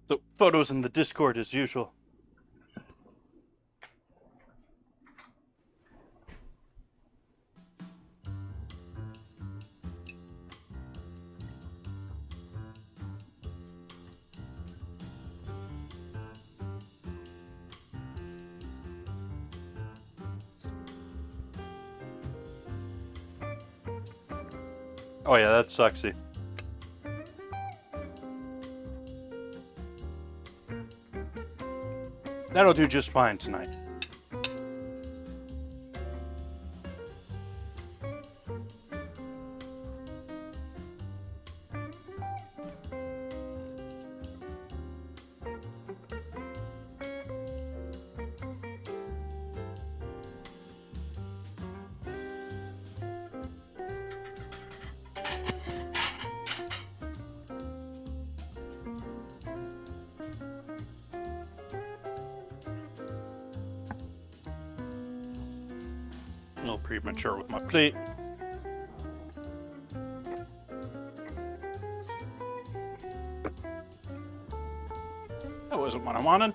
So, photos in the Discord as usual. Oh yeah, that's sexy. That'll do just fine tonight. A little premature with my plate. That wasn't what I wanted.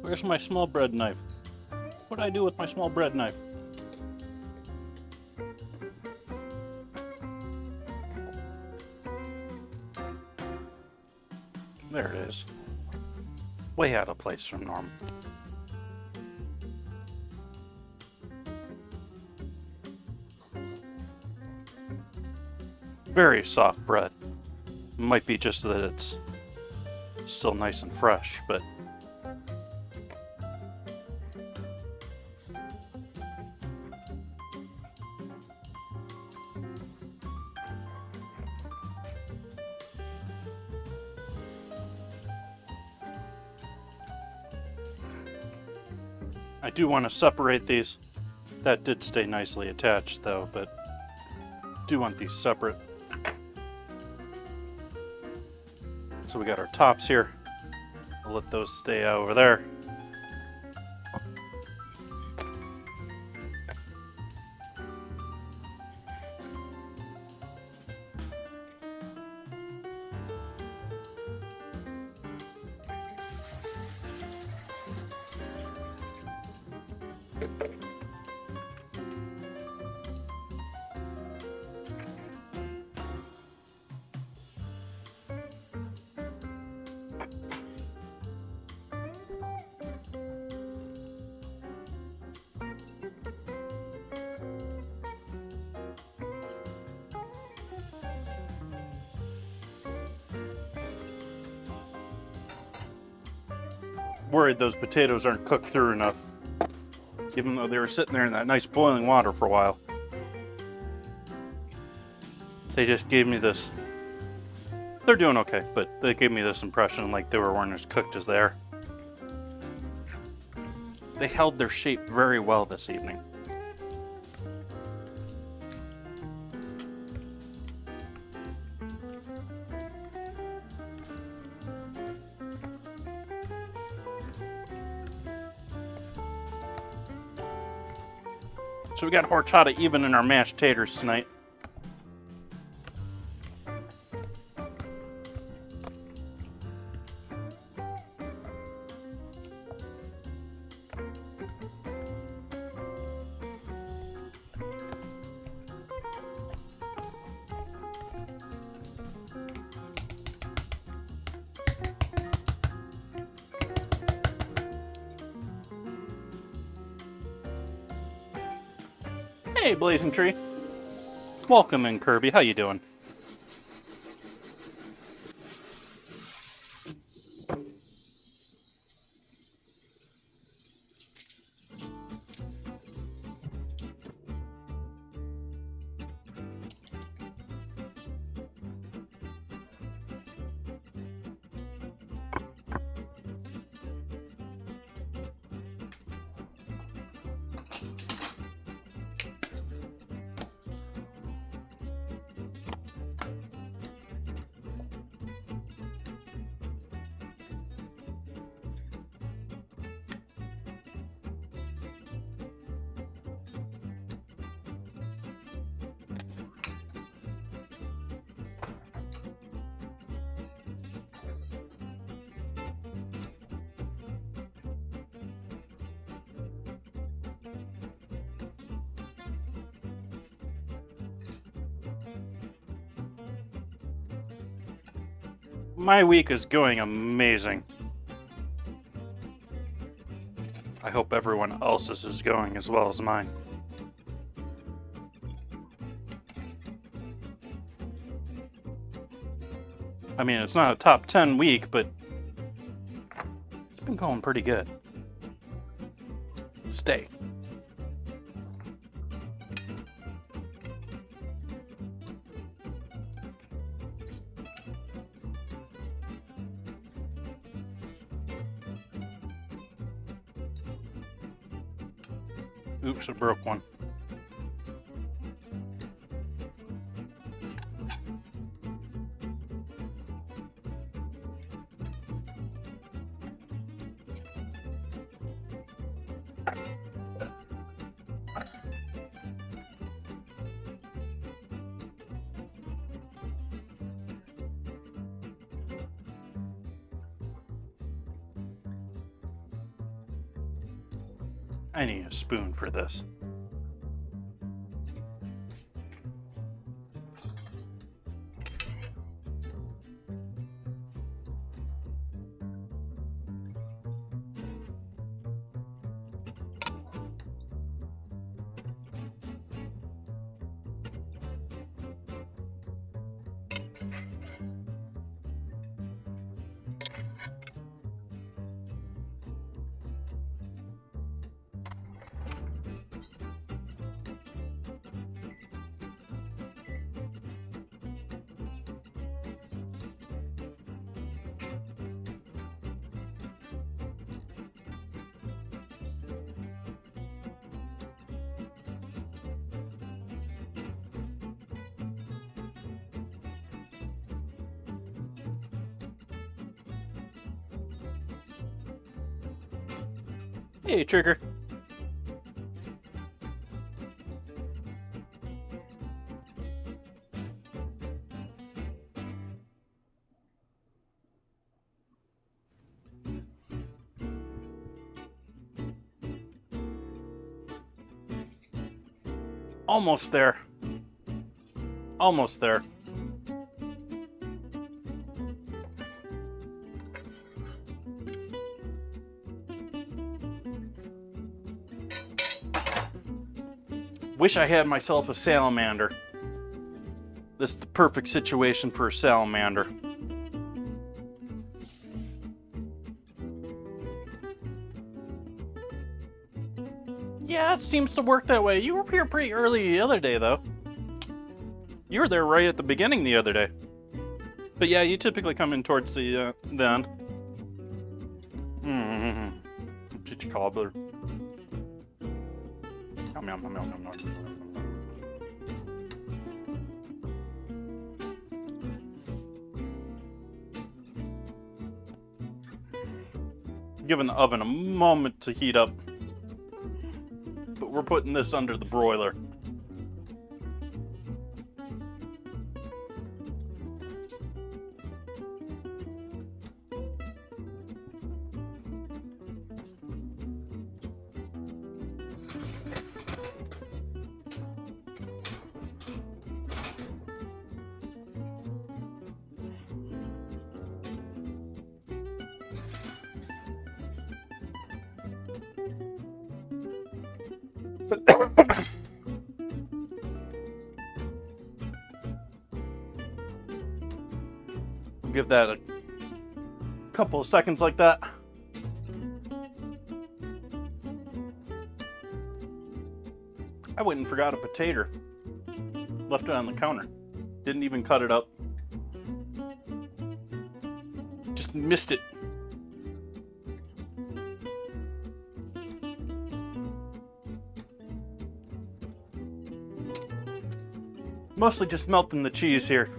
Where's my small bread knife? What do I do with my small bread knife? There it is. Way out of place from normal. Very soft bread. Might be just that it's still nice and fresh, but I do want to separate these. That did stay nicely attached though, but do want these separate. So we got our tops here. I'll let those stay over there. Worried those potatoes aren't cooked through enough, even though they were sitting there in that nice boiling water for a while. They just gave me this. They're doing okay, but they gave me this impression like they weren't as cooked as they are. They held their shape very well this evening. So we got horchata even in our mashed taters tonight. Hey, Blazing Tree. Welcome in, Kirby. How you doing? My week is going amazing. I hope everyone else's is going as well as mine. I mean, it's not a top 10 week, but it's been going pretty good. Stay. Oops, I broke one. I need a spoon for this. Hey, Trigger. Almost there. Almost there. Wish I had myself a salamander. This is the perfect situation for a salamander. Yeah, it seems to work that way. You were here pretty early the other day, though. You were there right at the beginning the other day. But yeah, you typically come in towards the end. Peach cobbler. Yum, yum, yum, yum, yum, yum. Giving the oven a moment to heat up. But we're putting this under the broiler. Give that a couple of seconds like that. I went and forgot a potato. Left it on the counter. Didn't even cut it up. Just missed it. Mostly just melting the cheese here.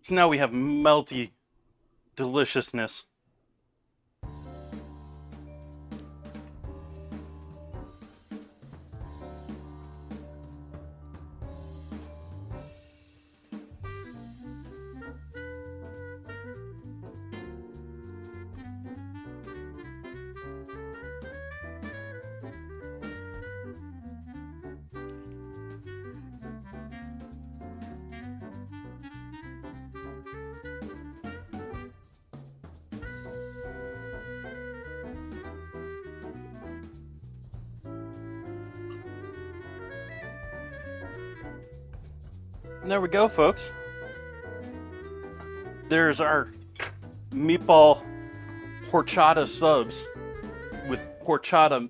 So now we have melty deliciousness. And there we go, folks. There's our meatball horchata subs with horchata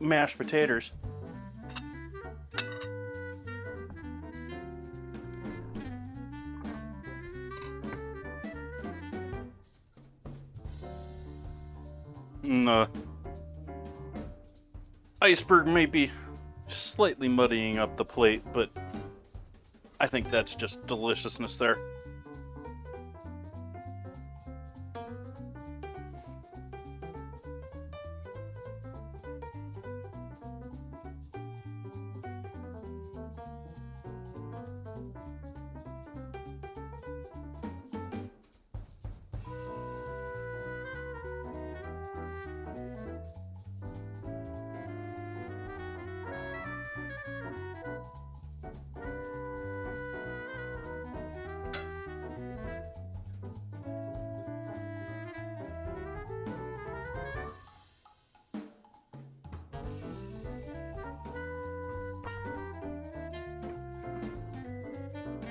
mashed potatoes. And iceberg may be slightly muddying up the plate, but I think that's just deliciousness there.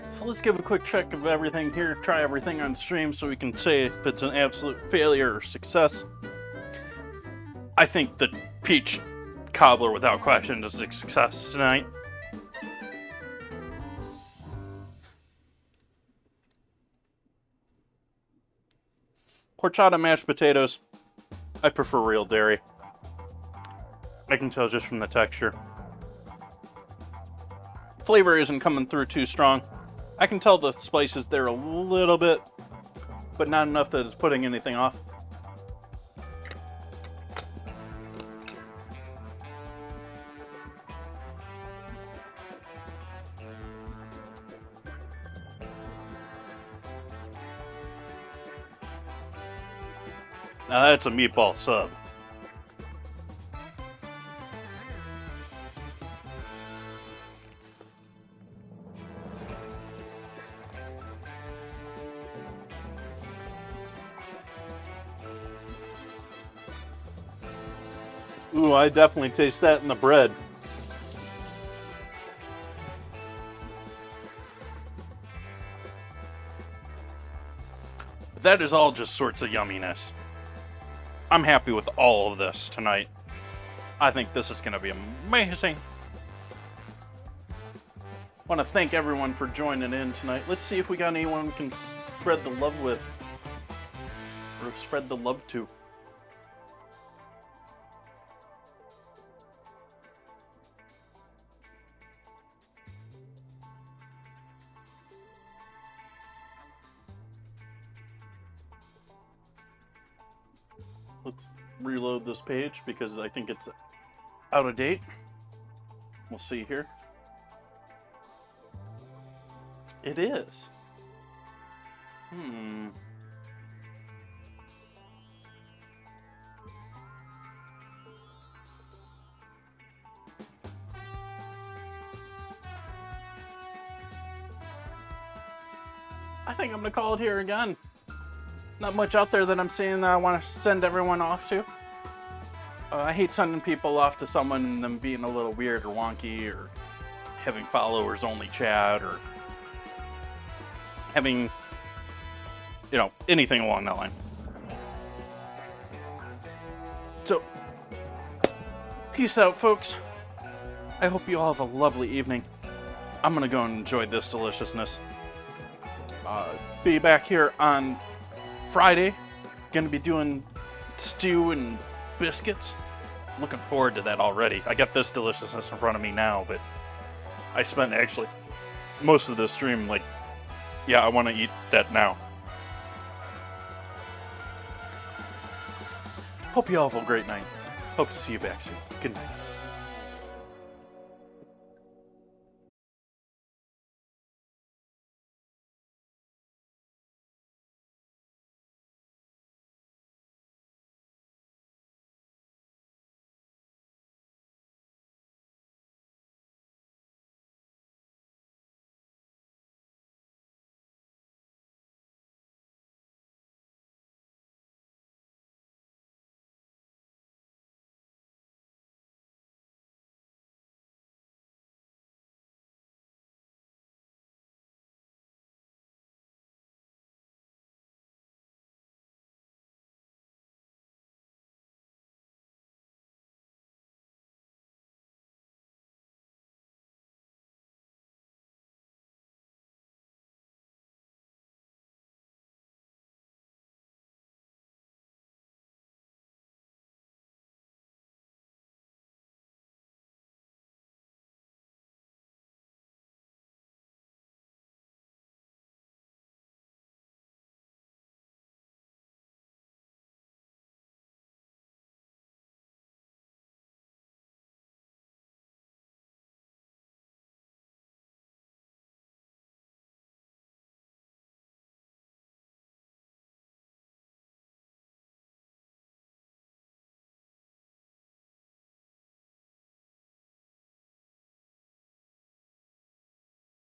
So let's give a quick check of everything here, try everything on stream so we can say if it's an absolute failure or success. I think the peach cobbler without question is a success tonight. Horchata mashed potatoes, I prefer real dairy. I can tell just from the texture. Flavor isn't coming through too strong. I can tell the spice is there a little bit, but not enough that it's putting anything off. Now that's a meatball sub. Ooh, I definitely taste that in the bread. But that is all just sorts of yumminess. I'm happy with all of this tonight. I think this is going to be amazing. Want to thank everyone for joining in tonight. Let's see if we got anyone we can spread the love with. Or spread the love to. Let's reload this page because I think it's out of date. We'll see here. It is. I think I'm gonna call it here again. Not much out there that I'm seeing that I want to send everyone off to. I hate sending people off to someone and them being a little weird or wonky or having followers only chat or having, you know, anything along that line. So, peace out, folks. I hope you all have a lovely evening. I'm gonna go and enjoy this deliciousness. Be back here on Friday. Gonna be doing stew and biscuits. Looking forward to that already. I got this deliciousness in front of me now, but I spent actually most of the stream like, yeah, I want to eat that now. Hope you all have a great night. Hope to see you back soon. Good night.